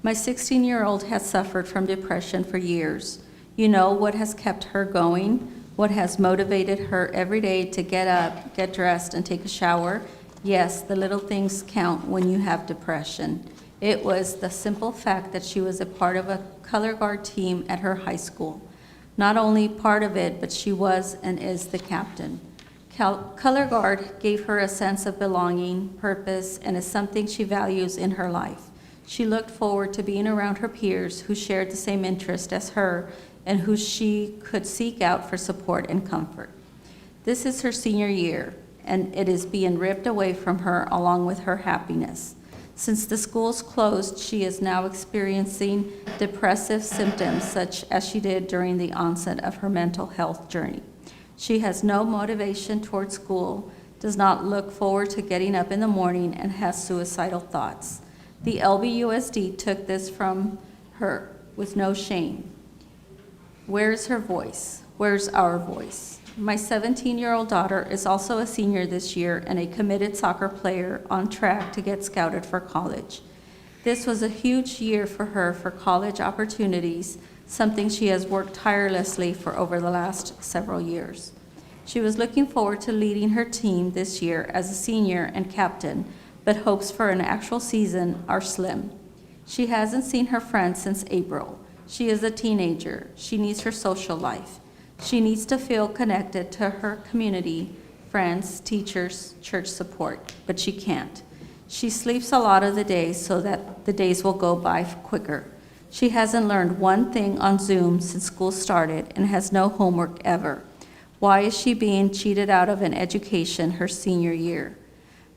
My 16-year-old has suffered from depression for years. You know what has kept her going? What has motivated her every day to get up, get dressed, and take a shower? Yes, the little things count when you have depression. It was the simple fact that she was a part of a color guard team at her high school. Not only part of it, but she was and is the captain. Color guard gave her a sense of belonging, purpose, and is something she values in her life. She looked forward to being around her peers who shared the same interest as her and who she could seek out for support and comfort. This is her senior year, and it is being ripped away from her along with her happiness. Since the schools closed, she is now experiencing depressive symptoms such as she did during the onset of her mental health journey. She has no motivation toward school, does not look forward to getting up in the morning, and has suicidal thoughts. The LBUSD took this from her with no shame. Where's her voice? Where's our voice? My 17-year-old daughter is also a senior this year and a committed soccer player on track to get scouted for college. This was a huge year for her for college opportunities, something she has worked tirelessly for over the last several years. She was looking forward to leading her team this year as a senior and captain, but hopes for an actual season are slim. She hasn't seen her friends since April. She is a teenager. She needs her social life. She needs to feel connected to her community, friends, teachers, church support, but she can't. She sleeps a lot of the days so that the days will go by quicker. She hasn't learned one thing on Zoom since school started and has no homework ever. Why is she being cheated out of an education her senior year?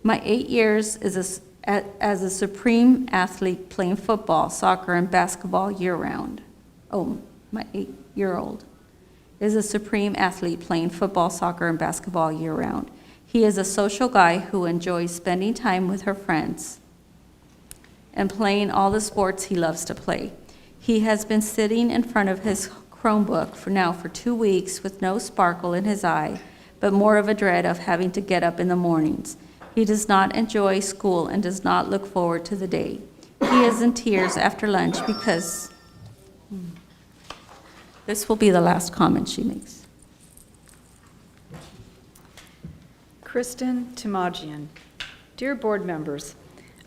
My 8 years as a supreme athlete playing football, soccer, and basketball year-round. Oh, my 8-year-old is a supreme athlete playing football, soccer, and basketball year-round. He is a social guy who enjoys spending time with her friends and playing all the sports he loves to play. He has been sitting in front of his Chromebook for 2 weeks with no sparkle in his eye, but more of a dread of having to get up in the mornings. He does not enjoy school and does not look forward to the day. He is in tears after lunch because this will be the last comment she makes. Kristen Tumagian. Dear board members,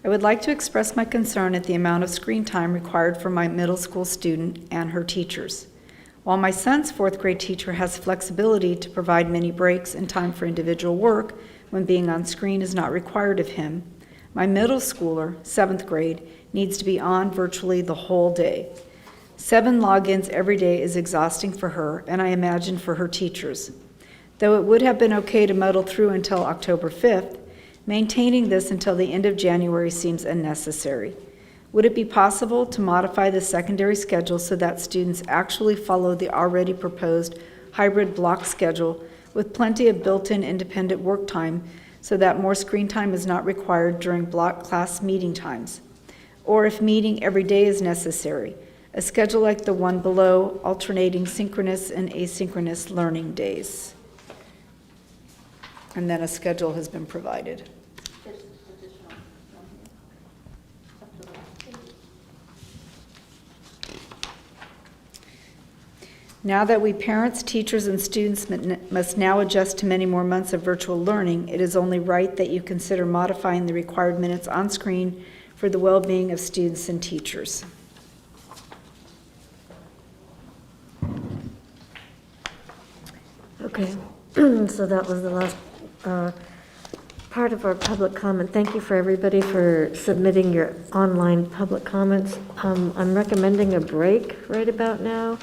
I would like to express my concern at the amount of screen time required for my middle school student and her teachers. While my son's 4th grade teacher has flexibility to provide many breaks and time for individual work when being on screen is not required of him, my middle schooler, 7th grade, needs to be on virtually the whole day. 7 logins every day is exhausting for her, and I imagine for her teachers. Though it would have been okay to muddle through until October 5th, maintaining this until the end of January seems unnecessary. Would it be possible to modify the secondary schedule so that students actually follow the already proposed hybrid block schedule with plenty of built-in independent work time so that more screen time is not required during block class meeting times? Or if meeting every day is necessary, a schedule like the one below, alternating synchronous and asynchronous learning days. And then a schedule has been provided. Now that we parents, teachers, and students must now adjust to many more months of virtual learning, it is only right that you consider modifying the required minutes on screen for the well-being of students and teachers. Okay, so that was the last part of our public comment. Thank you for everybody for submitting your online public comments. I'm recommending a break right about now.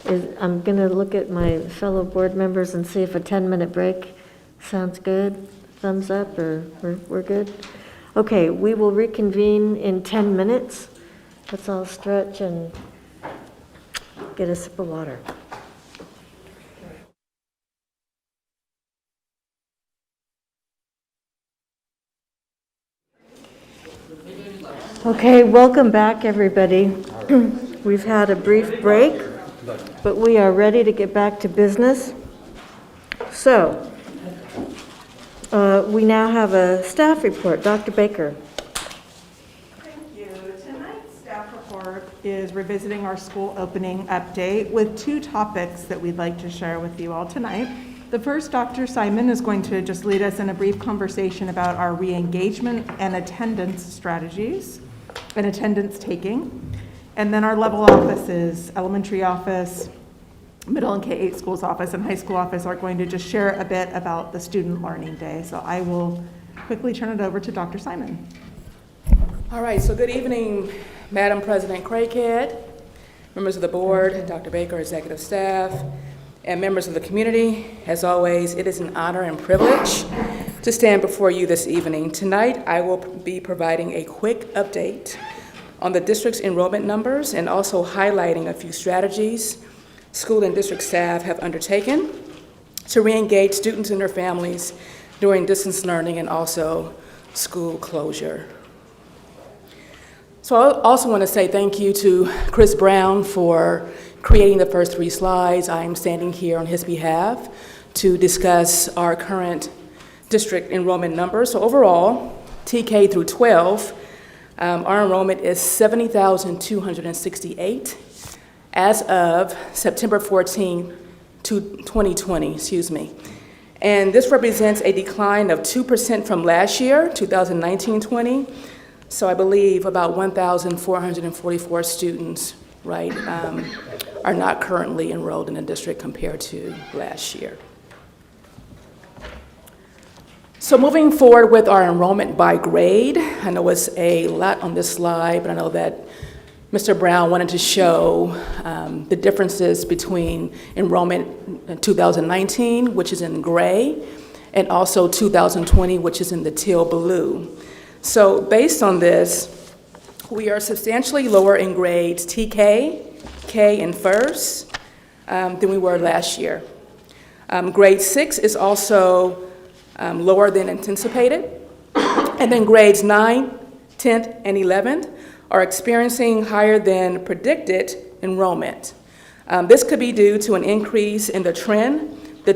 I'm going to look at my fellow board members and see if a 10-minute break sounds good. Thumbs up, or we're good? Okay, we will reconvene in 10 minutes. Let's all stretch and get a sip of water. Okay, welcome back, everybody. We've had a brief break, but we are ready to get back to business. So, we now have a staff report. Dr. Baker. Thank you. Tonight's staff report is revisiting our school opening update with 2 topics that we'd like to share with you all tonight. The first, Dr. Simon is going to just lead us in a brief conversation about our re-engagement and attendance strategies and attendance taking. And then our level offices, elementary office, middle and K-8 schools office, and high school office are going to just share a bit about the student learning day. So I will quickly turn it over to Dr. Simon. All right, so good evening, Madam President Craighead, members of the board, Dr. Baker, executive staff, and members of the community. As always, it is an honor and privilege to stand before you this evening. Tonight, I will be providing a quick update on the district's enrollment numbers and also highlighting a few strategies school and district staff have undertaken to re-engage students and their families during distance learning and also school closure. So I also want to say thank you to Chris Brown for creating the first 3 slides. I am standing here on his behalf to discuss our current district enrollment numbers. So overall, TK through 12, our enrollment is 70,268 as of September 14, 2020, And this represents a decline of 2% from last year, 2019-20. So I believe about 1,444 students, right, are not currently enrolled in the district compared to last year. So moving forward with our enrollment by grade, I know it's a lot on this slide, but I know that Mr. Brown wanted to show the differences between enrollment in 2019, which is in gray, and also 2020, which is in the teal blue. So based on this, we are substantially lower in grades TK, K, and FIRST than we were last year. Grade 6 is also lower than anticipated. And then grades 9, 10th, and 11th are experiencing higher than predicted enrollment. This could be due to an increase in the trend the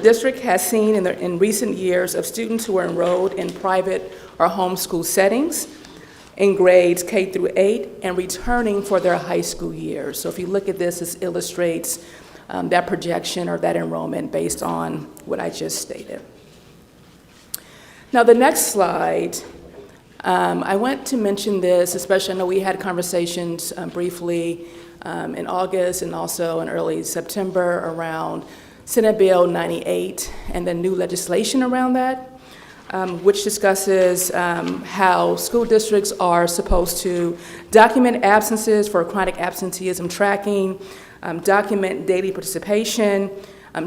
district has seen in recent years of students who are enrolled in private or homeschool settings in grades K through 8 and returning for their high school years. So if you look at this, this illustrates that projection or that enrollment based on what I just stated. Now the next slide, I want to mention this, especially I know we had conversations briefly in August and also in early September around Senate Bill 98 and the new legislation around that, which discusses how school districts are supposed to document absences for chronic absenteeism tracking, document daily participation,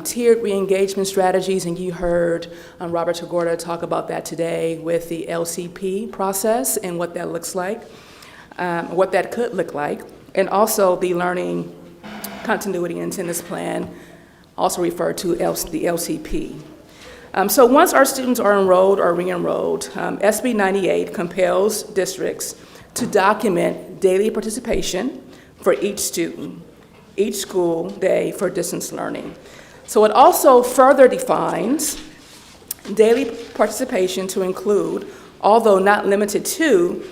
tiered re-engagement strategies, and you heard Robert Tagorda talk about that today with the LCP process and what that looks like, what that could look like, and also the Learning Continuity and Attendance Plan, also referred to the LCP. So once our students are enrolled or re-enrolled, SB 98 compels districts to document daily participation for each student, each school day for distance learning. So it also further defines daily participation to include, although not limited to,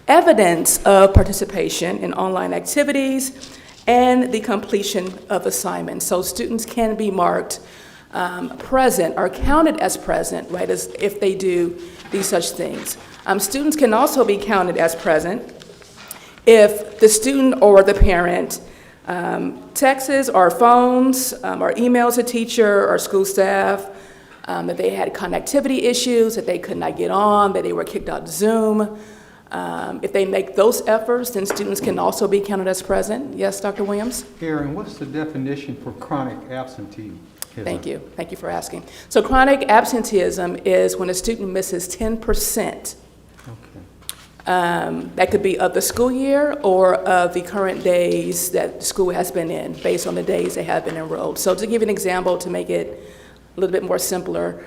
evidence of participation in online activities and the completion of assignments. So students can be marked present or counted as present, right, as if they do these such things. Students can also be counted as present if the student or the parent texts or phones or emails a teacher or school staff that they had connectivity issues, that they could not get on, that they were kicked out of Zoom. If they make those efforts, then students can also be counted as present. Yes, Dr. Williams? Aaron, what's the definition for chronic absenteeism? Thank you. Thank you for asking. So chronic absenteeism is when a student misses 10%. That could be of the school year or of the current days that school has been in, based on the days they have been enrolled. So to give you an example, to make it a little bit more simpler,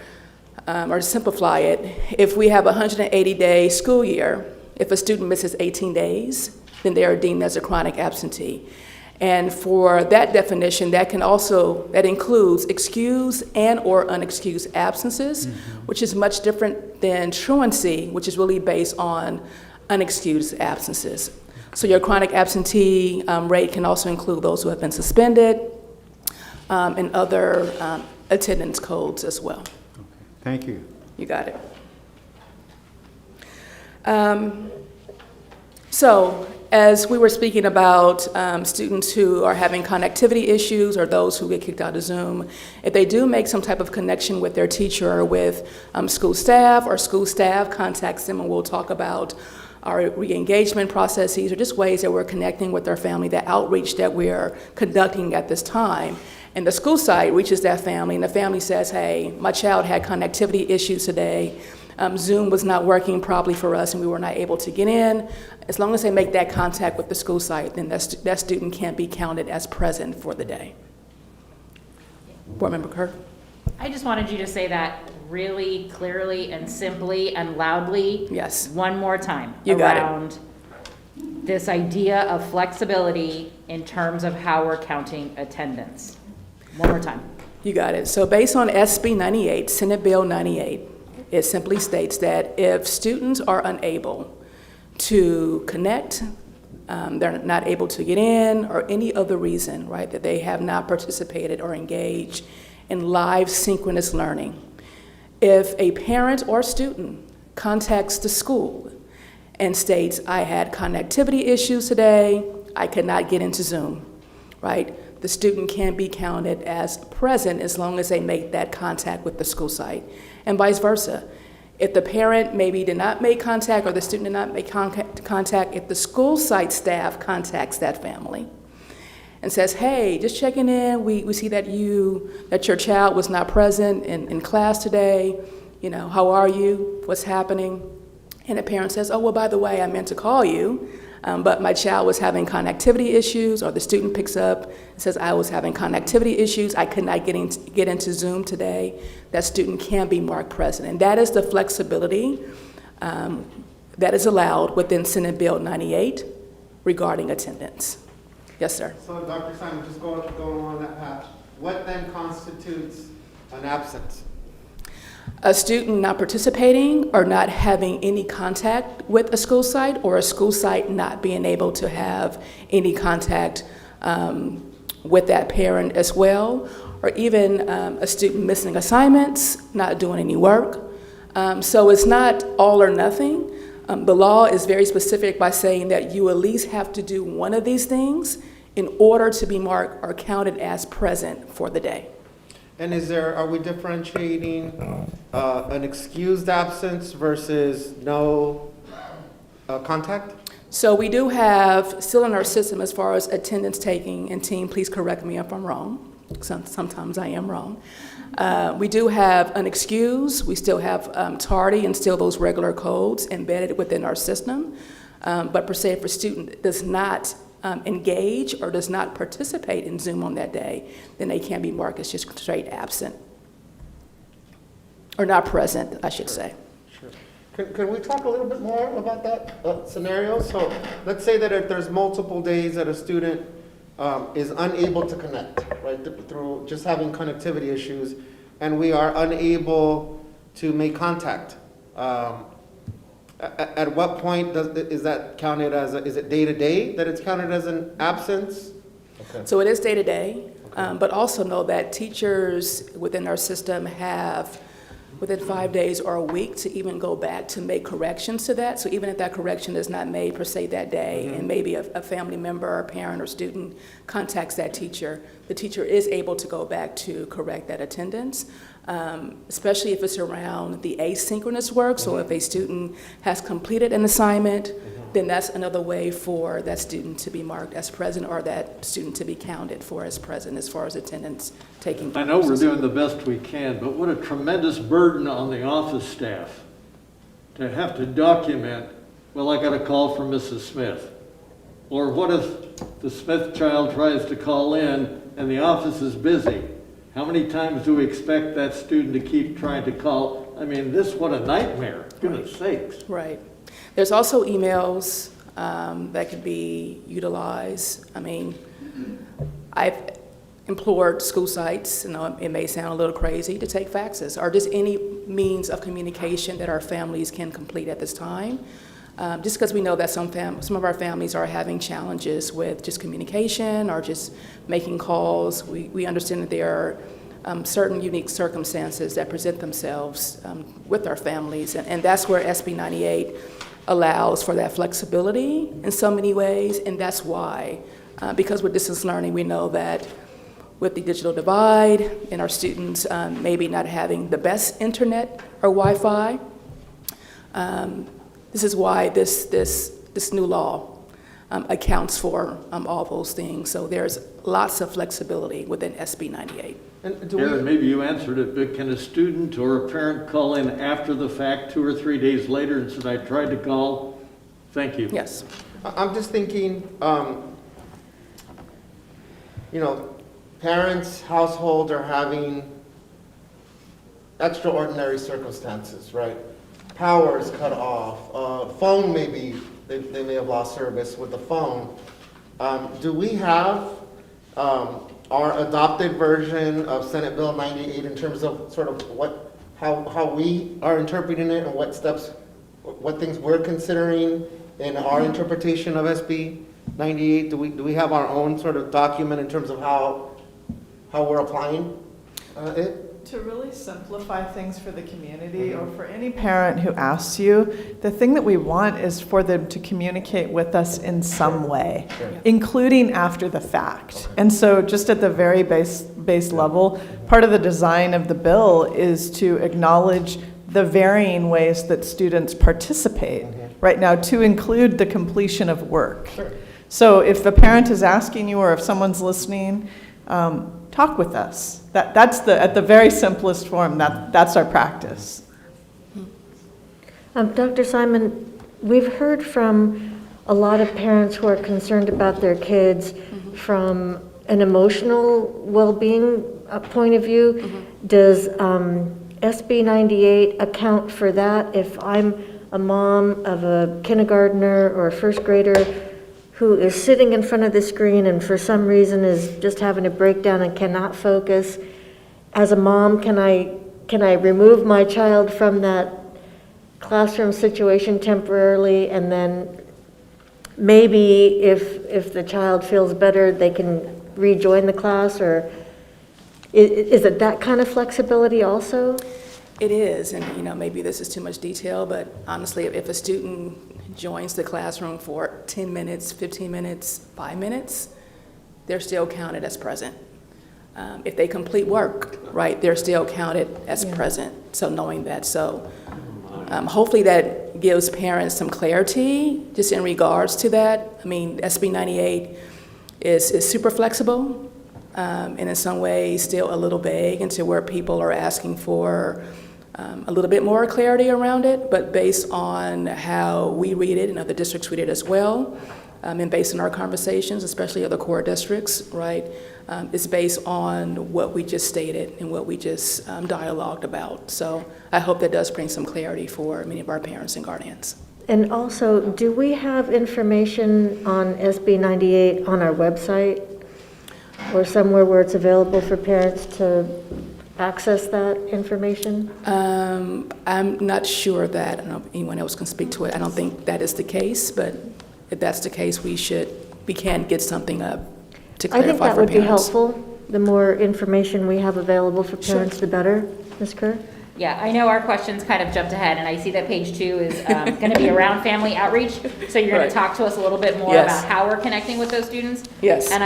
or to simplify it, if we have a 180-day school year, if a student misses 18 days, then they are deemed as a chronic absentee. And for that definition, that includes excused and or unexcused absences, which is much different than truancy, which is really based on unexcused absences. So your chronic absentee rate can also include those who have been suspended and other attendance codes as well. Thank you. You got it. So as we were speaking about students who are having connectivity issues or those who get kicked out of Zoom, if they do make some type of connection with their teacher or with school staff, or school staff contacts them, and we'll talk about our re-engagement processes or just ways that we're connecting with their family, that outreach that we're conducting at this time. And the school site reaches that family, and the family says, hey, my child had connectivity issues today. Zoom was not working properly for us and we were not able to get in. As long as they make that contact with the school site, then that student can't be counted as present for the day. Board Member Kirk? I just wanted you to say that really clearly and simply and loudly? Yes. One more time. You got it. Around this idea of flexibility in terms of how we're counting attendance. One more time. You got it. So based on SB 98, Senate Bill 98, it simply states that if students are unable to connect, they're not able to get in, or any other reason, right, that they have not participated or engaged in live synchronous learning, if a parent or student contacts the school and states, I had connectivity issues today, I could not get into Zoom, right? The student can be counted as present as long as they make that contact with the school site, and vice versa. If the parent maybe did not make contact or the student did not make contact, if the school site staff contacts that family and says, hey, just checking in, we see that your child was not present in class today, you know, how are you, what's happening? And the parent says, oh, well, by the way, I meant to call you, but my child was having connectivity issues, or the student picks up and says, I was having connectivity issues, I could not get into Zoom today. That student can be marked present. And that is the flexibility that is allowed within Senate Bill 98 regarding attendance. Yes, sir. So Dr. Simon, just going along that path, what then constitutes an absence? A student not participating or not having any contact with a school site, or a school site not being able to have any contact with that parent as well, or even a student missing assignments, not doing any work. So it's not all or nothing. The law is very specific by saying that you at least have to do one of these things in order to be marked or counted as present for the day. And are we differentiating an excused absence versus no contact? So we do have still in our system as far as attendance taking, and team, please correct me if I'm wrong. Sometimes I am wrong. We do have unexcused, we still have tardy, and still those regular codes embedded within our system. But per se, if a student does not engage or does not participate in Zoom on that day, then they can be marked as just straight absent. Or not present, I should say. Sure. Can we talk a little bit more about that scenario? So let's say that if there's multiple days that a student is unable to connect, right, through just having connectivity issues, and we are unable to make contact. At what point is that counted as, is it day-to-day that it's counted as an absence? Okay. So it is day-to-day, but also know that teachers within our system have within 5 days or a week to even go back to make corrections to that. So even if that correction is not made per se that day, and maybe a family member or parent or student contacts that teacher, the teacher is able to go back to correct that attendance, especially if it's around the asynchronous work. So if a student has completed an assignment, then that's another way for that student to be marked as present, or that student to be counted for as present as far as attendance taking place. I know we're doing the best we can, but what a tremendous burden on the office staff to have to document, well, I got a call from Mrs. Smith. Or what if the Smith child tries to call in and the office is busy? How many times do we expect that student to keep trying to call? I mean, what a nightmare, goodness sakes. Right. There's also emails that could be utilized. I mean, I've implored school sites, it may sound a little crazy, to take faxes, or just any means of communication that our families can complete at this time. Just because we know that some of our families are having challenges with just communication or just making calls. We understand that there are certain unique circumstances that present themselves with our families, and that's where SB 98 allows for that flexibility in so many ways, and that's why, because with distance learning, we know that with the digital divide and our students maybe not having the best internet or Wi-Fi, this is why this new law accounts for all those things. So there's lots of flexibility within SB 98. Aaron, maybe you answered it, but can a student or a parent call in after the fact 2 or 3 days later and said, I tried to call? Thank you. Yes. I'm just thinking, parents, household are having extraordinary circumstances, right? Power is cut off, phone maybe, they may have lost service with the phone. Do we have our adopted version of Senate Bill 98 in terms of sort of how we are interpreting it and what steps, what things we're considering in our interpretation of SB 98? Do we have our own sort of document in terms of how we're applying it? To really simplify things for the community or for any parent who asks you, the thing that we want is for them to communicate with us in some way, including after the fact. And so just at the very base level, part of the design of the bill is to acknowledge the varying ways that students participate right now, to include the completion of work. So if the parent is asking you or if someone's listening, talk with us. That's at the very simplest form, that's our practice. Dr. Simon, we've heard from a lot of parents who are concerned about their kids from an emotional well-being point of view. Does SB 98 account for that? If I'm a mom of a kindergartner or a first grader who is sitting in front of the screen and for some reason is just having a breakdown and cannot focus, as a mom, can I remove my child from that classroom situation temporarily, and then maybe if the child feels better, they can rejoin the class? Or is it that kind of flexibility also? It is, and maybe this is too much detail, but honestly, if a student joins the classroom for 10 minutes, 15 minutes, 5 minutes, they're still counted as present. If they complete work, right, they're still counted as present. So knowing that, hopefully that gives parents some clarity just in regards to that. I mean, SB 98 is super flexible, and in some ways still a little vague into where people are asking for a little bit more clarity around it, but based on how we read it and other districts read it as well, and based on our conversations, especially other core districts, right, it's based on what we just stated and what we just dialogued about. So I hope that does bring some clarity for many of our parents and guardians. And also, do we have information on SB 98 on our website or somewhere where it's available for parents to access that information? I'm not sure of that. I don't know if anyone else can speak to it. I don't think that is the case, but if that's the case, we can get something up to clarify for parents. I think that would be helpful. The more information we have available for parents, the better. Ms. Kerr? Yeah, I know our questions kind of jumped ahead, and I see that page 2 is going to be around family outreach. So you're going to talk to us a little bit more about how we're connecting with those students. Yes. And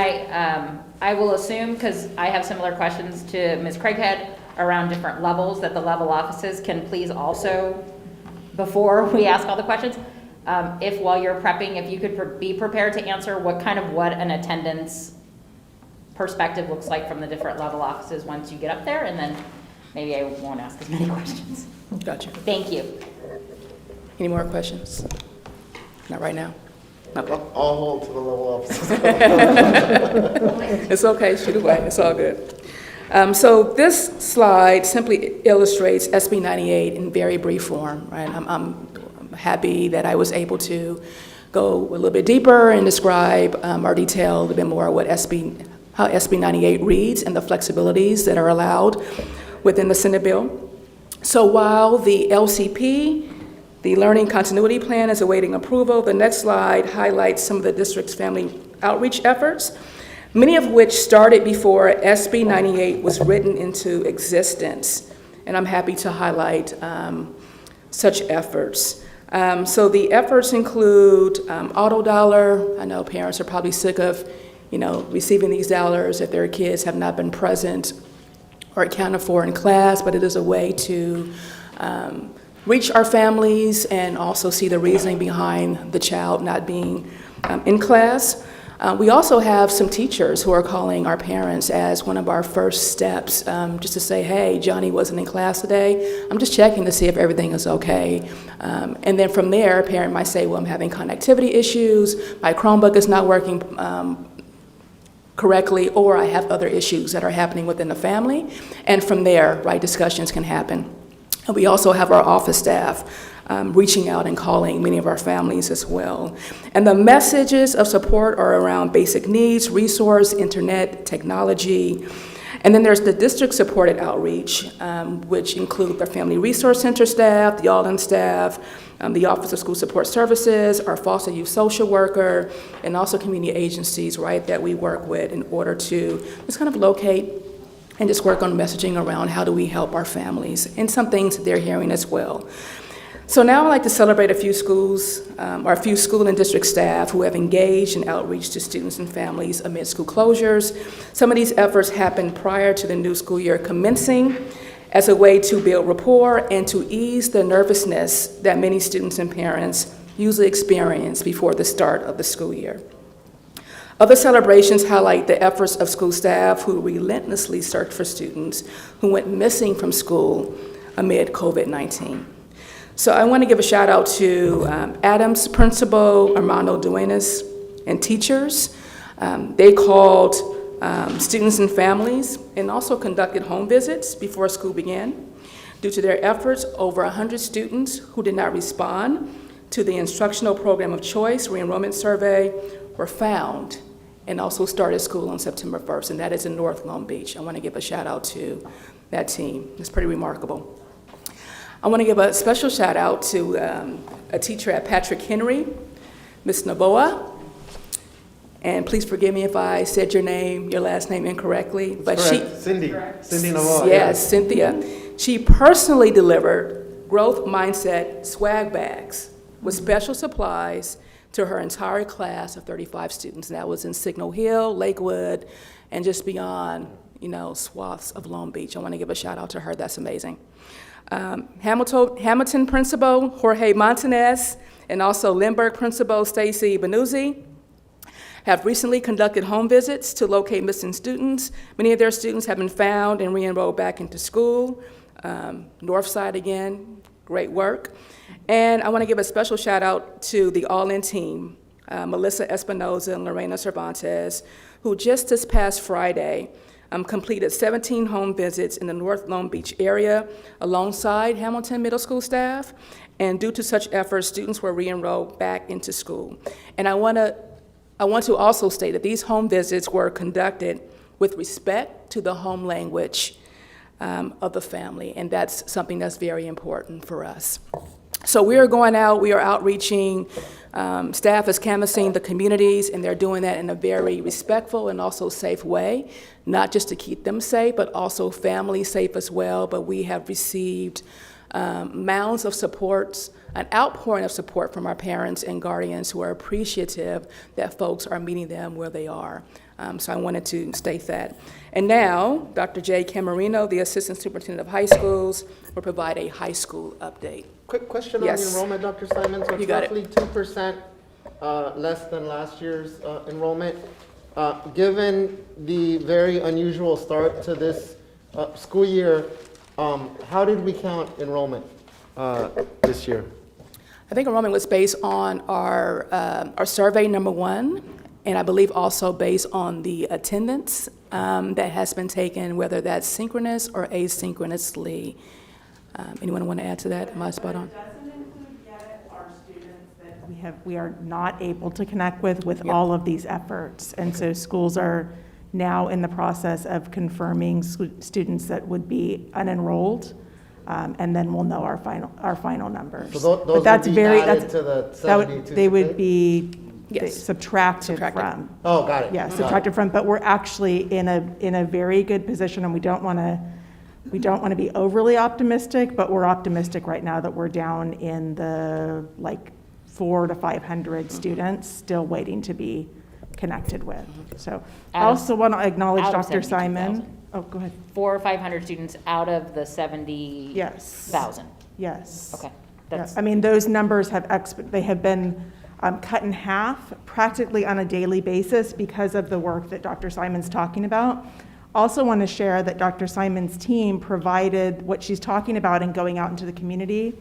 I will assume, because I have similar questions to Ms. Craighead around different levels, that the level offices can please also, before we ask all the questions, if while you're prepping, if you could be prepared to answer what an attendance perspective looks like from the different level offices once you get up there, and then maybe I won't ask as many questions. Gotcha. Thank you. Any more questions? Not right now? Okay. I'll hold to the level offices. It's okay, shoot away, it's all good. So this slide simply illustrates SB 98 in very brief form, right? I'm happy that I was able to go a little bit deeper and describe or detail a little bit more how SB 98 reads and the flexibilities that are allowed within the Senate bill. So while the LCP, the Learning Continuity Plan, is awaiting approval, the next slide highlights some of the district's family outreach efforts, many of which started before SB 98 was written into existence. And I'm happy to highlight such efforts. So the efforts include auto dollar. I know parents are probably sick of, receiving these dollars if their kids have not been present or accounted for in class, but it is a way to reach our families and also see the reasoning behind the child not being in class. We also have some teachers who are calling our parents as one of our first steps, just to say, hey, Johnny wasn't in class today. I'm just checking to see if everything is okay. And then from there, a parent might say, well, I'm having connectivity issues. My Chromebook is not working correctly, or I have other issues that are happening within the family. And from there, right, discussions can happen. And we also have our office staff reaching out and calling many of our families as well. And the messages of support are around basic needs, resource, internet, technology. And then there's the district-supported outreach, which include the Family Resource Center staff, the Alden staff, the Office of School Support Services, our foster youth social worker, and also community agencies, right, that we work with in order to just kind of locate and just work on messaging around how do we help our families, and some things that they're hearing as well. So now I'd like to celebrate a few schools, or a few school and district staff who have engaged in outreach to students and families amid school closures. Some of these efforts happened prior to the new school year commencing as a way to build rapport and to ease the nervousness that many students and parents usually experience before the start of the school year. Other celebrations highlight the efforts of school staff who relentlessly searched for students who went missing from school amid COVID-19. So I want to give a shout out to Adams principal, Armando Duenas, and teachers. They called students and families and also conducted home visits before school began. Due to their efforts, over 100 students who did not respond to the instructional program of choice re-enrollment survey were found and also started school on September 1st, and that is in North Long Beach. I want to give a shout out to that team. It's pretty remarkable. I want to give a special shout out to a teacher at Patrick Henry, Ms. Novoa. And please forgive me if I said your last name incorrectly. But Cindy Novoa. Yes, Cynthia. She personally delivered growth mindset swag bags with special supplies to her entire class of 35 students. And that was in Signal Hill, Lakewood, and just beyond, swaths of Long Beach. I want to give a shout out to her. That's amazing. Hamilton principal Jorge Montanez and also Lindbergh principal Stacy Benuzzi have recently conducted home visits to locate missing students. Many of their students have been found and re-enrolled back into school. Northside again, great work. And I want to give a special shout out to the All-In team, Melissa Espinoza and Lorena Cervantes, who just this past Friday completed 17 home visits in the North Long Beach area alongside Hamilton Middle School staff. And due to such efforts, students were re-enrolled back into school. And I want to also state that these home visits were conducted with respect to the home language of the family, and that's something that's very important for us. So we are going out, we are outreaching, staff is canvassing the communities, and they're doing that in a very respectful and also safe way, not just to keep them safe, but also families safe as well. But we have received mounds of supports, an outpouring of support from our parents and guardians who are appreciative that folks are meeting them where they are. So I wanted to state that. And now, Dr. Jay Camarino, the Assistant Superintendent of High Schools, will provide a high school update. Quick question Yes. on enrollment, Dr. Simon. So You it's got it. roughly 2% less than last year's enrollment. Given the very unusual start to this school year, how did we count enrollment this year? I think enrollment was based on our survey number 1, and I believe also based on the attendance that has been taken, whether that's synchronous or asynchronously. Anyone want to add to that? Am I spot on? It doesn't include yet our students that we are not able to connect with Yep. all of these efforts. And so schools are now in the process of confirming students that would be unenrolled, and then we'll know our final numbers. So those But that's would be very, added that's, to the that would, 72 they would today? be Yes. subtracted from. Oh, got it. Yeah, Got it. subtracted from, but we're actually in a very good position, and we don't want to be overly optimistic, but we're optimistic right now that we're down in the 400 to 500 students still waiting to be connected with. So I Out of- also want to acknowledge out of Dr. Simon. 72,000. Oh, go ahead. 400 or 500 students out of the 70,000. Yes. Yes. Okay. Yeah, That's, I mean, those numbers they have been cut in half practically on a daily basis because of the work that Dr. Simon's talking about. Also want to share that Dr. Simon's team provided what she's talking about in going out into the community,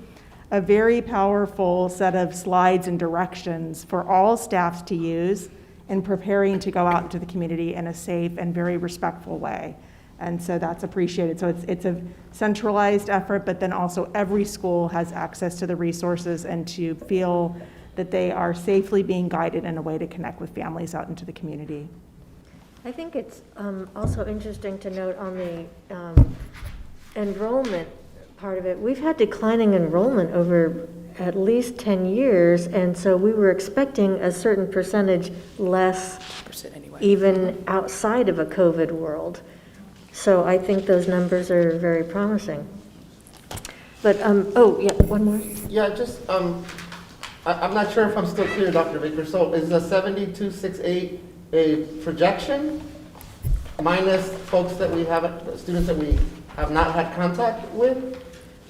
a very powerful set of slides and directions for all staffs to use in preparing to go out into the community in a safe and very respectful way. And so that's appreciated. So it's a centralized effort, but then also every school has access to the resources and to feel that they are safely being guided in a way to connect with families out into the community. I think it's also interesting to note on the enrollment part of it. We've had declining enrollment over at least 10 years, and so we were expecting a certain percentage less even outside of a COVID world. So I think those numbers are very promising. But, oh, yeah, one more. Yeah, just, I'm not sure if I'm still clear, Dr. Baker. So is the 7268 a projection minus folks that we haven't, students that we have not had contact with?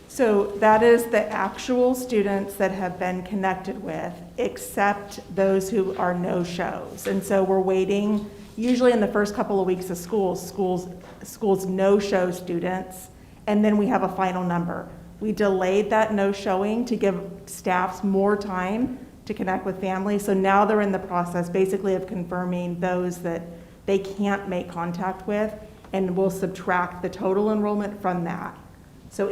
So that is the actual students that have been connected with, except those who are no-shows. And so we're waiting, usually in the first couple of weeks of schools no-show students, and then we have a final number. We delayed that no-showing to give staffs more time to connect with families. So now they're in the process basically of confirming those that they can't make contact with, and we'll subtract the total enrollment from that. So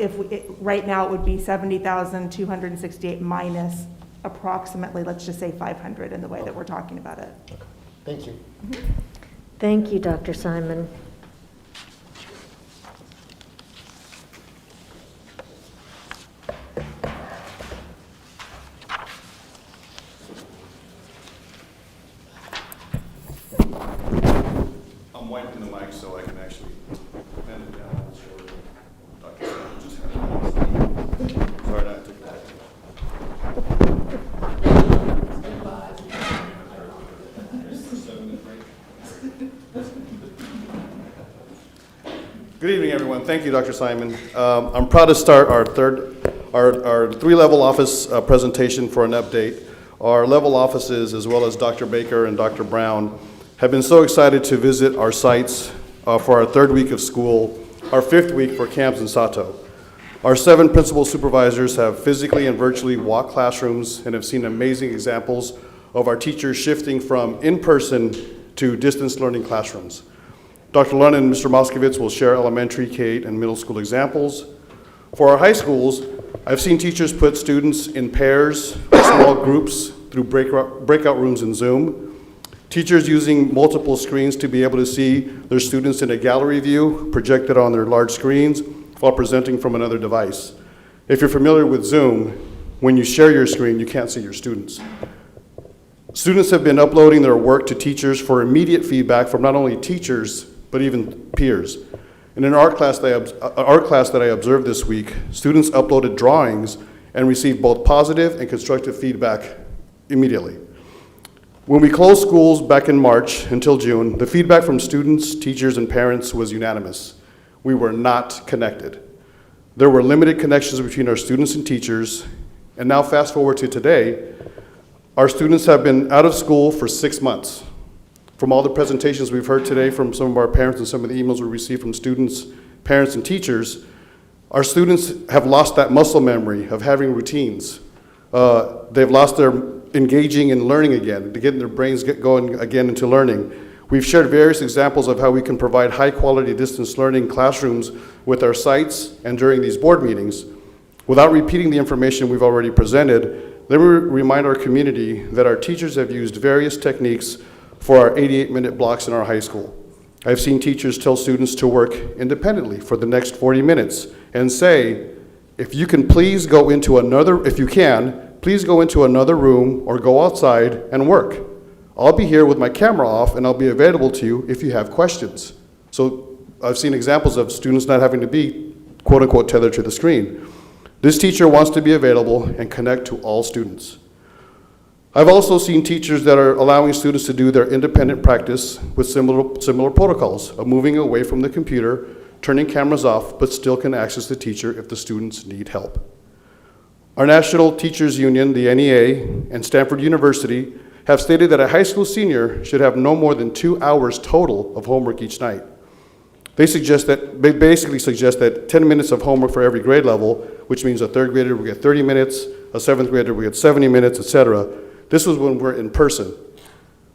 right now it would be 70,268 minus approximately, let's just say 500 in the way that we're talking about it. Okay. Thank you. Thank you, Dr. Simon. I'm wiping the mic so I can actually bend it down and show it. Dr. Simon just had it. Sorry, I took it back. Good evening, everyone. Thank you, Dr. Simon. I'm proud to start our three-level office presentation for an update. Our level offices, as well as Dr. Baker and Dr. Brown, have been so excited to visit our sites for our third week of school, our fifth week for camps in Sato. Our 7 principal supervisors have physically and virtually walked classrooms and have seen amazing examples of our teachers shifting from in-person to distance learning classrooms. Dr. Lund and Mr. Moskowitz will share elementary, K-8, and middle school examples. For our high schools, I've seen teachers put students in pairs or small groups through breakout rooms in Zoom. Teachers using multiple screens to be able to see their students in a gallery view projected on their large screens while presenting from another device. If you're familiar with Zoom, when you share your screen, you can't see your students. Students have been uploading their work to teachers for immediate feedback from not only teachers, but even peers. In an art class that I observed this week, students uploaded drawings and received both positive and constructive feedback immediately. When we closed schools back in March until June, the feedback from students, teachers, and parents was unanimous. We were not connected. There were limited connections between our students and teachers, and now fast forward to today, our students have been out of school for 6 months. From all the presentations we've heard today from some of our parents and some of the emails we received from students, parents, and teachers, our students have lost that muscle memory of having routines. They've lost their engaging in learning again, to getting their brains going again into learning. We've shared various examples of how we can provide high-quality distance learning classrooms with our sites and during these board meetings. Without repeating the information we've already presented, let me remind our community that our teachers have used various techniques for our 88-minute blocks in our high school. I've seen teachers tell students to work independently for the next 40 minutes and say, if you can please go into another, if you can, please go into another room or go outside and work. I'll be here with my camera off and I'll be available to you if you have questions. So I've seen examples of students not having to be quote unquote tethered to the screen. This teacher wants to be available and connect to all students. I've also seen teachers that are allowing students to do their independent practice with similar protocols of moving away from the computer, turning cameras off, but still can access the teacher if the students need help. Our National Teachers Union, the NEA, and Stanford University have stated that a high school senior should have no more than 2 hours total of homework each night. They basically suggest that 10 minutes of homework for every grade level, which means a third grader will get 30 minutes, a seventh grader will get 70 minutes, etc. This was when we're in person.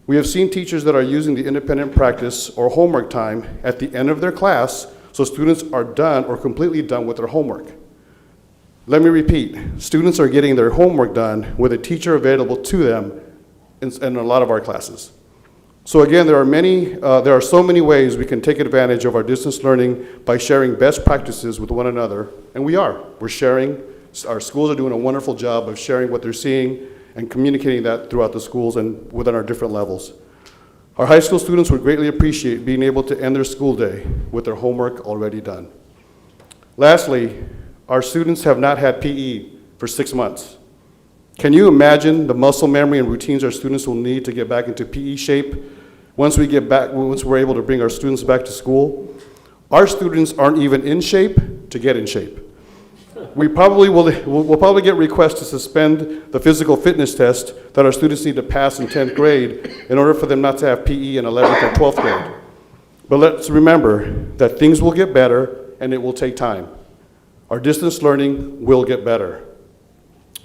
We have seen teachers that are using the independent practice or homework time at the end of their class so students are done or completely done with their homework. Let me repeat, students are getting their homework done with a teacher available to them in a lot of our classes. So again, there are so many ways we can take advantage of our distance learning by sharing best practices with one another, and we're sharing. Our schools are doing a wonderful job of sharing what they're seeing and communicating that throughout the schools and within our different levels. Our high school students would greatly appreciate being able to end their school day with their homework already done. Lastly, our students have not had PE for 6 months. Can you imagine the muscle memory and routines our students will need to get back into PE shape once we're able to bring our students back to school? Our students aren't even in shape to get in shape. We'll probably get requests to suspend the physical fitness test that our students need to pass in 10th grade in order for them not to have PE in 11th and 12th grade. But let's remember that things will get better and it will take time. Our distance learning will get better.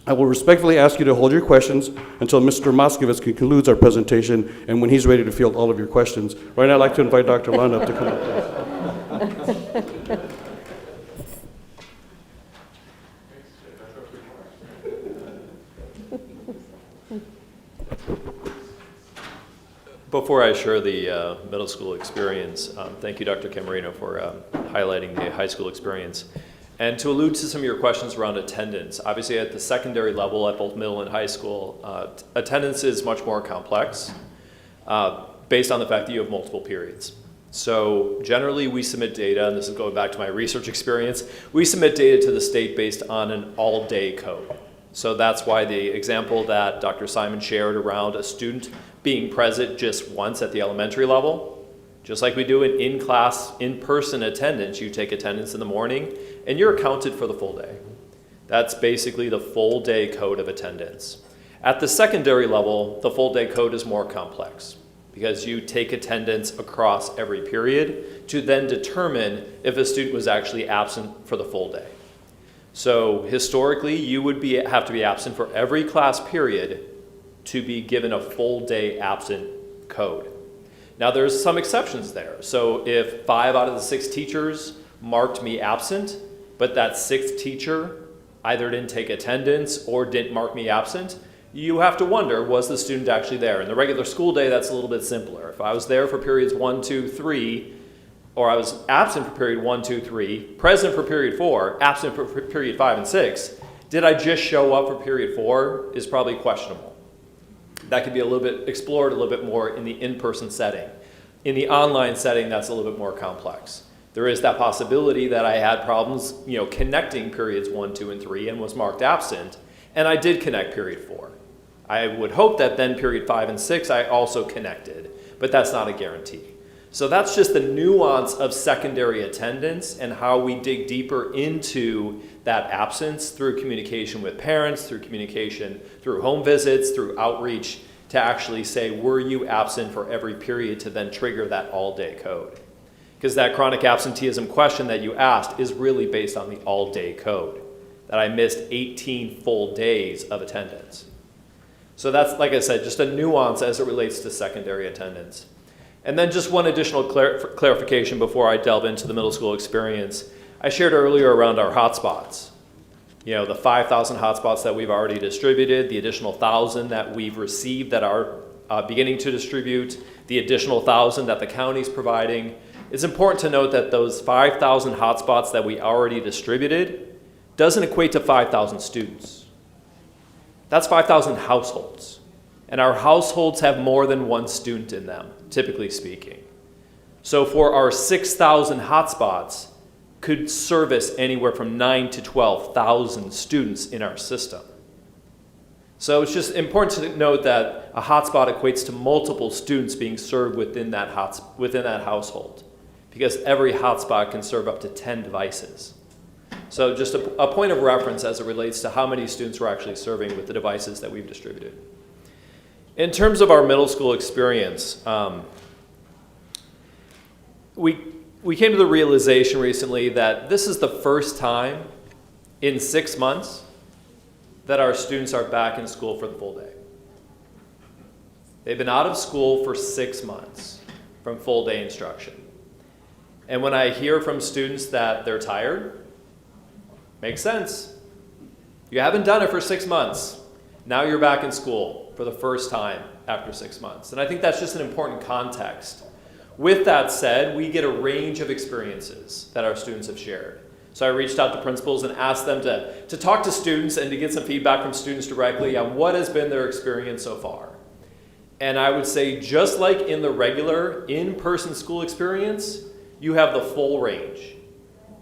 I will respectfully ask you to hold your questions until Mr. Moskowitz concludes our presentation and when he's ready to field all of your questions. Right now, I'd like to invite Dr. Lund up to come up. Before I share the middle school experience, thank you, Dr. Camarino, for highlighting the high school experience. And to allude to some of your questions around attendance, obviously at the secondary level at both middle and high school, attendance is much more complex based on the fact that you have multiple periods. So generally we submit data, and this is going back to my research experience, we submit data to the state based on an all-day code. So that's why the example that Dr. Simon shared around a student being present just once at the elementary level, just like we do an in-class, in-person attendance, you take attendance in the morning and you're accounted for the full day. That's basically the full day code of attendance. At the secondary level, the full day code is more complex because you take attendance across every period to then determine if a student was actually absent for the full day. So historically, you would have to be absent for every class period to be given a full day absent code. Now there's some exceptions there. So if 5 out of the 6 teachers marked me absent, but that 6th teacher either didn't take attendance or didn't mark me absent, you have to wonder, was the student actually there? In the regular school day, that's a little bit simpler. If I was there for periods 1, 2, 3, or I was absent for period 1, 2, 3, present for period 4, absent for period 5 and 6, did I just show up for period 4 is probably questionable. That could be a little bit explored a little bit more in the in-person setting. In the online setting, that's a little bit more complex. There is that possibility that I had problems, connecting periods 1, 2, and 3 and was marked absent, and I did connect period 4. I would hope that then period 5 and 6 I also connected, but that's not a guarantee. So that's just the nuance of secondary attendance and how we dig deeper into that absence through communication with parents, through communication through home visits, through outreach, to actually say, were you absent for every period, to then trigger that all-day code. Because that chronic absenteeism question that you asked is really based on the all-day code, that I missed 18 full days of attendance. So that's, like I said, just a nuance as it relates to secondary attendance. And then just one additional clarification before I delve into the middle school experience. I shared earlier around our hotspots. The 5,000 hotspots that we've already distributed, the additional 1,000 that we've received that are beginning to distribute, the additional 1,000 that the county's providing. It's important to note that those 5,000 hotspots that we already distributed doesn't equate to 5,000 students. That's 5,000 households. And our households have more than one student in them, typically speaking. So for our 6,000 hotspots, could service anywhere from 9,000 to 12,000 students in our system. So it's just important to note that a hotspot equates to multiple students being served within that household, because every hotspot can serve up to 10 devices. So just a point of reference as it relates to how many students we're actually serving with the devices that we've distributed. In terms of our middle school experience, we came to the realization recently that this is the first time in 6 months that our students are back in school for the full day. They've been out of school for 6 months from full day instruction. And when I hear from students that they're tired, makes sense. You haven't done it for 6 months. Now you're back in school for the first time after 6 months. And I think that's just an important context. With that said, we get a range of experiences that our students have shared. So I reached out to principals and asked them to talk to students and to get some feedback from students directly on what has been their experience so far. And I would say, just like in the regular in-person school experience, you have the full range.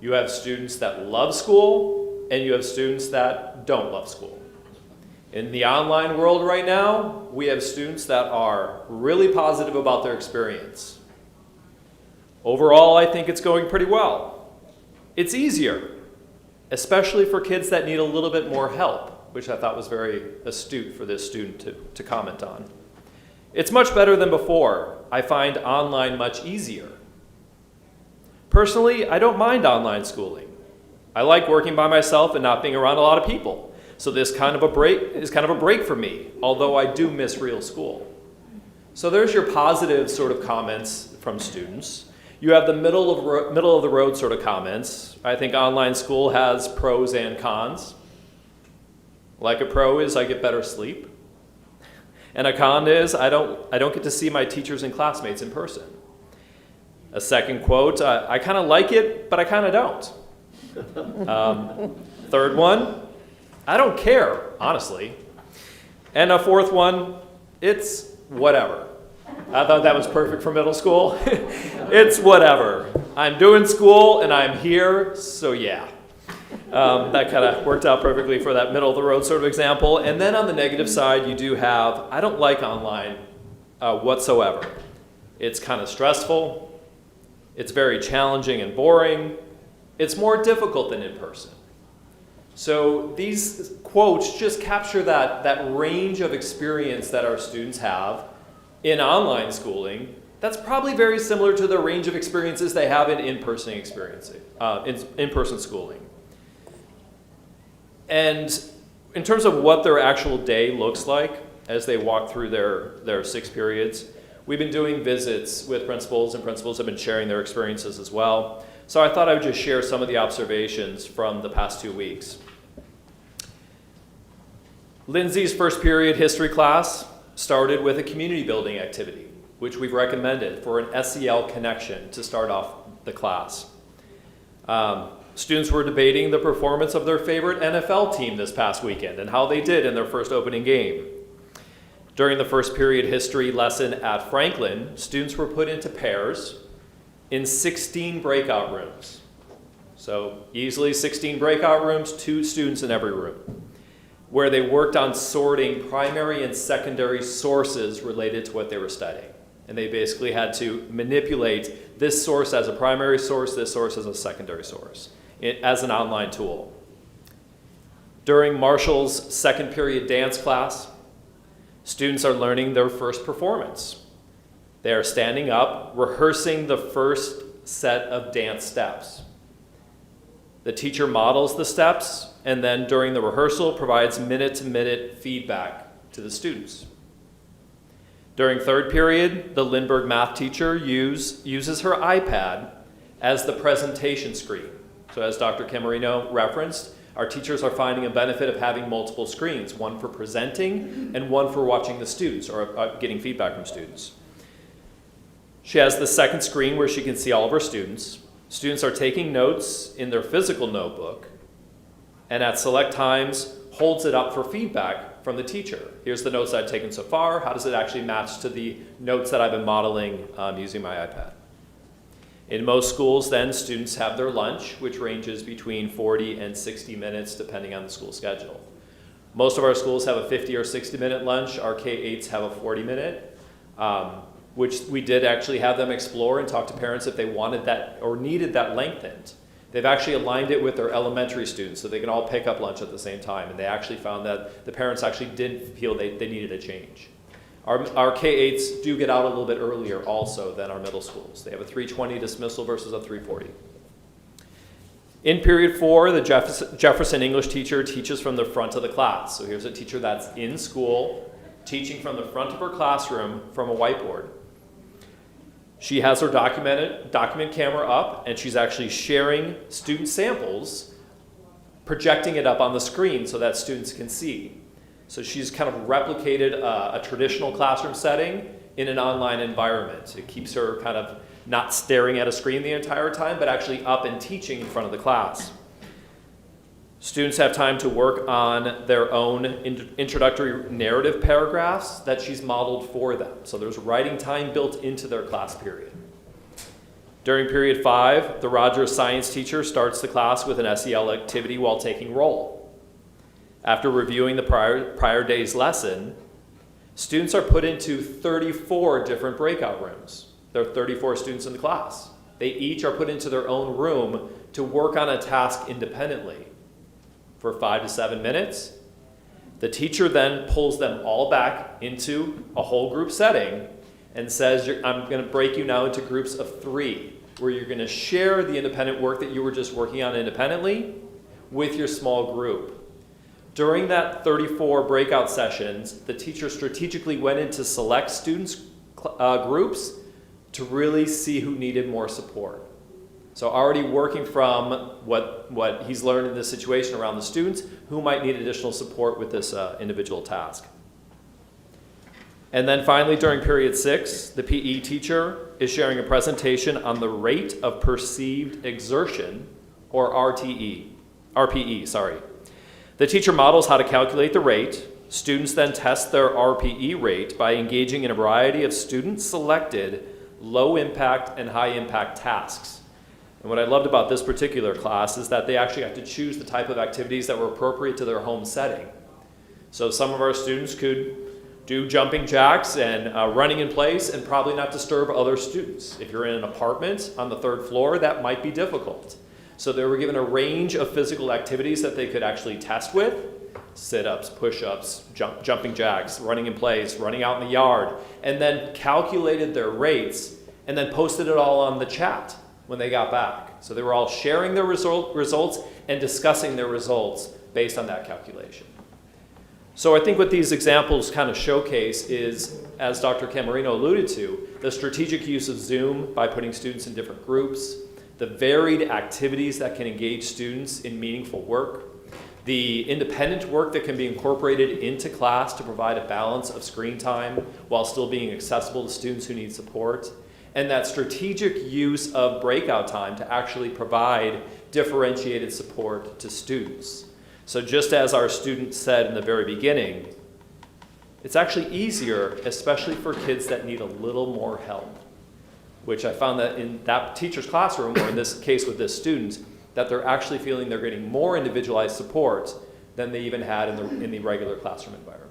You have students that love school, and you have students that don't love school. In the online world right now, we have students that are really positive about their experience. Overall, I think it's going pretty well. It's easier, especially for kids that need a little bit more help, which I thought was very astute for this student to comment on. It's much better than before. I find online much easier. Personally, I don't mind online schooling. I like working by myself and not being around a lot of people. So this is kind of a break for me, although I do miss real school. So there's your positive sort of comments from students. You have the middle of the road sort of comments. I think online school has pros and cons. Like a pro is I get better sleep. And a con is I don't get to see my teachers and classmates in person. A second quote, I kind of like it, but I kind of don't. Third one, I don't care, honestly. And a fourth one, it's whatever. I thought that was perfect for middle school. It's whatever. I'm doing school and I'm here, so yeah. That kind of worked out perfectly for that middle of the road sort of example. And then on the negative side, you do have, I don't like online whatsoever. It's kind of stressful. It's very challenging and boring. It's more difficult than in person. So these quotes just capture that range of experience that our students have in online schooling. That's probably very similar to the range of experiences they have in in-person schooling. And in terms of what their actual day looks like as they walk through their 6 periods, we've been doing visits with principals, and principals have been sharing their experiences as well. So I thought I would just share some of the observations from the past 2 weeks. Lindsay's first period history class started with a community building activity, which we've recommended for an SEL connection to start off the class. Students were debating the performance of their favorite NFL team this past weekend and how they did in their first opening game. During the first period history lesson at Franklin, students were put into pairs in 16 breakout rooms. So easily 16 breakout rooms, 2 students in every room, where they worked on sorting primary and secondary sources related to what they were studying. And they basically had to manipulate this source as a primary source, this source as a secondary source, as an online tool. During Marshall's second period dance class, students are learning their first performance. They are standing up, rehearsing the first set of dance steps. The teacher models the steps, and then during the rehearsal provides minute-to-minute feedback to the students. During third period, the Lindbergh math teacher uses her iPad as the presentation screen. So as Dr. Camarino referenced, our teachers are finding a benefit of having multiple screens, one for presenting and one for watching the students or getting feedback from students. She has the second screen where she can see all of her students. Students are taking notes in their physical notebook, and at select times holds it up for feedback from the teacher. Here's the notes I've taken so far. How does it actually match to the notes that I've been modeling using my iPad? In most schools, then, students have their lunch, which ranges between 40 and 60 minutes, depending on the school schedule. Most of our schools have a 50 or 60-minute lunch. Our K-8s have a 40-minute, which we did actually have them explore and talk to parents if they wanted that or needed that lengthened. They've actually aligned it with their elementary students so they can all pick up lunch at the same time, and they actually found that the parents actually didn't feel they needed a change. Our K-8s do get out a little bit earlier also than our middle schools. They have a 3:20 dismissal versus a 3:40. In period 4, the Jefferson English teacher teaches from the front of the class. So here's a teacher that's in school teaching from the front of her classroom from a whiteboard. She has her document camera up, and she's actually sharing student samples, projecting it up on the screen so that students can see. So she's kind of replicated a traditional classroom setting in an online environment. It keeps her kind of not staring at a screen the entire time, but actually up and teaching in front of the class. Students have time to work on their own introductory narrative paragraphs that she's modeled for them. So there's writing time built into their class period. During period 5, the Rogers science teacher starts the class with an SEL activity while taking roll. After reviewing the prior day's lesson, students are put into 34 different breakout rooms. There are 34 students in the class. They each are put into their own room to work on a task independently for 5 to 7 minutes. The teacher then pulls them all back into a whole group setting and says, I'm going to break you now into groups of 3, where you're going to share the independent work that you were just working on independently with your small group. During that 34 breakout sessions, the teacher strategically went into select students' groups to really see who needed more support. So already working from what he's learned in this situation around the students who might need additional support with this individual task. And then finally, during period 6, the PE teacher is sharing a presentation on the rate of perceived exertion, or RPE. The teacher models how to calculate the rate. Students then test their RPE rate by engaging in a variety of student-selected low-impact and high-impact tasks. And what I loved about this particular class is that they actually got to choose the type of activities that were appropriate to their home setting. So some of our students could do jumping jacks and running in place and probably not disturb other students. If you're in an apartment on the 3rd floor, that might be difficult. So they were given a range of physical activities that they could actually test with: sit-ups, push-ups, jumping jacks, running in place, running out in the yard, and then calculated their rates and then posted it all on the chat when they got back. So they were all sharing their results and discussing their results based on that calculation. So I think what these examples kind of showcase is, as Dr. Camarino alluded to, the strategic use of Zoom by putting students in different groups, the varied activities that can engage students in meaningful work, the independent work that can be incorporated into class to provide a balance of screen time while still being accessible to students who need support, and that strategic use of breakout time to actually provide differentiated support to students. So just as our student said in the very beginning, it's actually easier, especially for kids that need a little more help, which I found that in that teacher's classroom, or in this case with this student, that they're actually feeling they're getting more individualized support than they even had in the regular classroom environment.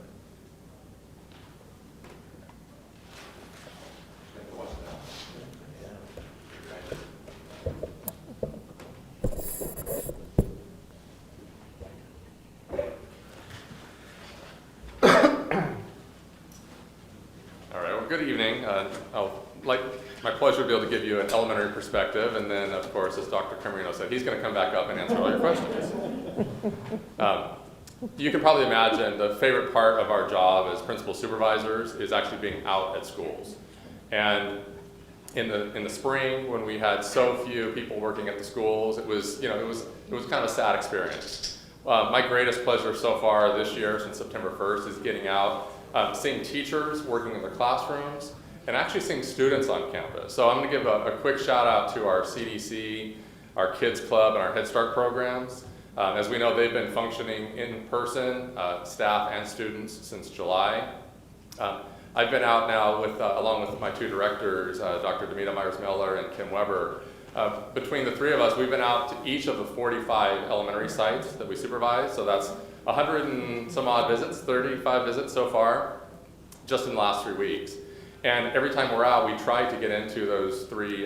Good evening. My pleasure to be able to give you an elementary perspective, and then, of course, as Dr. Camarino said, he's going to come back up and answer all your questions. You can probably imagine the favorite part of our job as principal supervisors is actually being out at schools. And in the spring, when we had so few people working at the schools, it was kind of a sad experience. My greatest pleasure so far this year, since September 1st, is getting out, seeing teachers working in their classrooms, and actually seeing students on campus. So I'm going to give a quick shout out to our CDC, our Kids Club, and our Head Start programs. As we know, they've been functioning in person, staff and students, since July. I've been out now along with my 2 directors, Dr. Demita Myers-Miller and Kim Weber. Between the 3 of us, we've been out to each of the 45 elementary sites that we supervise. So that's 100 and some odd visits, 35 visits so far, just in the last 3 weeks. And every time we're out, we try to get into those 3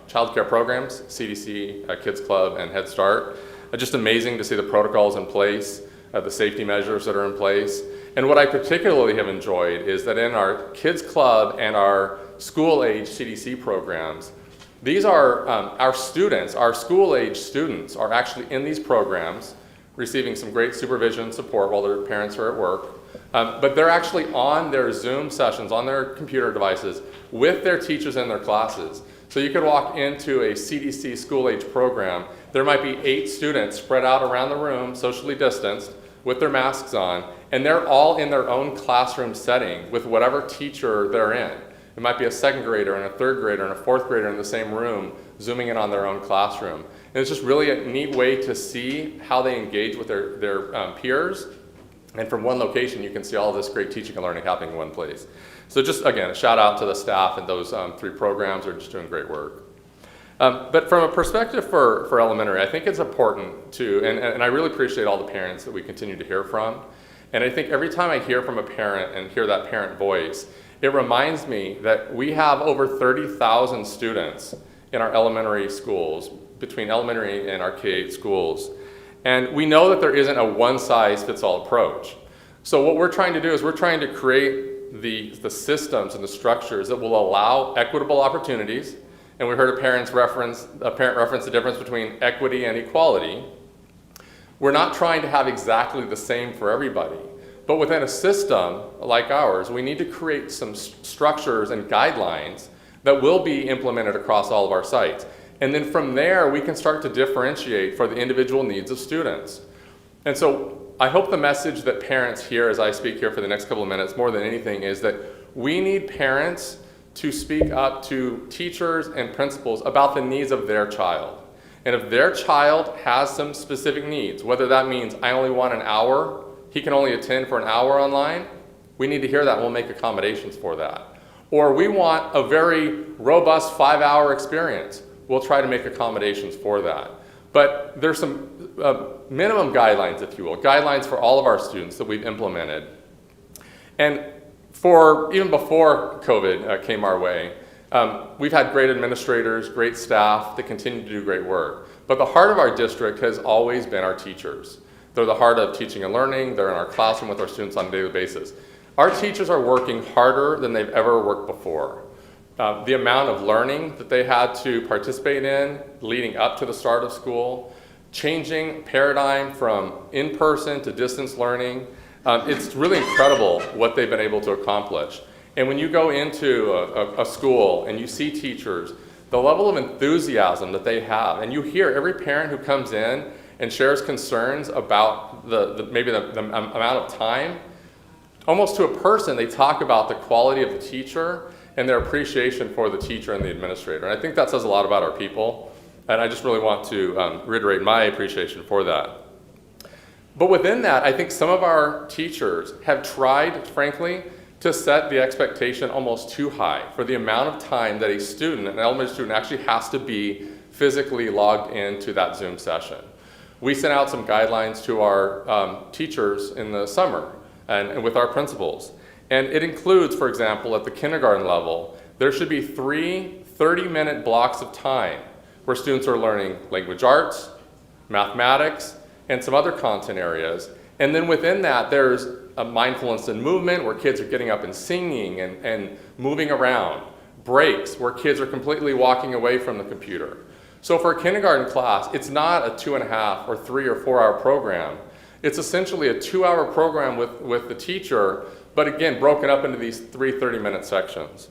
childcare programs, CDC, Kids Club, and Head Start. Just amazing to see the protocols in place, the safety measures that are in place. And what I particularly have enjoyed is that in our Kids Club and our school-age CDC programs, these are our students, our school-age students are actually in these programs, receiving some great supervision and support while their parents are at work. But they're actually on their Zoom sessions, on their computer devices, with their teachers in their classes. So you could walk into a CDC school-age program. There might be 8 students spread out around the room, socially distanced, with their masks on, and they're all in their own classroom setting with whatever teacher they're in. It might be a 2nd grader and a 3rd grader and a 4th grader in the same room, zooming in on their own classroom. And it's just really a neat way to see how they engage with their peers. And from one location, you can see all this great teaching and learning happening in one place. So just, again, a shout out to the staff and those 3 programs are just doing great work. But from a perspective for elementary, I think it's important to, and I really appreciate all the parents that we continue to hear from. And I think every time I hear from a parent and hear that parent voice, it reminds me that we have over 30,000 students in our elementary schools, between elementary and our K-8 schools. And we know that there isn't a one-size-fits-all approach. So what we're trying to do is we're trying to create the systems and the structures that will allow equitable opportunities. And we heard a parent reference the difference between equity and equality. We're not trying to have exactly the same for everybody. But within a system like ours, we need to create some structures and guidelines that will be implemented across all of our sites. And then from there, we can start to differentiate for the individual needs of students. And so I hope the message that parents hear as I speak here for the next couple of minutes, more than anything, is that we need parents to speak up to teachers and principals about the needs of their child. And if their child has some specific needs, whether that means I only want an hour, he can only attend for an hour online, we need to hear that and we'll make accommodations for that. Or we want a very robust 5-hour experience. We'll try to make accommodations for that. But there's some minimum guidelines, if you will, guidelines for all of our students that we've implemented. And even before COVID came our way, we've had great administrators, great staff that continue to do great work. But the heart of our district has always been our teachers. They're the heart of teaching and learning. They're in our classroom with our students on a daily basis. Our teachers are working harder than they've ever worked before. The amount of learning that they had to participate in leading up to the start of school, changing paradigm from in-person to distance learning, it's really incredible what they've been able to accomplish. And when you go into a school and you see teachers, the level of enthusiasm that they have, and you hear every parent who comes in and shares concerns about maybe the amount of time, almost to a person, they talk about the quality of the teacher and their appreciation for the teacher and the administrator. And I think that says a lot about our people. And I just really want to reiterate my appreciation for that. But within that, I think some of our teachers have tried, frankly, to set the expectation almost too high for the amount of time that a student, an elementary student, actually has to be physically logged into that Zoom session. We sent out some guidelines to our teachers in the summer and with our principals. And it includes, for example, at the kindergarten level, there should be 3 30-minute blocks of time where students are learning language arts, mathematics, and some other content areas. And then within that, there's a mindfulness and movement where kids are getting up and singing and moving around. Breaks where kids are completely walking away from the computer. So for a kindergarten class, it's not a 2.5 or 3 or 4 hour program. It's essentially a 2-hour program with the teacher, but again, broken up into these 3 30-minute sections.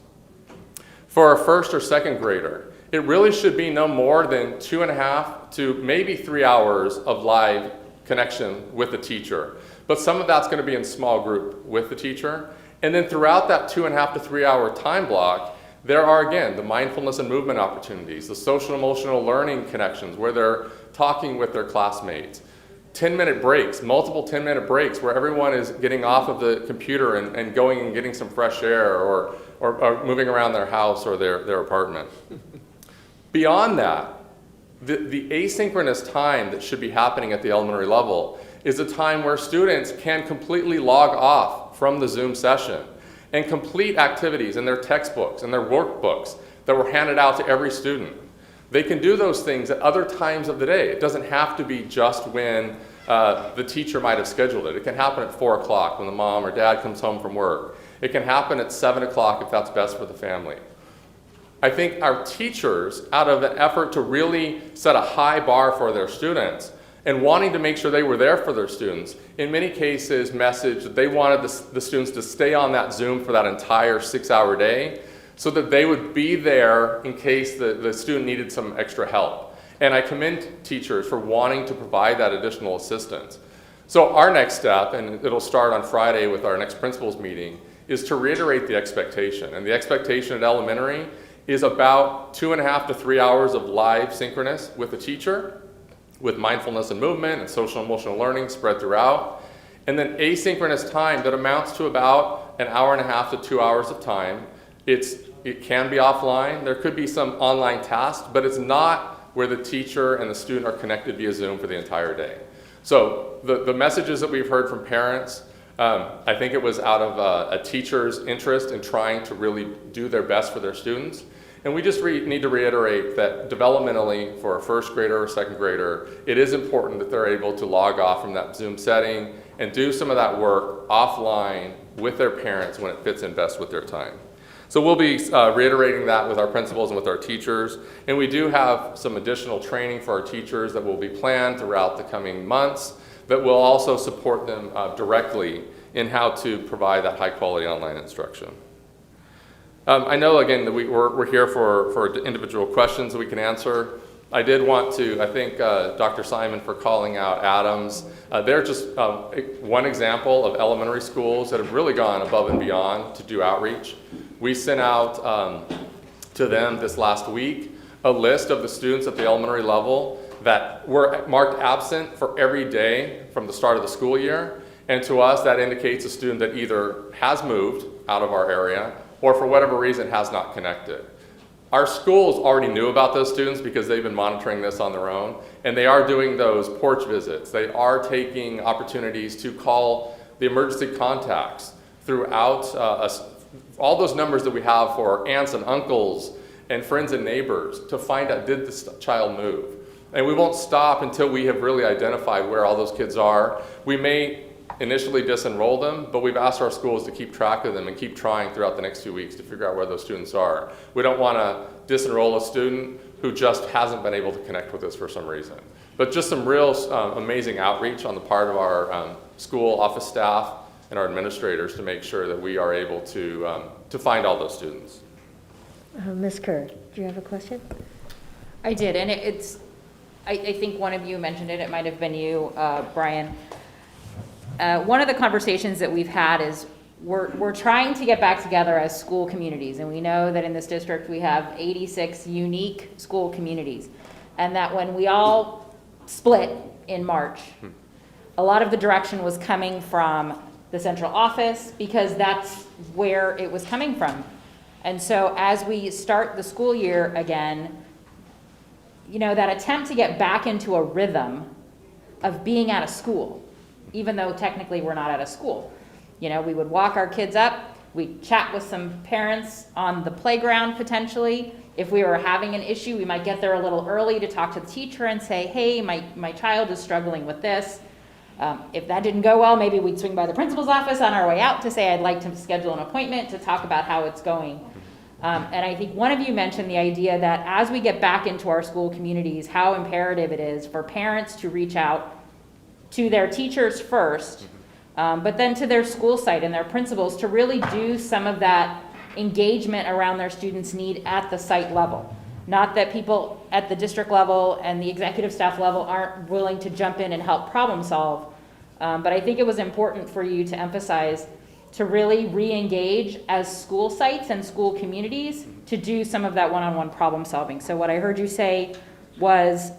For a 1st or 2nd grader, it really should be no more than 2.5 to maybe 3 hours of live connection with the teacher. But some of that's going to be in small group with the teacher. And then throughout that 2.5 to 3 hour time block, there are, again, the mindfulness and movement opportunities, the social emotional learning connections where they're talking with their classmates, 10-minute breaks, multiple 10-minute breaks where everyone is getting off of the computer and going and getting some fresh air or moving around their house or their apartment. Beyond that, the asynchronous time that should be happening at the elementary level is a time where students can completely log off from the Zoom session and complete activities in their textbooks and their workbooks that were handed out to every student. They can do those things at other times of the day. It doesn't have to be just when the teacher might have scheduled it. It can happen at 4 o'clock when the mom or dad comes home from work. It can happen at 7 o'clock if that's best for the family. I think our teachers, out of an effort to really set a high bar for their students, and wanting to make sure they were there for their students. In many cases, messaged that they wanted the students to stay on that Zoom for that entire 6-hour day so that they would be there in case the student needed some extra help. And I commend teachers for wanting to provide that additional assistance. So our next step, and it'll start on Friday with our next principals meeting, is to reiterate the expectation. And the expectation at elementary is about 2.5 to 3 hours of live synchronous with the teacher, with mindfulness and movement and social and emotional learning spread throughout. And then asynchronous time that amounts to about 1.5 to 2 hours of time. It can be offline. There could be some online tasks, but it's not where the teacher and the student are connected via Zoom for the entire day. So the messages that we've heard from parents, I think it was out of a teacher's interest in trying to really do their best for their students. And we just need to reiterate that developmentally for a first grader or second grader, it is important that they're able to log off from that Zoom setting and do some of that work offline with their parents when it fits in best with their time. So we'll be reiterating that with our principals and with our teachers. And we do have some additional training for our teachers that will be planned throughout the coming months that will also support them directly in how to provide that high quality online instruction. I know, again, that we're here for individual questions that we can answer. I did want to, I thank Dr. Simon for calling out Adams. They're just one example of elementary schools that have really gone above and beyond to do outreach. We sent out to them this last week a list of the students at the elementary level that were marked absent for every day from the start of the school year. And to us, that indicates a student that either has moved out of our area or for whatever reason has not connected. Our schools already knew about those students because they've been monitoring this on their own, and they are doing those porch visits. They are taking opportunities to call the emergency contacts throughout all those numbers that we have for aunts and uncles and friends and neighbors to find out, did this child move? And we won't stop until we have really identified where all those kids are. We may initially disenroll them, but we've asked our schools to keep track of them and keep trying throughout the next 2 weeks to figure out where those students are. We don't want to disenroll a student who just hasn't been able to connect with us for some reason. But just some real amazing outreach on the part of our school office staff and our administrators to make sure that we are able to find all those students. Ms. Kerr, do you have a question? I did, and I think one of you mentioned it, it might have been you, Brian. One of the conversations that we've had is we're trying to get back together as school communities, and we know that in this district we have 86 unique school communities, and that when we all split in March, a lot of the direction was coming from the central office because that's where it was coming from. And so as we start the school year again, you know, that attempt to get back into a rhythm of being at a school, even though technically we're not at a school. You know, we would walk our kids up, we'd chat with some parents on the playground potentially. If we were having an issue, we might get there a little early to talk to the teacher and say, hey, my child is struggling with this. If that didn't go well, maybe we'd swing by the principal's office on our way out to say, I'd like to schedule an appointment to talk about how it's going. And I think one of you mentioned the idea that as we get back into our school communities, how imperative it is for parents to reach out to their teachers first, but then to their school site and their principals to really do some of that engagement around their students' need at the site level. Not that people at the district level and the executive staff level aren't willing to jump in and help problem solve, but I think it was important for you to emphasize to really re-engage as school sites and school communities to do some of that one-on-one problem solving. So what I heard you say was,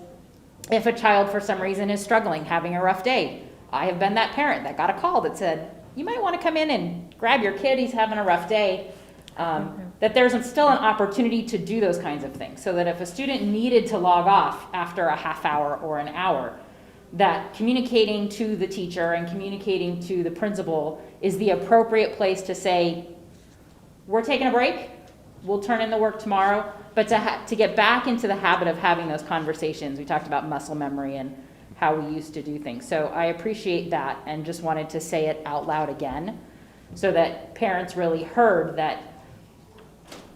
if a child for some reason is struggling, having a rough day, I have been that parent that got a call that said, you might want to come in and grab your kid, he's having a rough day. That there's still an opportunity to do those kinds of things. So that if a student needed to log off after a half hour or an hour, that communicating to the teacher and communicating to the principal is the appropriate place to say, we're taking a break, we'll turn in the work tomorrow, but to get back into the habit of having those conversations. We talked about muscle memory and how we used to do things. So I appreciate that and just wanted to say it out loud again so that parents really heard that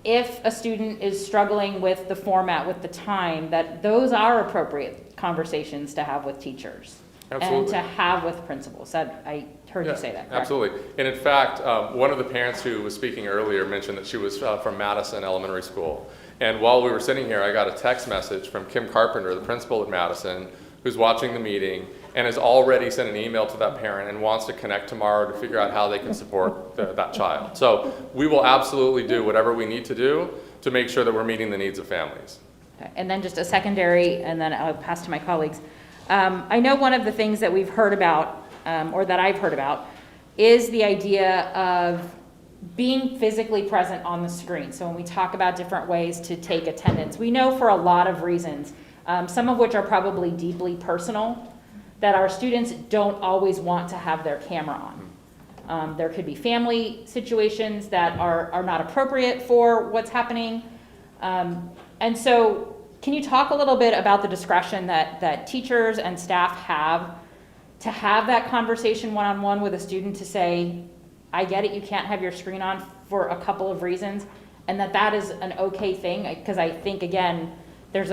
if a student is struggling with the format, with the time, that those are appropriate conversations to have with teachers. And Absolutely. to have with principals. I heard you say that, correct? Absolutely. And in fact, one of the parents who was speaking earlier mentioned that she was from Madison Elementary School. And while we were sitting here, I got a text message from Kim Carpenter, the principal at Madison, who's watching the meeting and has already sent an email to that parent and wants to connect tomorrow to figure out how they can support that child. So we will absolutely do whatever we need to do to make sure that we're meeting the needs of families. Okay. And then just a secondary, and then I'll pass to my colleagues. I know one of the things that we've heard about, or that I've heard about, is the idea of being physically present on the screen. So when we talk about different ways to take attendance, we know for a lot of reasons, some of which are probably deeply personal, that our students don't always want to have their camera on. There could be family situations that are not appropriate for what's happening. And so can you talk a little bit about the discretion that teachers and staff have to have that conversation one-on-one with a student to say, I get it, you can't have your screen on for a couple of reasons, and that is an okay thing? Because I think, again, there's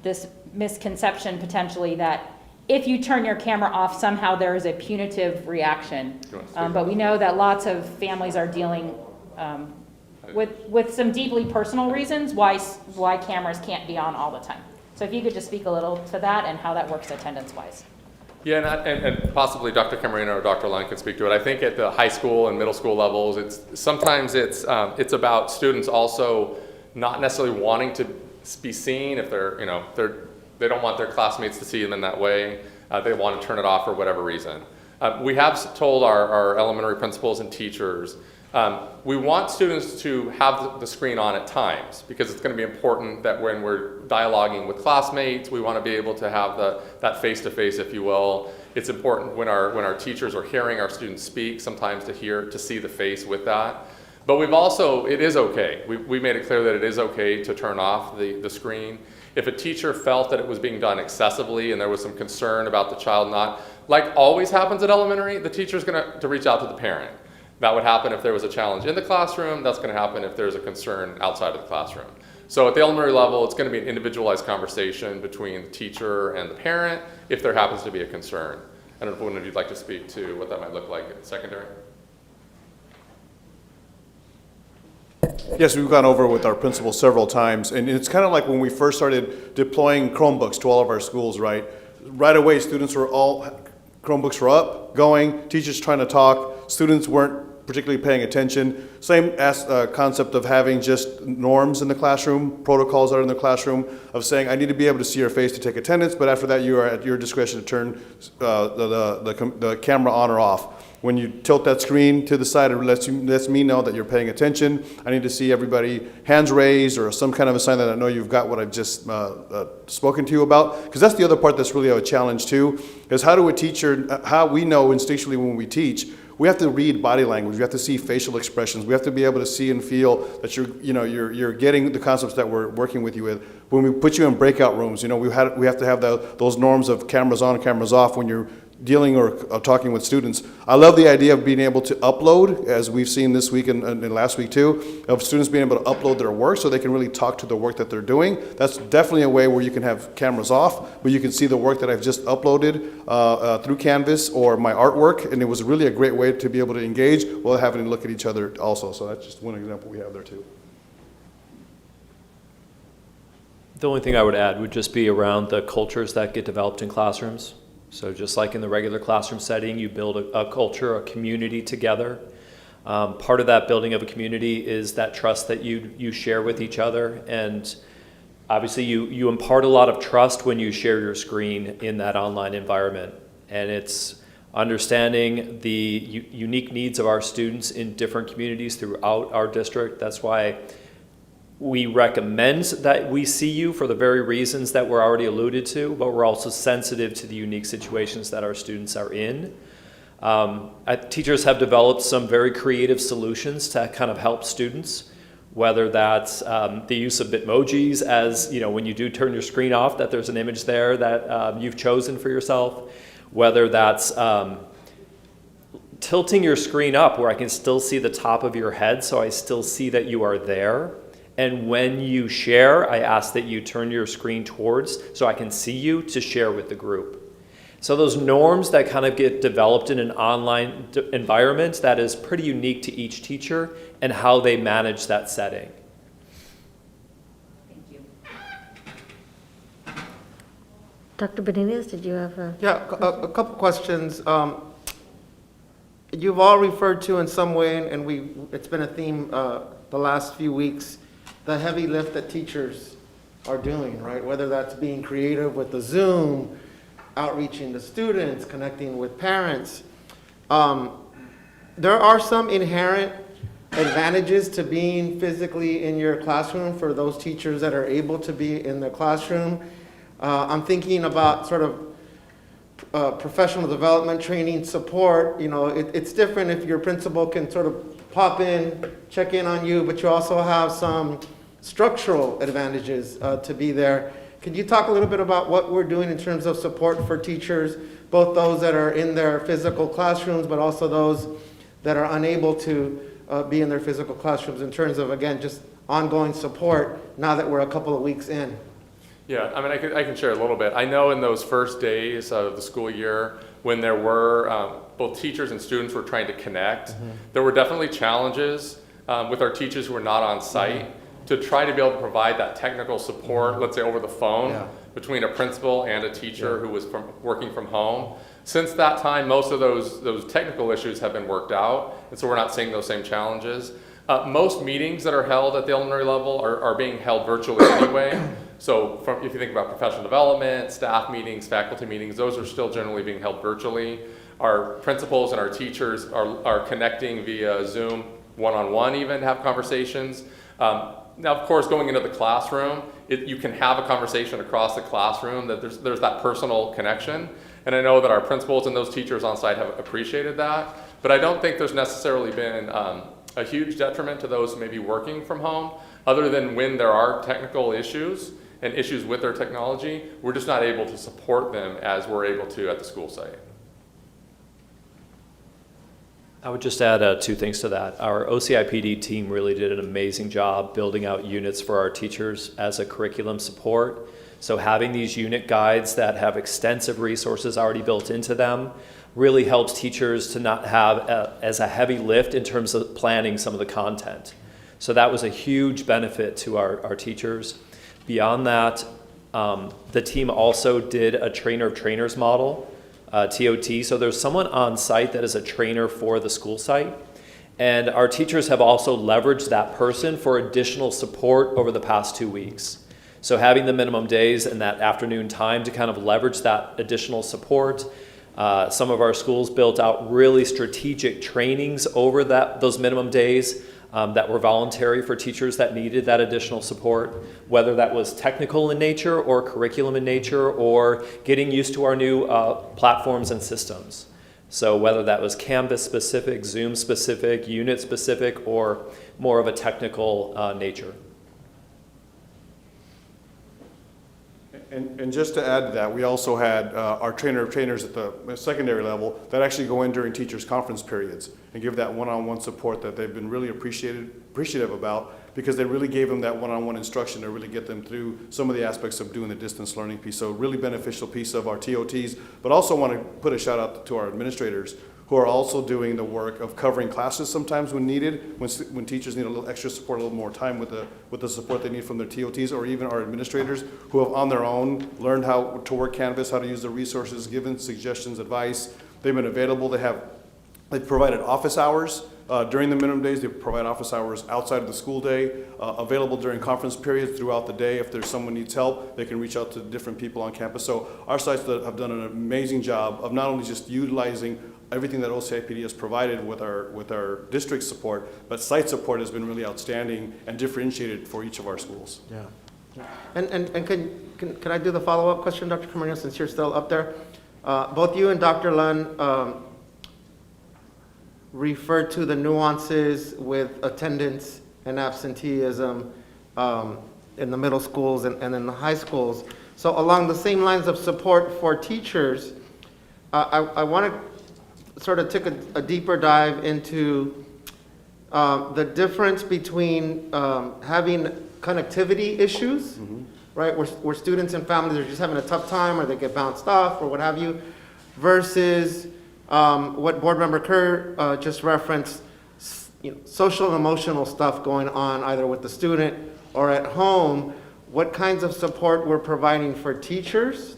this misconception potentially that if you turn your camera off, somehow there is a punitive reaction. But we know that lots of families are dealing with some deeply personal reasons why cameras can't be on all the time. So if you could just speak a little to that and how that works attendance-wise. Yeah, and possibly Dr. Camarino or Dr. Lund can speak to it. I think at the high school and middle school levels, sometimes it's about students also not necessarily wanting to be seen if they don't want their classmates to see them in that way. They want to turn it off for whatever reason. We have told our elementary principals and teachers, we want students to have the screen on at times because it's going to be important that when we're dialoguing with classmates, we want to be able to have that face-to-face, if you will. It's important when our teachers are hearing our students speak, sometimes to see the face with that. But it is okay. We made it clear that it is okay to turn off the screen. If a teacher felt that it was being done excessively and there was some concern about the child not, like always happens at elementary, the teacher's going to reach out to the parent. That would happen if there was a challenge in the classroom. That's going to happen if there's a concern outside of the classroom. So at the elementary level, it's going to be an individualized conversation between the teacher and the parent if there happens to be a concern. I don't know if one of you'd like to speak to what that might look like at secondary. Yes, we've gone over with our principals several times, and it's kind of like when we first started deploying Chromebooks to all of our schools, right? Right away, Chromebooks were up, going, teachers trying to talk, students weren't particularly paying attention. Same concept of having just norms in the classroom, protocols that are in the classroom, of saying, I need to be able to see your face to take attendance, but after that, you are at your discretion to turn the camera on or off. When you tilt that screen to the side, it lets me know that you're paying attention. I need to see everybody hands raised or some kind of a sign that I know you've got what I've just spoken to you about. Because that's the other part that's really a challenge too, is how we know instinctually when we teach, we have to read body language. We have to see facial expressions. We have to be able to see and feel that you're getting the concepts that we're working with you with. When we put you in breakout rooms, we have to have those norms of cameras on, cameras off when you're dealing or talking with students. I love the idea of being able to upload, as we've seen this week and last week too, of students being able to upload their work so they can really talk to the work that they're doing. That's definitely a way where you can have cameras off, but you can see the work that I've just uploaded through Canvas or my artwork, and it was really a great way to be able to engage while having to look at each other also. So that's just one example we have there too. The only thing I would add would just be around the cultures that get developed in classrooms. So just like in the regular classroom setting, you build a culture, a community together. Part of that building of a community is that trust that you share with each other. And obviously you impart a lot of trust when you share your screen in that online environment. And it's understanding the unique needs of our students in different communities throughout our district. That's why we recommend that we see you for the very reasons that were already alluded to, but we're also sensitive to the unique situations that our students are in. Teachers have developed some very creative solutions to kind of help students, whether that's the use of Bitmojis, as when you do turn your screen off, that there's an image there that you've chosen for yourself, whether that's tilting your screen up where I can still see the top of your head so I still see that you are there. And when you share, I ask that you turn your screen towards so I can see you to share with the group. So those norms that kind of get developed in an online environment, that is pretty unique to each teacher and how they manage that setting. Dr. Benitez, did you have a? Yeah, a couple questions. You've all referred to in some way, and it's been a theme the last few weeks, the heavy lift that teachers are doing, right? Whether that's being creative with the Zoom, outreaching to students, connecting with parents. There are some inherent advantages to being physically in your classroom for those teachers that are able to be in the classroom. I'm thinking about sort of professional development, training, support. You know, it's different if your principal can sort of pop in, check in on you, but you also have some structural advantages to be there. Could you talk a little bit about what we're doing in terms of support for teachers, both those that are in their physical classrooms, but also those that are unable to be in their physical classrooms in terms of, again, just ongoing support now that we're a couple of weeks in? Yeah, I mean, I can share a little bit. I know in those first days of the school year, when there were both teachers and students were trying to connect, there were definitely challenges with our teachers who were not on site to try to be able to provide that technical support, let's say over the phone, between a principal and a teacher who was working from home. Since that time, most of those technical issues have been worked out, and so we're not seeing those same challenges. Most meetings that are held at the elementary level are being held virtually anyway. So if you think about professional development, staff meetings, faculty meetings, those are still generally being held virtually. Our principals and our teachers are connecting via Zoom one-on-one even to have conversations. Now, of course, going into the classroom, you can have a conversation across the classroom, that there's that personal connection. And I know that our principals and those teachers on site have appreciated that. But I don't think there's necessarily been a huge detriment to those maybe working from home, other than when there are technical issues and issues with their technology, we're just not able to support them as we're able to at the school site. I would just add two things to that. Our OCIPD team really did an amazing job building out units for our teachers as a curriculum support. So having these unit guides that have extensive resources already built into them really helps teachers to not have as a heavy lift in terms of planning some of the content. So that was a huge benefit to our teachers. Beyond that, the team also did a trainer of trainers model, TOT. So there's someone on site that is a trainer for the school site. And our teachers have also leveraged that person for additional support over the past 2 weeks. So having the minimum days and that afternoon time to kind of leverage that additional support. Some of our schools built out really strategic trainings over those minimum days that were voluntary for teachers that needed that additional support, whether that was technical in nature or curriculum in nature or getting used to our new platforms and systems. So whether that was Canvas specific, Zoom specific, unit specific, or more of a technical nature. And just to add to that, we also had our trainer of trainers at the secondary level that actually go in during teachers' conference periods and give that one-on-one support that they've been really appreciative about, because they really gave them that one-on-one instruction to really get them through some of the aspects of doing the distance learning piece. So really beneficial piece of our TOTs, but also want to put a shout out to our administrators who are also doing the work of covering classes sometimes when needed, when teachers need a little extra support, a little more time with the support they need from their TOTs, or even our administrators who have on their own learned how to work Canvas, how to use the resources, given suggestions, advice. They've been available. They've provided office hours during the minimum days. They provide office hours outside of the school day, available during conference periods throughout the day. If there's someone needs help, they can reach out to different people on campus. So our sites have done an amazing job of not only just utilizing everything that OCIPD has provided with our district support, but site support has been really outstanding and differentiated for each of our schools. Yeah. And can I do the follow-up question, Dr. Camarena, since you're still up there? Both you and Dr. Lund referred to the nuances with attendance and absenteeism in the middle schools and in the high schools. So along the same lines of support for teachers, I want to sort of take a deeper dive into the difference between having connectivity issues, right, where students and families are just having a tough time or they get bounced off or what have you, versus what Board Member Kerr just referenced, social and emotional stuff going on either with the student or at home, what kinds of support we're providing for teachers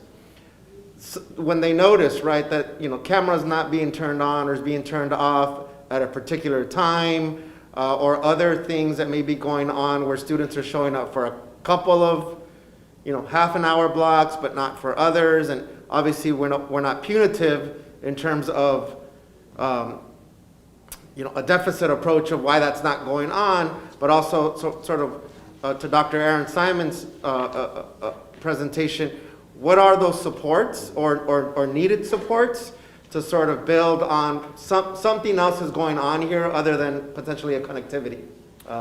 when they notice, right, that, camera's not being turned on or is being turned off at a particular time, or other things that may be going on where students are showing up for a couple of, half an hour blocks, but not for others. And obviously we're not punitive in terms of, a deficit approach of why that's not going on, but also sort of to Dr. Aaron Simon's presentation, what are those supports or needed supports to sort of build on something else is going on here other than potentially a connectivity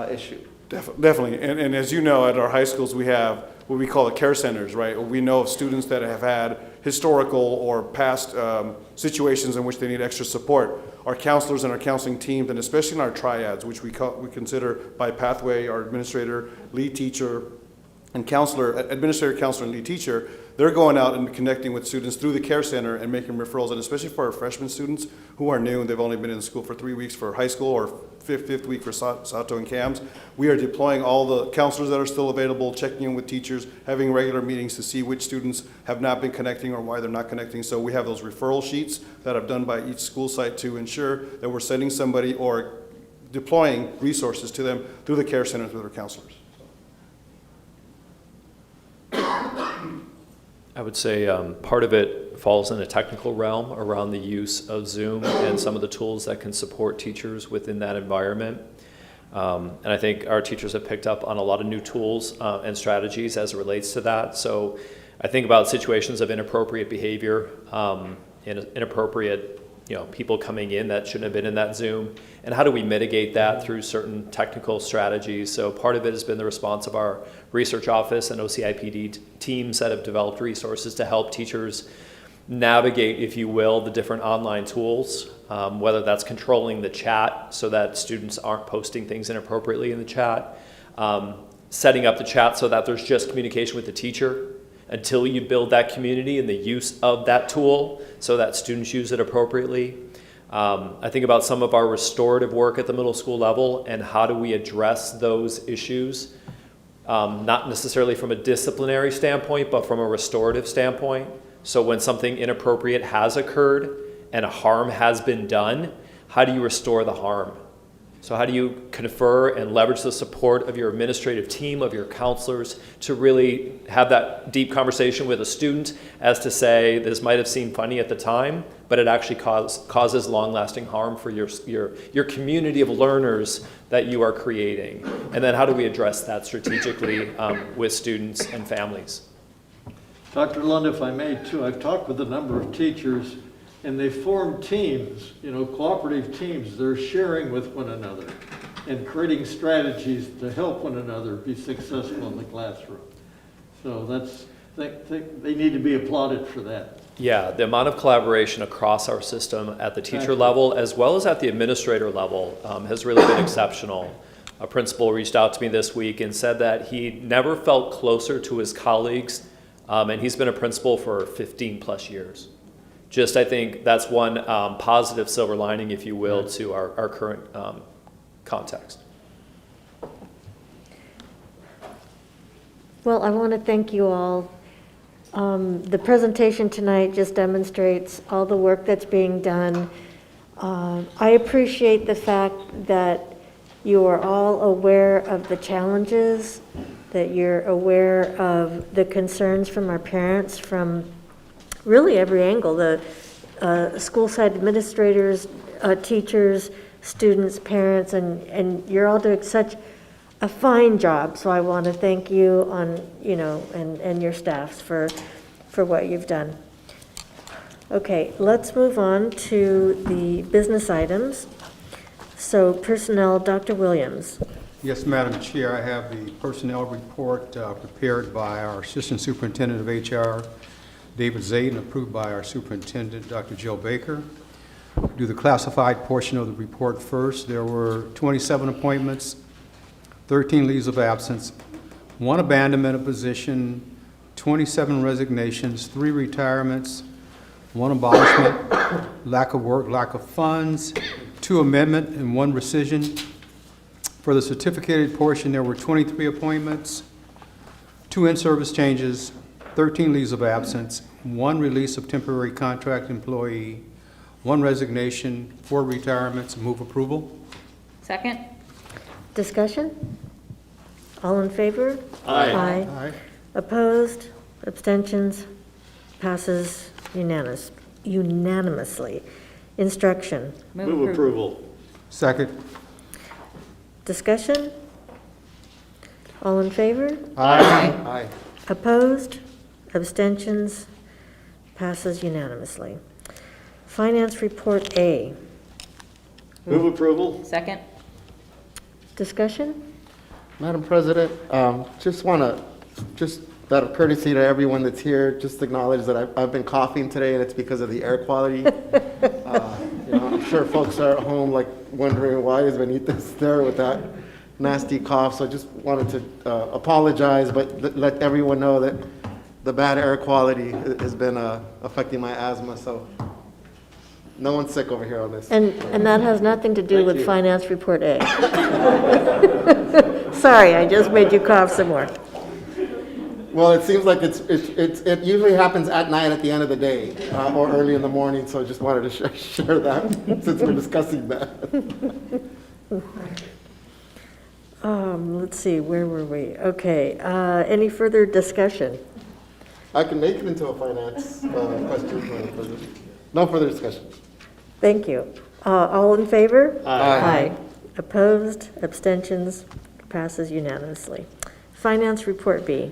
issue? Definitely, and as you know, at our high schools, we have what we call the care centers, right? We know of students that have had historical or past situations in which they need extra support. Our counselors and our counseling teams, and especially in our triads, which we consider by pathway, our administrator, lead teacher, and counselor, administrator, counselor, and lead teacher, they're going out and connecting with students through the care center and making referrals, and especially for our freshman students who are new and they've only been in school for 3 weeks for high school or fifth week for Sato and CAMS. We are deploying all the counselors that are still available, checking in with teachers, having regular meetings to see which students have not been connecting or why they're not connecting. So we have those referral sheets that are done by each school site to ensure that we're sending somebody or deploying resources to them through the care centers with our counselors. I would say part of it falls in a technical realm around the use of Zoom and some of the tools that can support teachers within that environment. And I think our teachers have picked up on a lot of new tools and strategies as it relates to that. So I think about situations of inappropriate behavior, inappropriate people coming in that shouldn't have been in that Zoom, and how do we mitigate that through certain technical strategies. So part of it has been the response of our research office and OCIPD teams that have developed resources to help teachers navigate, if you will, the different online tools, whether that's controlling the chat so that students aren't posting things inappropriately in the chat, setting up the chat so that there's just communication with the teacher until you build that community and the use of that tool so that students use it appropriately. I think about some of our restorative work at the middle school level and how do we address those issues, not necessarily from a disciplinary standpoint, but from a restorative standpoint. So when something inappropriate has occurred and a harm has been done, how do you restore the harm? So how do you confer and leverage the support of your administrative team, of your counselors, to really have that deep conversation with a student as to say, this might have seemed funny at the time, but it actually causes long-lasting harm for your community of learners that you are creating. And then how do we address that strategically with students and families? Dr. Lund, if I may too, I've talked with a number of teachers and they form teams, cooperative teams. They're sharing with one another and creating strategies to help one another be successful in the classroom. So they need to be applauded for that. Yeah, the amount of collaboration across our system at the teacher level as well as at the administrator level has really been exceptional. A principal reached out to me this week and said that he never felt closer to his colleagues, and he's been a principal for 15 plus years. Just, I think that's one positive silver lining, if you will, to our current context. Well, I want to thank you all. The presentation tonight just demonstrates all the work that's being done. I appreciate the fact that you are all aware of the challenges, that you're aware of the concerns from our parents from really every angle, the school side administrators, teachers, students, parents, and you're all doing such a fine job. So I want to thank you and your staffs for what you've done. Okay, let's move on to the business items. So personnel, Dr. Williams. Yes, Madam Chair, I have the personnel report prepared by our Assistant Superintendent of HR, David Zayden, approved by our Superintendent, Dr. Jill Baker. do the classified portion of the report first. There were 27 appointments, 13 leaves of absence, 1 abandonment of position, 27 resignations, 3 retirements, 1 abolishment, lack of work, lack of funds, 2 amendment, and 1 rescission. For the certificated portion, there were 23 appointments, 2 in-service changes, 13 leaves of absence, 1 release of temporary contract employee, 1 resignation, 4 retirements. Move approval. Second? Discussion? All in favor? Aye. Aye. Opposed? Abstentions? Passes unanimously. Instruction. Move approval. Second. Discussion? All in favor? Aye. Opposed? Abstentions? Passes unanimously. Finance Report A. Move approval. Second? Discussion? Madam President, just want to, just out of courtesy to everyone that's here, just acknowledge that I've been coughing today, and it's because of the air quality. I'm sure folks are at home like wondering why is Benitez there with that nasty cough. So I just wanted to apologize, but let everyone know that the bad air quality has been affecting my asthma. So no one's sick over here on this. And that has nothing to do Thank with you. Finance Report A. Sorry, I just made you cough some more. Well, it seems like it usually happens at night at the end of the day or early in the morning, so I just wanted to share that since we're discussing that. Let's see, where were we? Okay, any further discussion? I can make it into a finance question. No further discussion. Thank you. All in favor? Aye. Opposed? Abstentions? Passes unanimously. Finance Report B.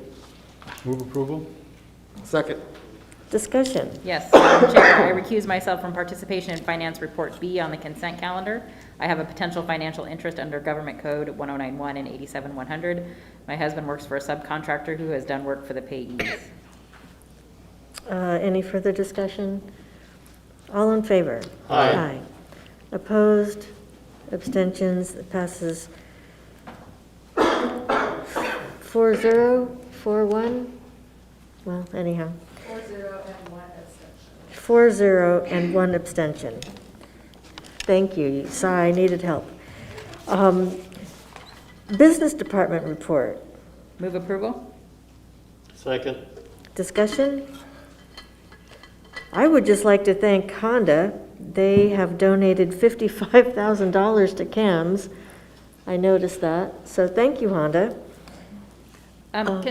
Move approval. Second. Discussion. Yes, Madam Chair, I recuse myself from participation in Finance Report B on the consent calendar. I have a potential financial interest under Government Code 1091 and 87100. My husband works for a subcontractor who has done work for the payees. Any further discussion? All in favor? Aye. Opposed? Abstentions? It passes 4-0, 4-1? Well, anyhow. 4-0 and 1 abstention. Thank you. Sorry, I needed help. Business Department Report. Move approval? Second. Discussion? I would just like to thank Honda. They have donated $55,000 to CAMS. I noticed that. So thank you, Honda. Or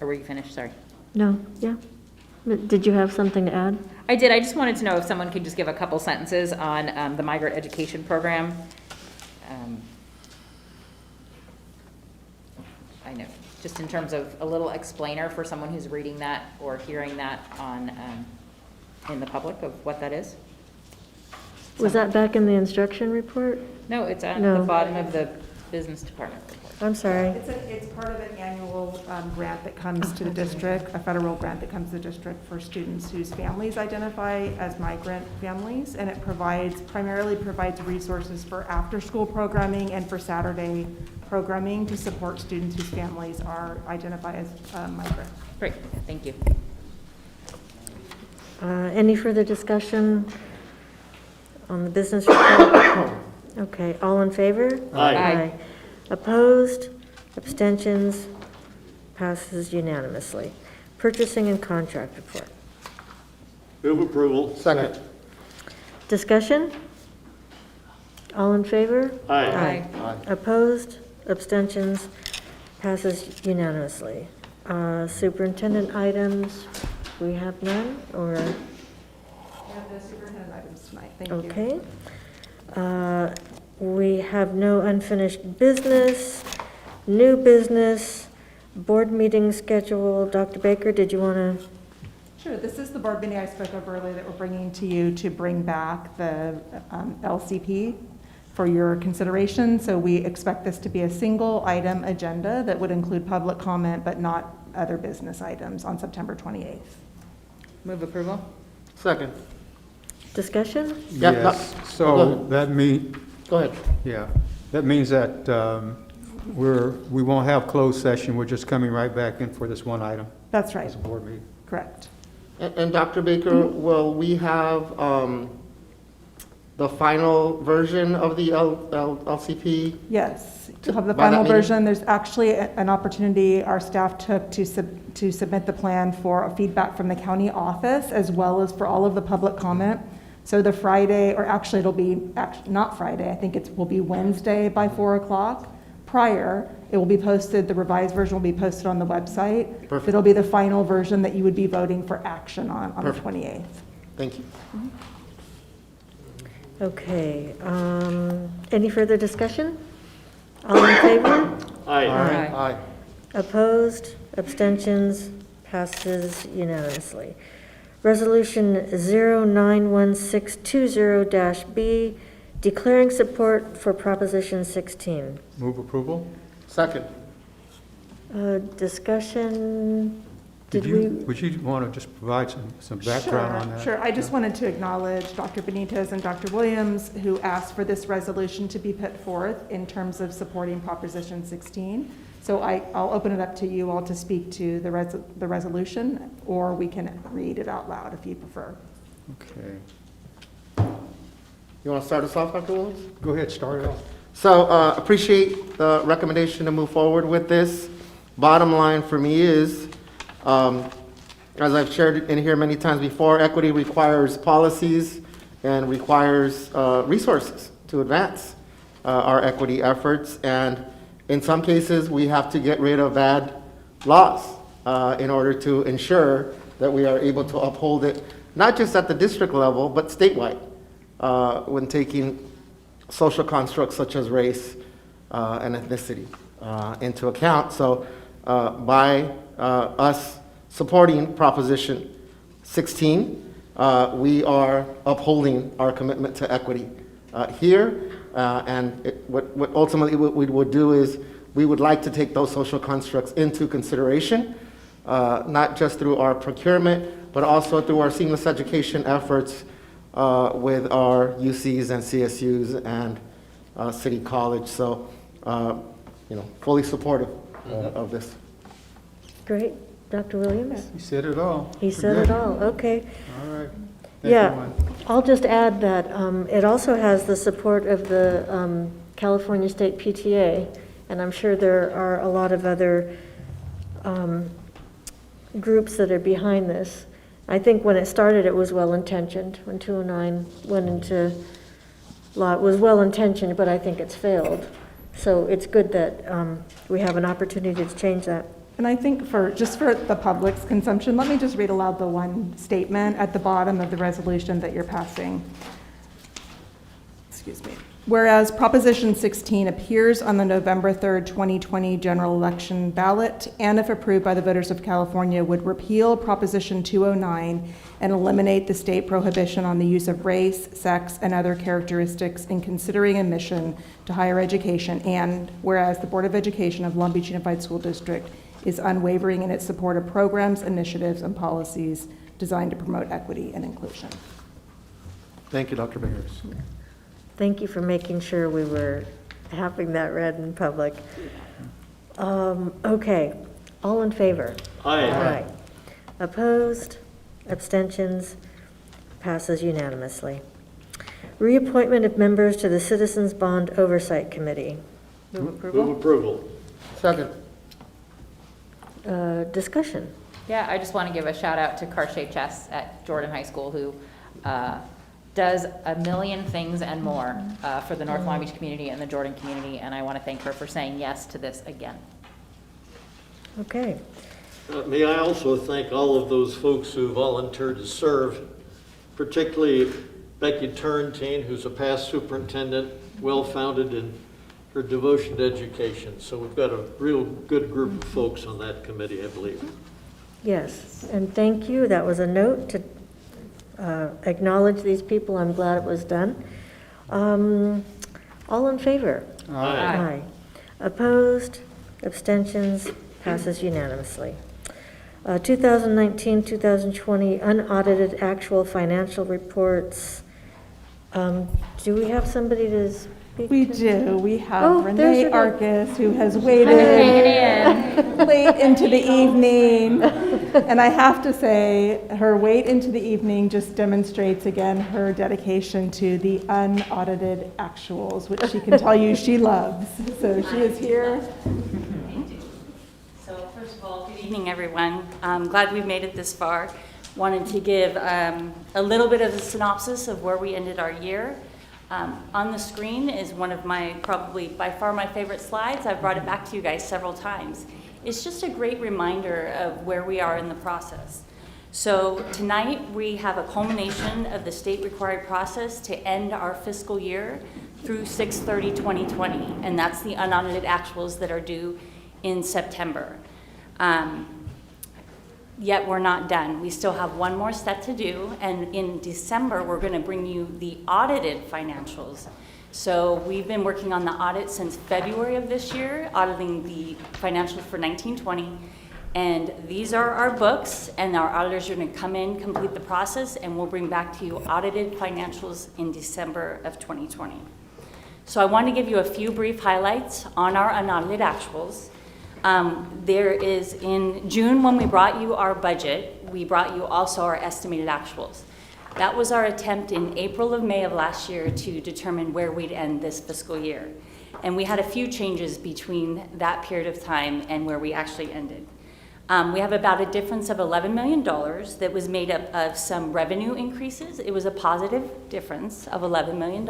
were you finished? Sorry. No, yeah. Did you have something to add? I did. I just wanted to know if someone could just give a couple sentences on the migrant education program. I know, just in terms of a little explainer for someone who's reading that or hearing that on in the public of what that is. Was that back in the instruction report? No, it's at No. the bottom of the business department report. I'm sorry. It's part of an annual grant that comes to the district, a federal grant that comes to the district for students whose families identify as migrant families, and it primarily provides resources for after-school programming and for Saturday programming to support students whose families are identified as migrant. Great, thank you. Any further discussion on the business report? Okay, all in favor? Aye. Opposed? Abstentions? Passes unanimously. Purchasing and contract report. Move approval. Second. Discussion? All in favor? Aye. Opposed? Abstentions? Passes unanimously. Superintendent items, we have none, or? We have the superintendent items tonight. Thank you. Okay. We have no unfinished business, new business, board meeting schedule. Dr. Baker, did you want to? Sure. This is the board meeting I spoke of earlier that we're bringing to you to bring back the LCP for your consideration. So we expect this to be a single item agenda that would include public comment, but not other business items on September 28th. Move approval? Second. Discussion? Yeah, Yes, go so ahead. that mean, Go ahead. yeah, that means that we won't have closed session, we're just coming right back in for this one item That's right, as a board meeting. correct. And Dr. Baker, will we have the final version of the LCP? Yes, to have the By that final meeting? version, there's actually an opportunity our staff took to submit the plan for feedback from the county office, as well as for all of the public comment. So the Friday, or actually it'll be, not Friday, I think it will be Wednesday by 4 o'clock. Prior, it will be posted, the revised version will be posted on the website. Perfect. It'll be the final version that you would be voting for action on the Perfect. 28th. Thank you. Okay, any further discussion? All in favor? Aye. Opposed? Abstentions? Passes unanimously. Resolution 091620-B, declaring support for Proposition 16. Move approval? Second. Discussion, Would did we? you want to just provide some background on that? Sure, I just wanted to acknowledge Dr. Benitez and Dr. Williams, who asked for this resolution to be put forth in terms of supporting Proposition 16. So I'll open it up to you all to speak to the resolution, or we can read it out loud if you prefer. Okay. You want to start us off, Dr. Williams? Go ahead, start it off. So appreciate the recommendation to move forward with this. Bottom line for me is, as I've shared in here many times before, equity requires policies and requires resources to advance our equity efforts. And in some cases, we have to get rid of bad laws in order to ensure that we are able to uphold it, not just at the district level, but statewide, when taking social constructs such as race and ethnicity into account. So by us supporting Proposition 16, we are upholding our commitment to equity here. What ultimately we would do is we would like to take those social constructs into consideration, not just through our procurement, but also through our seamless education efforts with our UCs and CSUs and City College. So, fully supportive of this. Great. Dr. Williams? He said it all. He said it all, okay. All right. Thank you, Yeah, Juan. I'll just add that it also has the support of the California State PTA, and I'm sure there are a lot of other groups that are behind this. I think when it started, it was well-intentioned. When 209 went into law, it was well-intentioned, but I think it's failed. So it's good that we have an opportunity to change that. And I think just for the public's consumption, let me just read aloud the one statement at the bottom of the resolution that you're passing. Excuse me. Whereas Proposition 16 appears on the November 3rd, 2020 general election ballot, and if approved by the voters of California, would repeal Proposition 209 and eliminate the state prohibition on the use of race, sex, and other characteristics in considering admission to higher education. And whereas the Board of Education of Long Beach Unified School District is unwavering in its support of programs, initiatives, and policies designed to promote equity and inclusion. Thank you, Dr. Baker. Thank you for making sure we were having that read in public. Okay, all in favor? Aye. Opposed? Abstentions? Passes unanimously. Reappointment of members to the Citizens Bond Oversight Committee. Move approval. Second. Discussion. Yeah, I just want to give a shout out to Karshay Chess at Jordan High School, who does a million things and more for the North Long Beach community and the Jordan community, and I want to thank her for saying yes to this again. Okay. May I also thank all of those folks who volunteered to serve, particularly Becky Turrentine, who's a past superintendent, well-founded in her devotion to education. So we've got a real good group of folks on that committee, I believe. Yes, and thank you. That was a note to acknowledge these people. I'm glad it was done. All in favor? Aye. Opposed? Abstentions? Passes unanimously. 2019-2020 unaudited actual financial reports. Do we have somebody to speak We to? do. We Oh, have there's Renee Renee. Arcus, who has waited late into the evening. And I have to say, her wait into the evening just demonstrates again her dedication to the unaudited actuals, which she can tell you she loves. So she is here. So first of all, good evening, everyone. I'm glad we've made it this far. Wanted to give a little bit of a synopsis of where we ended our year. On the screen is one of my, probably by far my favorite slides. I've brought it back to you guys several times. It's just a great reminder of where we are in the process. So tonight we have a culmination of the state-required process to end our fiscal year through 6/30/2020, and that's the unaudited actuals that are due in September. Yet we're not done. We still have one more step to do, and in December, we're going to bring you the audited financials. So we've been working on the audit since February of this year, auditing the financials for 1920, and these are our books, and our auditors are going to come in, complete the process, and we'll bring back to you audited financials in December of 2020. So I want to give you a few brief highlights on our unaudited actuals. There is, in June, when we brought you our budget, we brought you also our estimated actuals. That was our attempt in April of May of last year to determine where we'd end this fiscal year. And we had a few changes between that period of time and where we actually ended. We have about a difference of $11 million that was made up of some revenue increases. It was a positive difference of $11 million.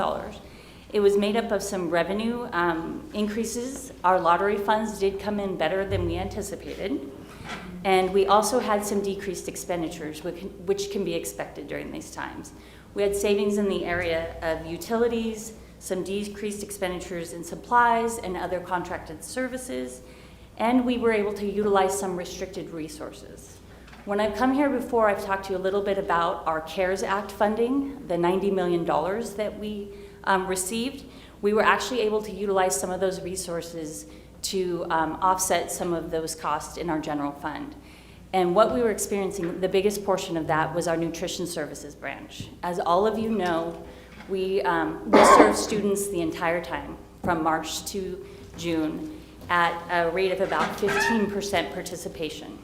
It was made up of some revenue increases. Our lottery funds did come in better than we anticipated. And we also had some decreased expenditures, which can be expected during these times. We had savings in the area of utilities, some decreased expenditures in supplies and other contracted services, and we were able to utilize some restricted resources. When I've come here before, I've talked to you a little bit about our CARES Act funding, the $90 million that we received. We were actually able to utilize some of those resources to offset some of those costs in our general fund. And what we were experiencing, the biggest portion of that was our nutrition services branch. As all of you know, we serve students the entire time, from March to June, at a rate of about 15% participation.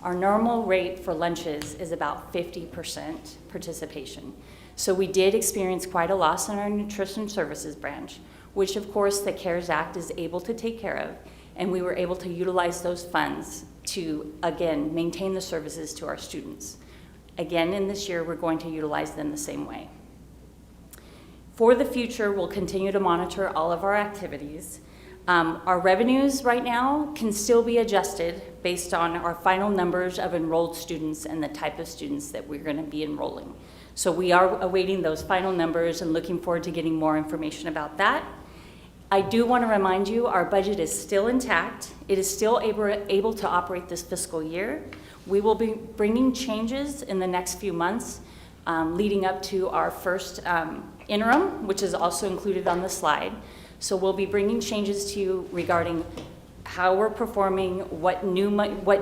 Our normal rate for lunches is about 50% participation. So we did experience quite a loss in our nutrition services branch, which of course the CARES Act is able to take care of, and we were able to utilize those funds to, again, maintain the services to our students. Again, in this year, we're going to utilize them the same way. For the future, we'll continue to monitor all of our activities. Our revenues right now can still be adjusted based on our final numbers of enrolled students and the type of students that we're going to be enrolling. So we are awaiting those final numbers and looking forward to getting more information about that. I do want to remind you, our budget is still intact. It is still able to operate this fiscal year. We will be bringing changes in the next few months leading up to our first interim, which is also included on the slide. So we'll be bringing changes to you regarding how we're performing, what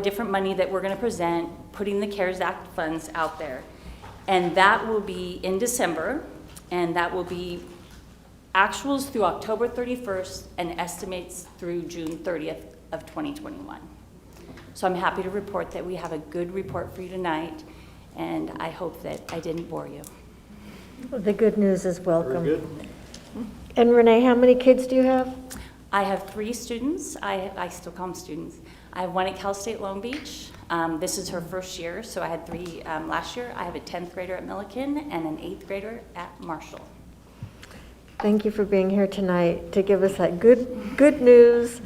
different money that we're going to present, putting the CARES Act funds out there. And that will be in December, and that will be actuals through October 31st and estimates through June 30th of 2021. So I'm happy to report that we have a good report for you tonight, and I hope that I didn't bore you. The good news is welcome. Very good. And Renee, how many kids do you have? I have 3 students. I still call them students. I have one at Cal State Long Beach. This is her first year, so I had 3 last year. I have a 10th grader at Milliken and an 8th grader at Marshall. Thank you for being here tonight to give us that good news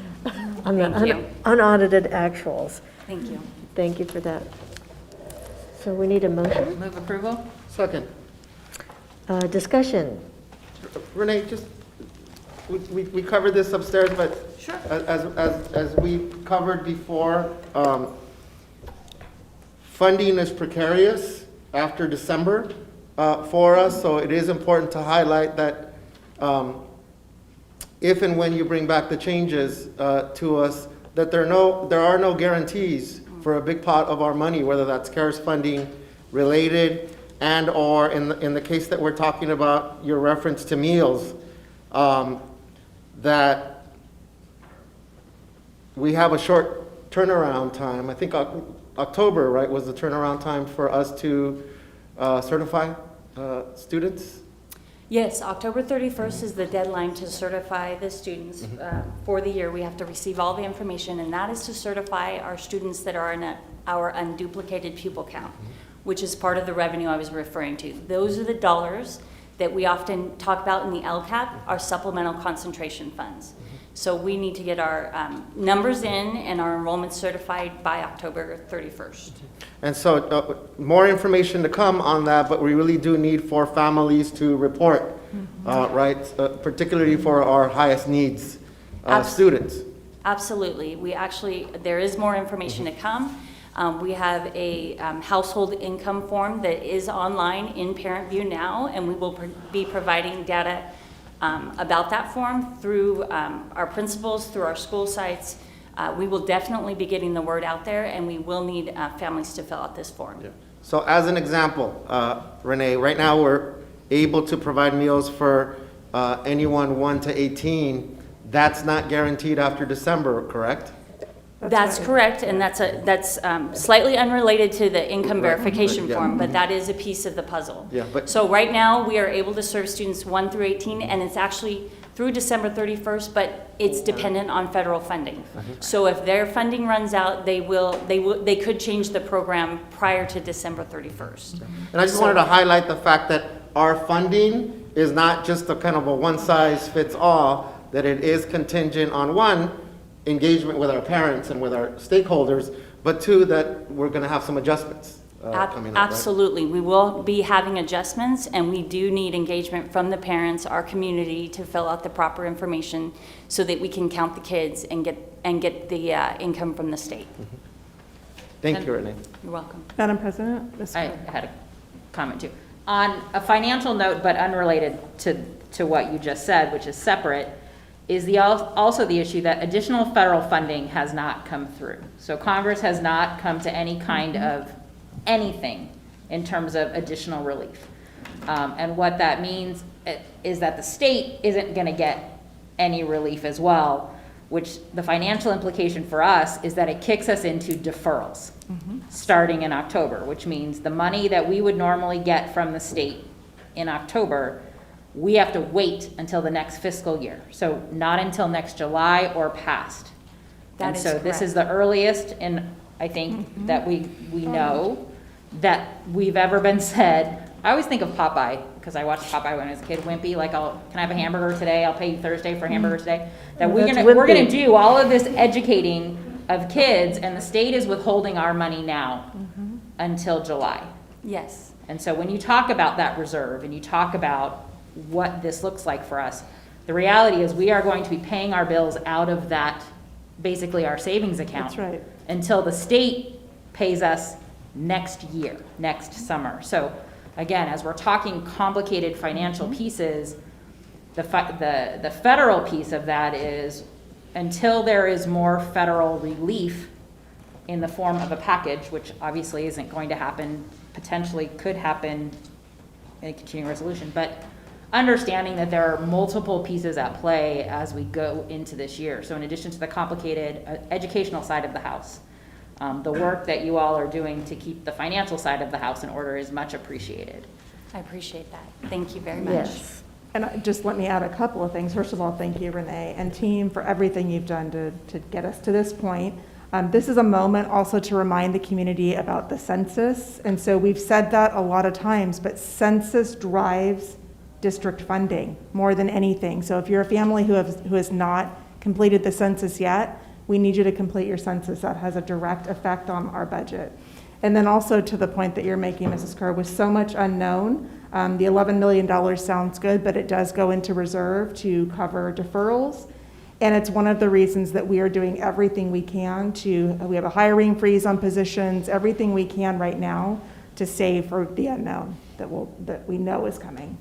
on the unaudited actuals. Thank you. Thank you for that. So we need a motion? Move approval? Second. Discussion. Renee, just, we covered this upstairs, but sure. As we covered before, funding is precarious after December for us, so it is important to highlight that if and when you bring back the changes to us, that there are no guarantees for a big pot of our money, whether that's CARES funding related, and/or in the case that we're talking about, your reference to meals, that we have a short turnaround time. I think October, right, was the turnaround time for us to certify students? Yes, October 31st is the deadline to certify the students for the year. We have to receive all the information, and that is to certify our students that are in our unduplicated pupil count, which is part of the revenue I was referring to. Those are the dollars that we often talk about in the LCAP, our supplemental concentration funds. So we need to get our numbers in and our enrollment certified by October 31st. And so more information to come on that, but we really do need for families to report, right? Particularly for our highest needs students. Absolutely. There is more information to come. We have a household income form that is online in ParentView now, and we will be providing data about that form through our principals, through our school sites. We will definitely be getting the word out there, and we will need families to fill out this form. Yeah. So as an example, Renee, right now we're able to provide meals for anyone 1 to 18. That's not guaranteed after December, correct? That's correct, and that's slightly unrelated to the income verification Yeah. form, but that is a piece of the puzzle. Yeah, but So right now, we are able to serve students 1 through 18, and it's actually through December 31st, but it's dependent on federal funding. So if their funding runs out, they could change the program prior to December 31st. And I just wanted to highlight the fact that our funding is not just a kind of a one-size-fits-all, that it is contingent on, one, engagement with our parents and with our stakeholders, but two, that we're going to have some adjustments coming up. Right? Absolutely. We will be having adjustments, and we do need engagement from the parents, our community, to fill out the proper information so that we can count the kids and get the income from the state. Thank you, Renee. You're welcome. Madam President? I had a comment too. On a financial note, but unrelated to what you just said, which is separate, is also the issue that additional federal funding has not come through. So Congress has not come to any kind of anything in terms of additional relief. And what that means is that the state isn't going to get any relief as well, which the financial implication for us is that it kicks us into deferrals starting in October, which means the money that we would normally get from the state in October, we have to wait until the next fiscal year. So not until next July or past. That is And so this is the earliest, and I think that we know that we've ever been said. I always think of Popeye, because I watched Popeye when I was a kid, Wimpy, like, can I have a hamburger today? I'll pay you Thursday for a hamburger today. That we're That's gonna Wimpy. do all of this educating of kids, and the state is withholding our money now until July. Yes. And so when you talk about that reserve and you talk about what this looks like for us, the reality is we are going to be paying our bills out of that, basically our savings account. That's right. Until the state pays us next year, next summer. So again, as we're talking complicated financial pieces, the federal piece of that is until there is more federal relief in the form of a package, which obviously isn't going to happen, potentially could happen in a continuing resolution, but understanding that there are multiple pieces at play as we go into this year. So in addition to the complicated educational side of the house, the work that you all are doing to keep the financial side of the house in order is much appreciated. I appreciate that. Tthank you very much. Yes. And just let me add a couple of things. First of all, thank you, Renee, and team, for everything you've done to get us to this point. This is a moment also to remind the community about the census. And so we've said that a lot of times, but census drives district funding more than anything. So if you're a family who has not completed the census yet, we need you to complete your census. That has a direct effect on our budget. And then also to the point that you're making, Mrs. Kerr, with so much unknown, the $11 million sounds good, but it does go into reserve to cover deferrals. And it's one of the reasons that we are doing everything we can we have a hiring freeze on positions, everything we can right now to save for the unknown that we know is coming.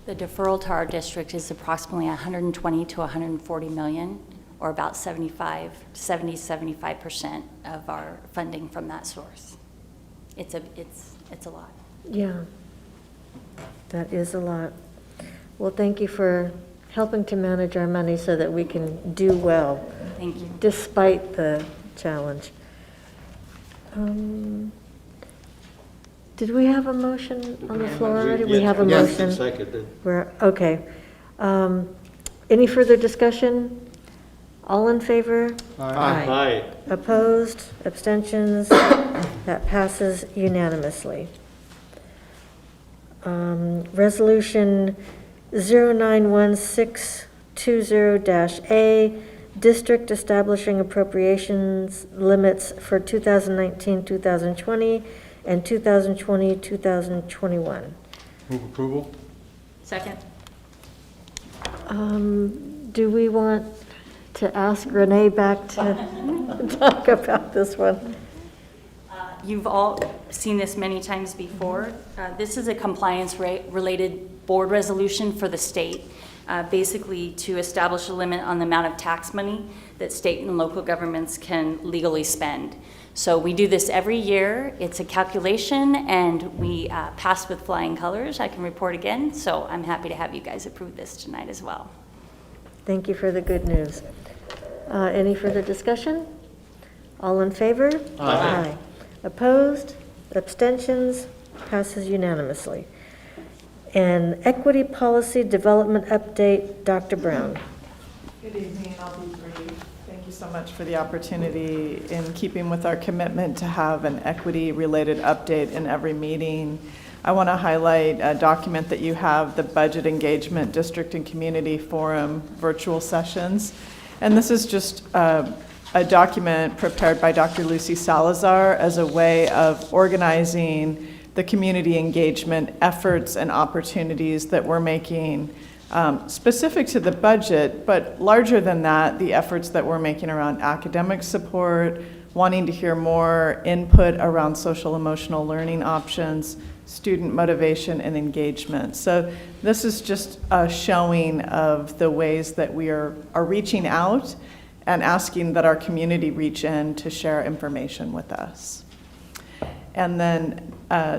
The deferral to our district is approximately 120 to 140 million, or about 75% of our funding from that source. It's It's a lot. Yeah, that is a lot. Well, thank you for helping to manage our money so that we can do well. Thank you. Despite the challenge. Did we have a motion on the floor already? We have a Yes. motion. Seconded. Okay. Any further discussion? All in favor? Aye. Opposed? Abstentions? That passes unanimously. Resolution 091620-A, District Establishing Appropriations Limits for 2019-2020 and 2020-2021. Move approval? Second? Do we want to ask Renee back to talk about this one? You've all seen this many times before. This is a compliance-related board resolution for the state, basically to establish a limit on the amount of tax money that state and local governments can legally spend. So we do this every year. It's a calculation, and we pass with flying colors. I can report again, so I'm happy to have you guys approve this tonight as well. Thank you for the good news. Any further discussion? All in favor? Aye. Opposed? Abstentions? Passes unanimously. And Equity Policy Development Update, Dr. Brown. Good evening, I'll be brief. Thank you so much for the opportunity. In keeping with our commitment to have an equity-related update in every meeting, I want to highlight a document that you have, the Budget Engagement District and Community Forum virtual sessions. And this is just a document prepared by Dr. Lucy Salazar as a way of organizing the community engagement efforts and opportunities that we're making specific to the budget, but larger than that, the efforts that we're making around academic support, wanting to hear more input around social emotional learning options, student motivation and engagement. So this is just a showing of the ways that we are reaching out and asking that our community reach in to share information with us. And then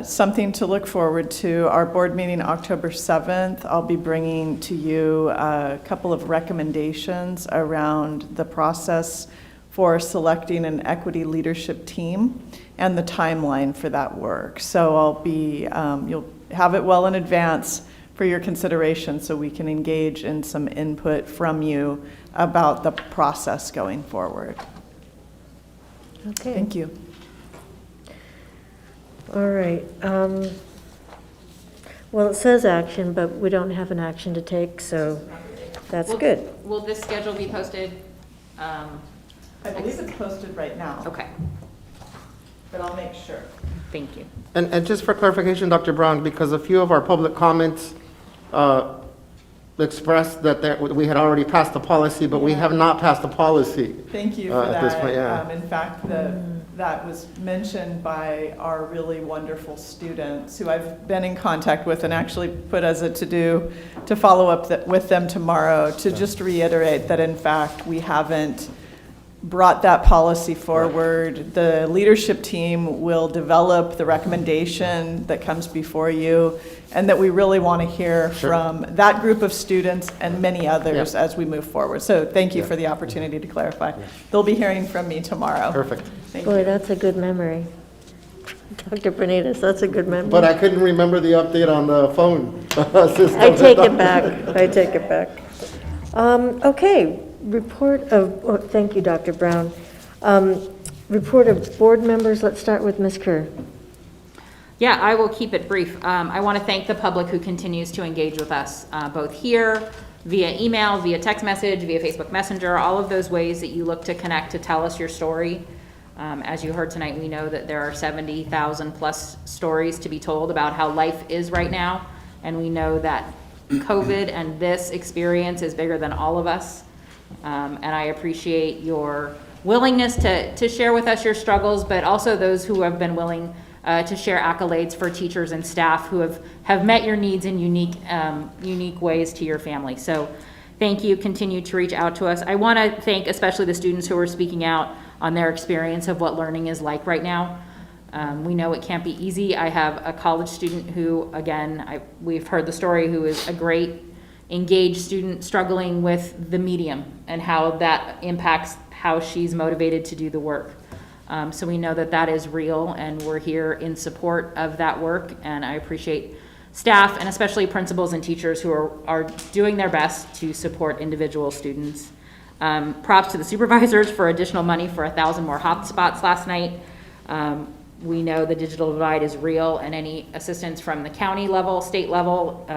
something to look forward to, our board meeting October 7th, I'll be bringing to you a couple of recommendations around the process for selecting an equity leadership team and the timeline for that work. So I'll be, you'll have it well in advance for your consideration so we can engage in some input from you about the process going forward. Okay. Thank you. All right. Well, it says action, but we don't have an action to take, so that's good. Will this schedule be posted? I believe it's posted right now. Okay. But I'll make sure. Thank you. And just for clarification, Dr. Brown, because a few of our public comments expressed that we had already passed the policy, but we have not passed the policy. Thank you for at this point, that. yeah. In fact, that was mentioned by our really wonderful students who I've been in contact with and actually put as a to-do to follow up with them tomorrow to just reiterate that in fact we haven't brought that policy forward. The leadership team will develop the recommendation that comes before you, and that we really want to hear from that group of students and many others as we move forward. So thank you for the opportunity to clarify. They'll be hearing from me tomorrow. Perfect. Thank Boy, you. that's a good memory. Dr. Bernitas, that's a good memory. But I couldn't remember the update on the phone system. I take it back. I take it back. Okay, report of, thank you, Dr. Brown. Report of board members. Let's start with Ms. Kerr. Yeah, I will keep it brief. I want to thank the public who continues to engage with us, both here, via email, via text message, via Facebook Messenger, all of those ways that you look to connect to tell us your story. As you heard tonight, we know that there are 70,000 plus stories to be told about how life is right now, and we know that COVID and this experience is bigger than all of us. And I appreciate your willingness to share with us your struggles, but also those who have been willing to share accolades for teachers and staff who have met your needs in unique ways to your family. So thank you. Continue to reach out to us. I want to thank especially the students who are speaking out on their experience of what learning is like right now. We know it can't be easy. I have a college student who, again, we've heard the story, who is a great engaged student struggling with the medium and how that impacts how she's motivated to do the work. So we know that that is real, and we're here in support of that work, and I appreciate staff and especially principals and teachers who are doing their best to support individual students. Props to the supervisors for additional money for 1,000 more hotspots last night. We know the digital divide is real, and any assistance from the county level, state level,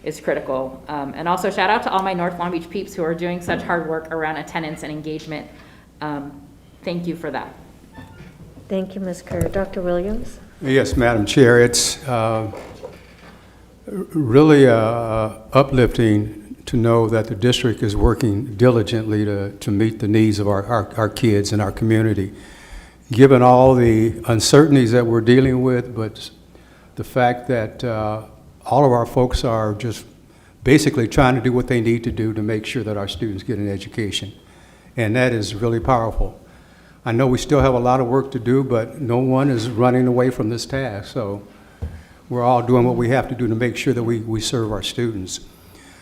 is critical. And also shout out to all my North Long Beach peeps who are doing such hard work around attendance and engagement. Thank you for that. Thank you, Ms. Kerr. Dr. Williams? Yes, Madam Chair, it's really uplifting to know that the district is working diligently to meet the needs of our kids and our community. Given all the uncertainties that we're dealing with, but the fact that all of our folks are just basically trying to do what they need to do to make sure that our students get an education. And that is really powerful. I know we still have a lot of work to do, but no one is running away from this task. So we're all doing what we have to do to make sure that we serve our students.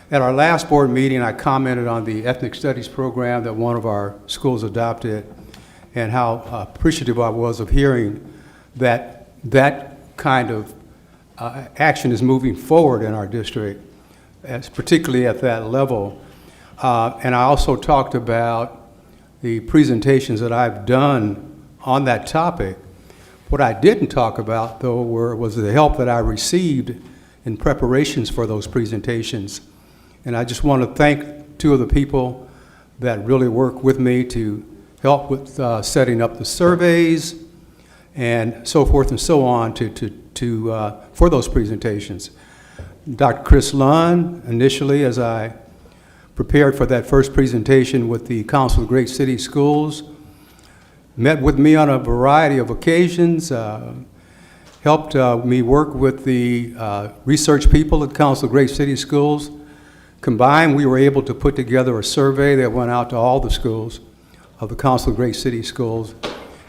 At our last board meeting, I commented on the ethnic studies program that one of our schools adopted, and how appreciative I was of hearing that that kind of action is moving forward in our district, particularly at that level. And I also talked about the presentations that I've done on that topic. What I didn't talk about, though, was the help that I received in preparations for those presentations. And I just want to thank two of the people that really worked with me to help with setting up the surveys and so forth and so on for those presentations. Dr. Chris Lund, initially, as I prepared for that first presentation with the Council of Great City Schools, met with me on a variety of occasions, helped me work with the research people at Council of Great City Schools. Combined, we were able to put together a survey that went out to all the schools of the Council of Great City Schools.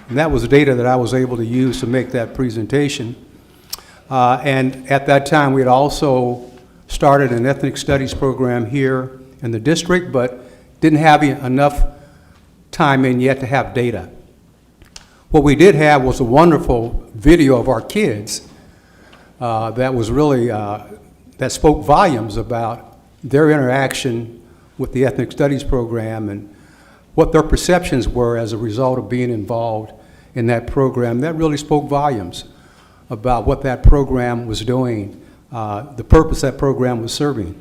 And that was data that I was able to use to make that presentation. And at that time, we had also started an ethnic studies program here in the district, but didn't have enough time in yet to have data. What we did have was a wonderful video of our kids that was really, that spoke volumes about their interaction with the ethnic studies program and what their perceptions were as a result of being involved in that program. That really spoke volumes about what that program was doing, the purpose that program was serving.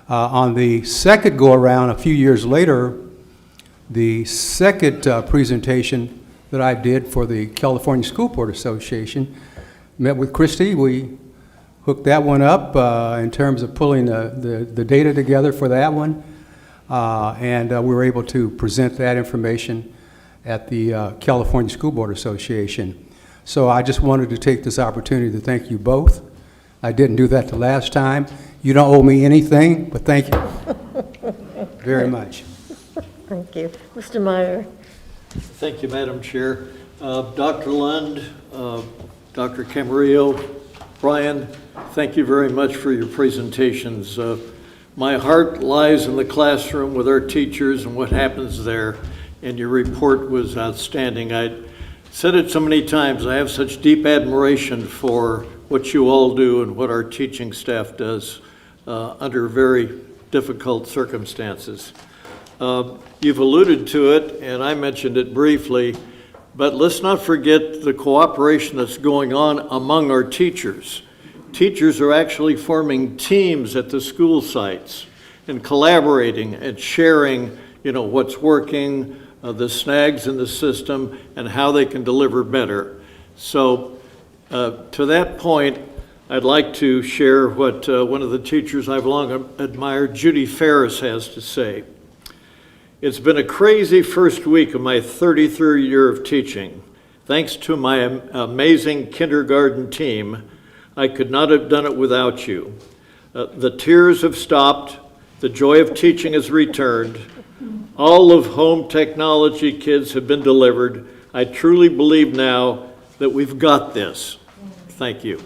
On the second go-around, a few years later, the second presentation that I did for the California School Board Association, met with Christy. We hooked that one up in terms of pulling the data together for that one. And we were able to present that information at the California School Board Association. So I just wanted to take this opportunity to thank you both. I didn't do that the last time. You don't owe me anything, but thank you very much. Thank you. Mr. Meyer. Thank you, Madam Chair. Dr. Lund, Dr. Camarillo, Brian, thank you very much for your presentations. My heart lies in the classroom with our teachers and what happens there, and your report was outstanding. I said it so many times, I have such deep admiration for what you all do and what our teaching staff does under very difficult circumstances. You've alluded to it, and I mentioned it briefly, but let's not forget the cooperation that's going on among our teachers. Teachers are actually forming teams at the school sites and collaborating and sharing, what's working, the snags in the system, and how they can deliver better. So to that point, I'd like to share what one of the teachers I've long admired, Judy Ferris, has to say. It's been a crazy first week of my 33rd year of teaching. Thanks to my amazing kindergarten team, I could not have done it without you. The tears have stopped, the joy of teaching has returned, all of home technology kids have been delivered. I truly believe now that we've got this. Thank you.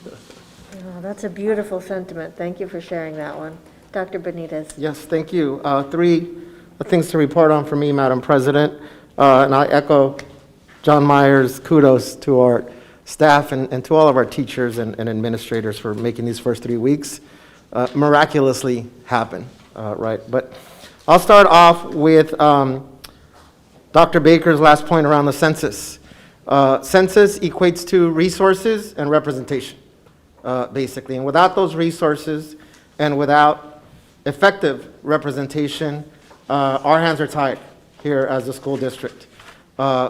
Oh, that's a beautiful sentiment. Thank you for sharing that one. Dr. Benitez. Yes, thank you. Three things to report on for me, Madam President. And I echo John Meyer's kudos to our staff and to all of our teachers and administrators for making these first 3 weeks miraculously happen, right? But I'll start off with Dr. Baker's last point around the census. Census equates to resources and representation, basically. And without those resources and without effective representation, our hands are tied here as a school district.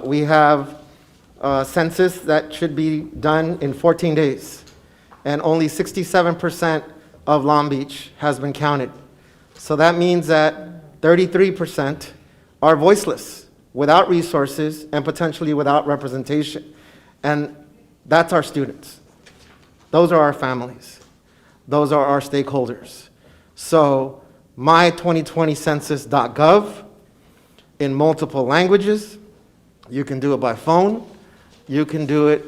We have a census that should be done in 14 days, and only 67% of Long Beach has been counted. So that means that 33% are voiceless, without resources, and potentially without representation. And that's our students. Those are our families. Those are our stakeholders. So my2020census.gov in multiple languages. You can do it by phone. You can do it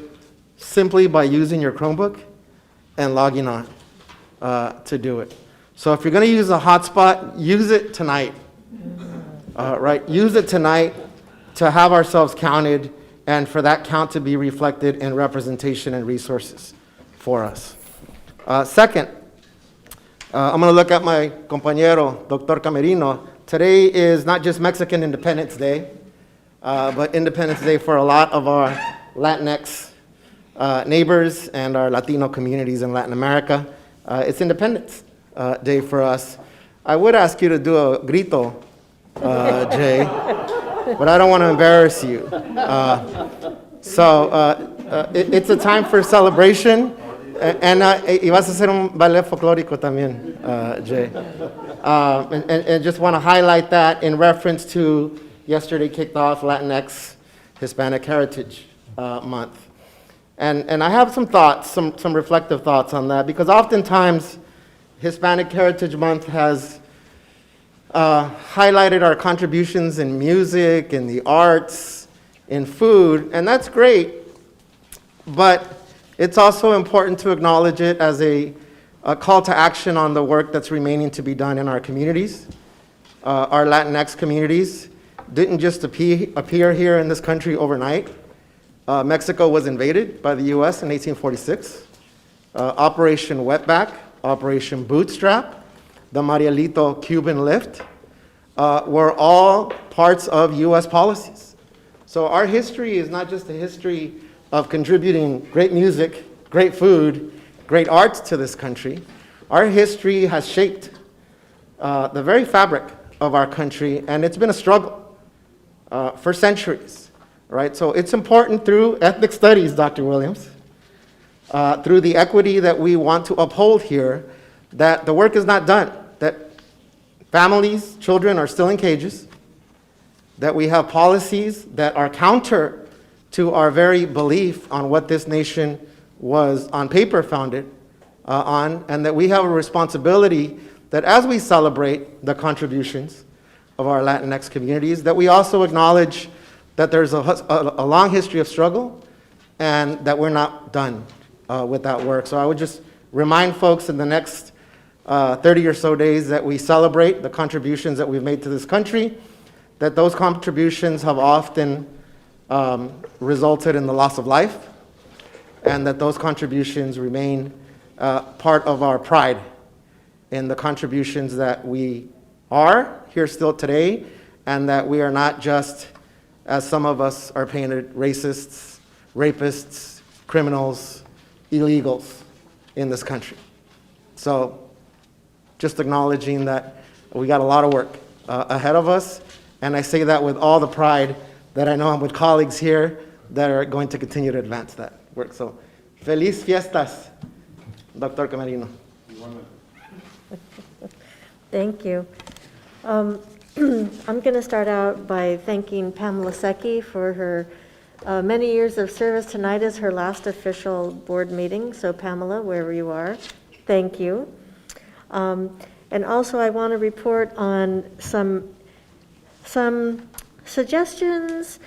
simply by using your Chromebook and logging on to do it. So if you're going to use a hotspot, use it tonight. Right? Use it tonight to have ourselves counted and for that count to be reflected in representation and resources for us. Second, I'm going to look at my compañero, Dr. Camerino. Today is not just Mexican Independence Day, but Independence Day for a lot of our Latinx neighbors and our Latino communities in Latin America. It's Independence Day for us. I would ask you to do a grito, Jay, but I don't want to embarrass you. It's a time for celebration. And y vas a hacer un ballet folclórico también, Jay. And just want to highlight that in reference to yesterday kicked off Latinx Hispanic Heritage Month. And I have some thoughts, some reflective thoughts on that, because oftentimes Hispanic Heritage Month has highlighted our contributions in music, in the arts, in food, and that's great, but it's also important to acknowledge it as a call to action on the work that's remaining to be done in our communities. Our Latinx communities didn't just appear here in this country overnight. Mexico was invaded by the US in 1846. Operation Wetback, Operation Bootstrap, the Marielito Cuban Lift were all parts of US policies. So our history is not just a history of contributing great music, great food, great arts to this country. Our history has shaped the very fabric of our country, and it's been a struggle for centuries, right? So it's important through ethnic studies, Dr. Williams, through the equity that we want to uphold here, that the work is not done, that families, children are still in cages, that we have policies that are counter to our very belief on what this nation was on paper founded on, and that we have a responsibility that as we celebrate the contributions of our Latinx communities, that we also acknowledge that there's a long history of struggle and that we're not done with that work. So I would just remind folks in the next 30 or so days that we celebrate the contributions that we've made to this country, that those contributions have often resulted in the loss of life, and that those contributions remain part of our pride in the contributions that we are here still today, and that we are not just, as some of us are painted, racists, rapists, criminals, illegals in this country. So just acknowledging that we got a lot of work ahead of us, and I say that with all the pride that I know I'm with colleagues here that are going to continue to advance that work. So, feliz fiestas, Dr. Camerino. Thank you. I'm going to start out by thanking Pamela Secchi for her many years of service. Tonight is her last official board meeting, so Pamela, wherever you are, thank you. And also I want to report on some suggestions.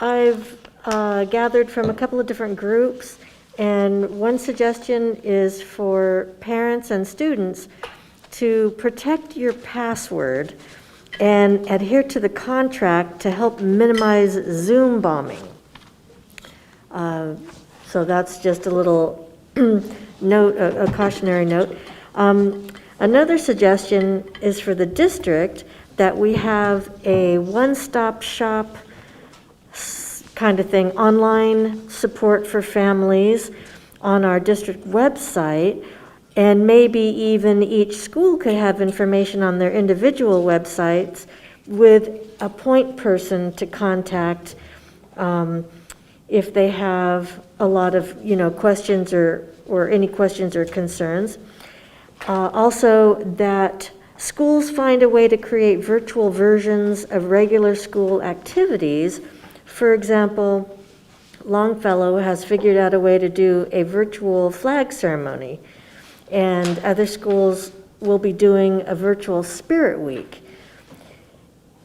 I've gathered from a couple of different groups, and one suggestion is for parents and students to protect your password and adhere to the contract to help minimize Zoom bombing. So that's just a little note, a cautionary note. Another suggestion is for the district that we have a one-stop shop kind of thing, online support for families on our district website, and maybe even each school could have information on their individual websites with a point person to contact if they have a lot of, questions or any questions or concerns. Also, that schools find a way to create virtual versions of regular school activities. For example, Longfellow has figured out a way to do a virtual flag ceremony, and other schools will be doing a virtual Spirit Week.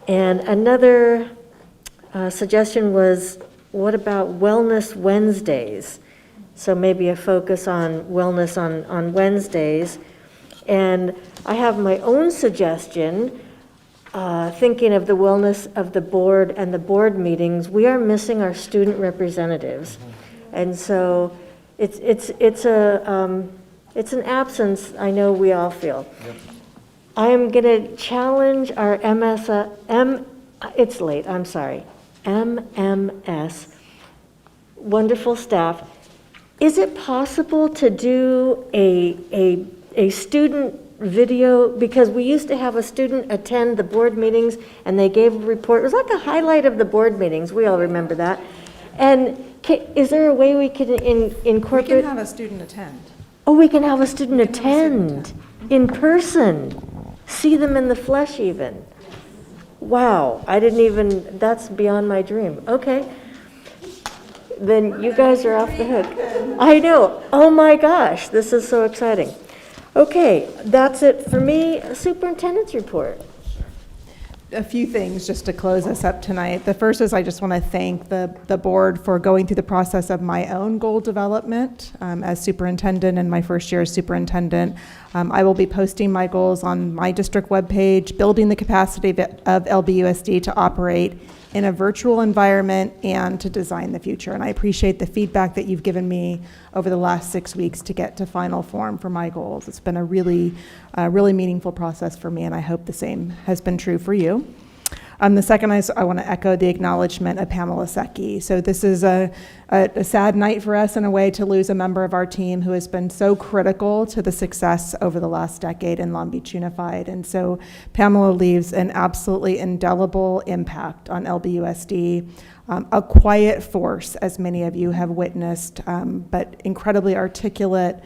And another suggestion was, what about Wellness Wednesdays? So maybe a focus on wellness on Wednesdays. And I have my own suggestion, thinking of the wellness of the board and the board meetings. We are missing our student representatives. And so it's an absence I know we all feel. Yep. I am going to challenge our MMS, wonderful staff. Is it possible to do a student video? Because we used to have a student attend the board meetings and they gave a report. It was like a highlight of the board meetings. We all remember that. And is there a way we can incorporate? We can have a student attend. Oh, we can have a student attend in person, see them in the flesh even. Wow, that's beyond my dream. Okay. Then you guys are off the hook. I know. Oh my gosh, this is so exciting. Okay, that's it for me. Superintendent's report. A few things just to close us up tonight. The first is I just want to thank the board for going through the process of my own goal development as superintendent in my first year as superintendent. I will be posting my goals on my district webpage, building the capacity of LBUSD to operate in a virtual environment and to design the future. And I appreciate the feedback that you've given me over the last 6 weeks to get to final form for my goals. It's been a really meaningful process for me, and I hope the same has been true for you. The second is I want to echo the acknowledgement of Pamela Secchi. So this is a sad night for us in a way to lose a member of our team who has been so critical to the success over the last decade in Long Beach Unified. And so Pamela leaves an absolutely indelible impact on LBUSD, a quiet force, as many of you have witnessed, but incredibly articulate,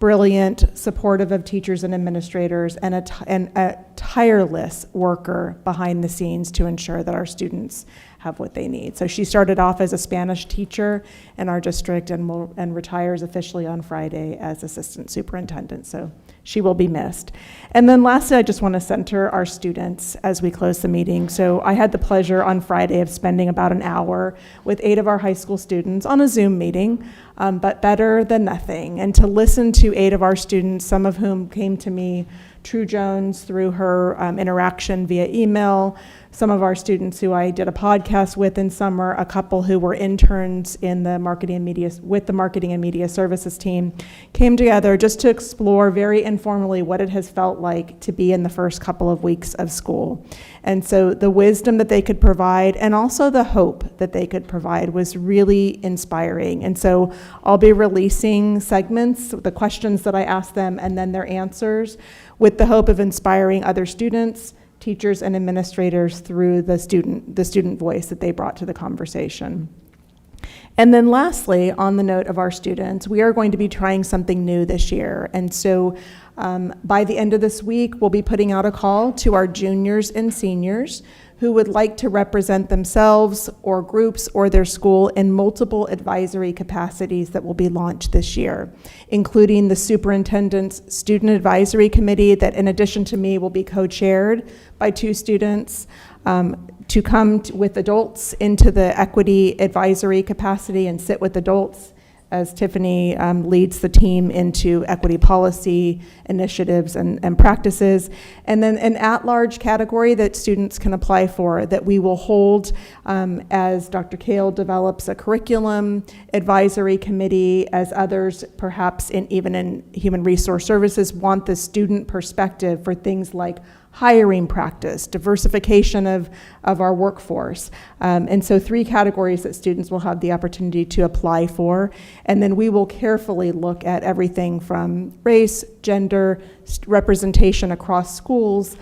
brilliant, supportive of teachers and administrators, and a tireless worker behind the scenes to ensure that our students have what they need. So she started off as a Spanish teacher in our district and retires officially on Friday as assistant superintendent. So she will be missed. And then lastly, I just want to center our students as we close the meeting. So I had the pleasure on Friday of spending about an hour with 8 of our high school students on a Zoom meeting, but better than nothing. And to listen to 8 of our students, some of whom came to me, True Jones, through her interaction via email, some of our students who I did a podcast with in summer, a couple who were interns in the marketing and media services team, came together just to explore very informally what it has felt like to be in the first couple of weeks of school. And so the wisdom that they could provide and also the hope that they could provide was really inspiring. And so I'll be releasing segments, the questions that I asked them and then their answers, with the hope of inspiring other students, teachers, and administrators through the student voice that they brought to the conversation. And then lastly, on the note of our students, we are going to be trying something new this year. And so by the end of this week, we'll be putting out a call to our juniors and seniors who would like to represent themselves or groups or their school in multiple advisory capacities that will be launched this year, including the superintendent's student advisory committee that, in addition to me, will be co-chaired by 2 students, to come with adults into the equity advisory capacity and sit with adults as Tiffany leads the team into equity policy initiatives and practices. And then an at-large category that students can apply for that we will hold as Dr. Kale develops a curriculum advisory committee, as others perhaps even in human resource services want the student perspective for things like hiring practice, diversification of our workforce. And so 3 categories that students will have the opportunity to apply for. And then we will carefully look at everything from race, gender, representation across schools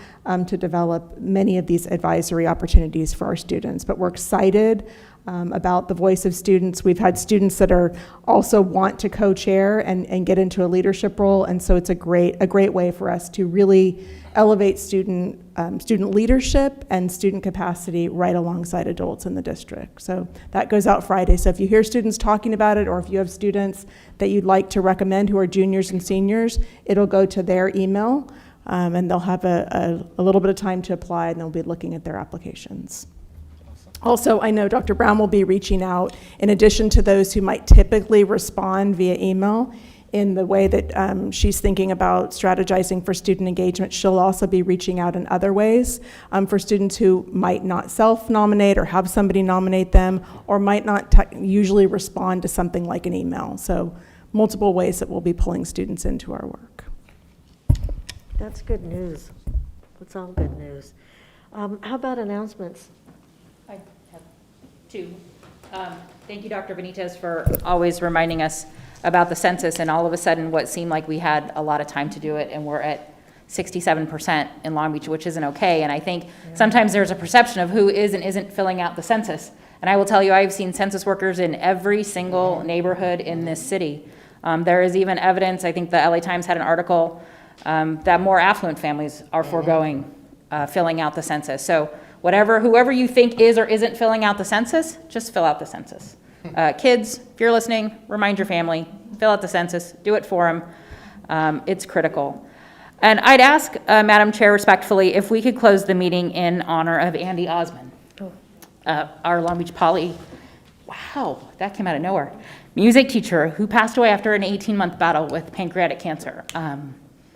to develop many of these advisory opportunities for our students. But we're excited about the voice of students. We've had students that are also want to co-chair and get into a leadership role. And so it's a great way for us to really elevate student leadership and student capacity right alongside adults in the district. So that goes out Friday. So if you hear students talking about it, or if you have students that you'd like to recommend who are juniors and seniors, it'll go to their email, and they'll have a little bit of time to apply, and they'll be looking at their applications. Also, I know Dr. Brown will be reaching out, in addition to those who might typically respond via email, in the way that she's thinking about strategizing for student engagement. She'll also be reaching out in other ways for students who might not self-nominate or have somebody nominate them, or might not usually respond to something like an email. So multiple ways that we'll be pulling students into our work. That's good news. That's all good news. How about announcements? I have 2. Thank you, Dr. Benitez, for always reminding us about the census, and all of a sudden what seemed like we had a lot of time to do it, and we're at 67% in Long Beach, which isn't okay. And I think sometimes there's a perception of who is and isn't filling out the census. And I will tell you, I've seen census workers in every single neighborhood in this city. There is even evidence, I think the LA Times had an article, that more affluent families are foregoing filling out the census. So whoever you think is or isn't filling out the census, just fill out the census. Kids, if you're listening, remind your family, fill out the census, do it for them. It's critical. And I'd ask, Madam Chair, respectfully, if we could close the meeting in honor of Andy Osmond, our Long Beach Poly, wow, that came out of nowhere, music teacher who passed away after an 18-month battle with pancreatic cancer.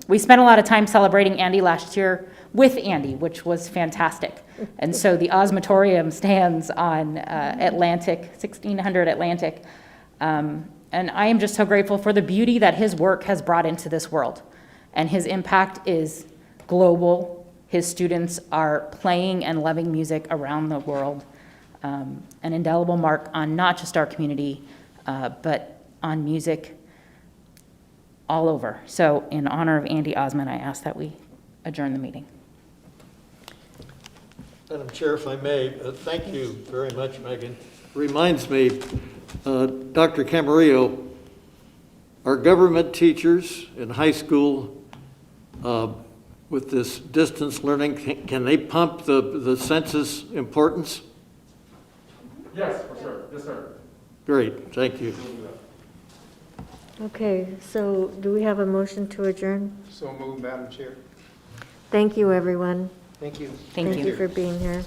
We spent a lot of time celebrating Andy last year with Andy, which was fantastic. And so the Osmatorium stands on 1600 Atlantic. And I am just so grateful for the beauty that his work has brought into this world. And his impact is global. His students are playing and loving music around the world. An indelible mark on not just our community, but on music all over. So in honor of Andy Osmond, I ask that we adjourn the meeting. Madam Chair, if I may, thank you very much, Megan. Reminds me, Dr. Camarillo, our government teachers in high school with this distance learning, can they pump the census importance? Yes, for sure. Yes, sir. Great, thank you. Okay, so do we have a motion to adjourn? So moved, Madam Chair. Thank you, everyone. Thank you. Thank you. Thank you for being here.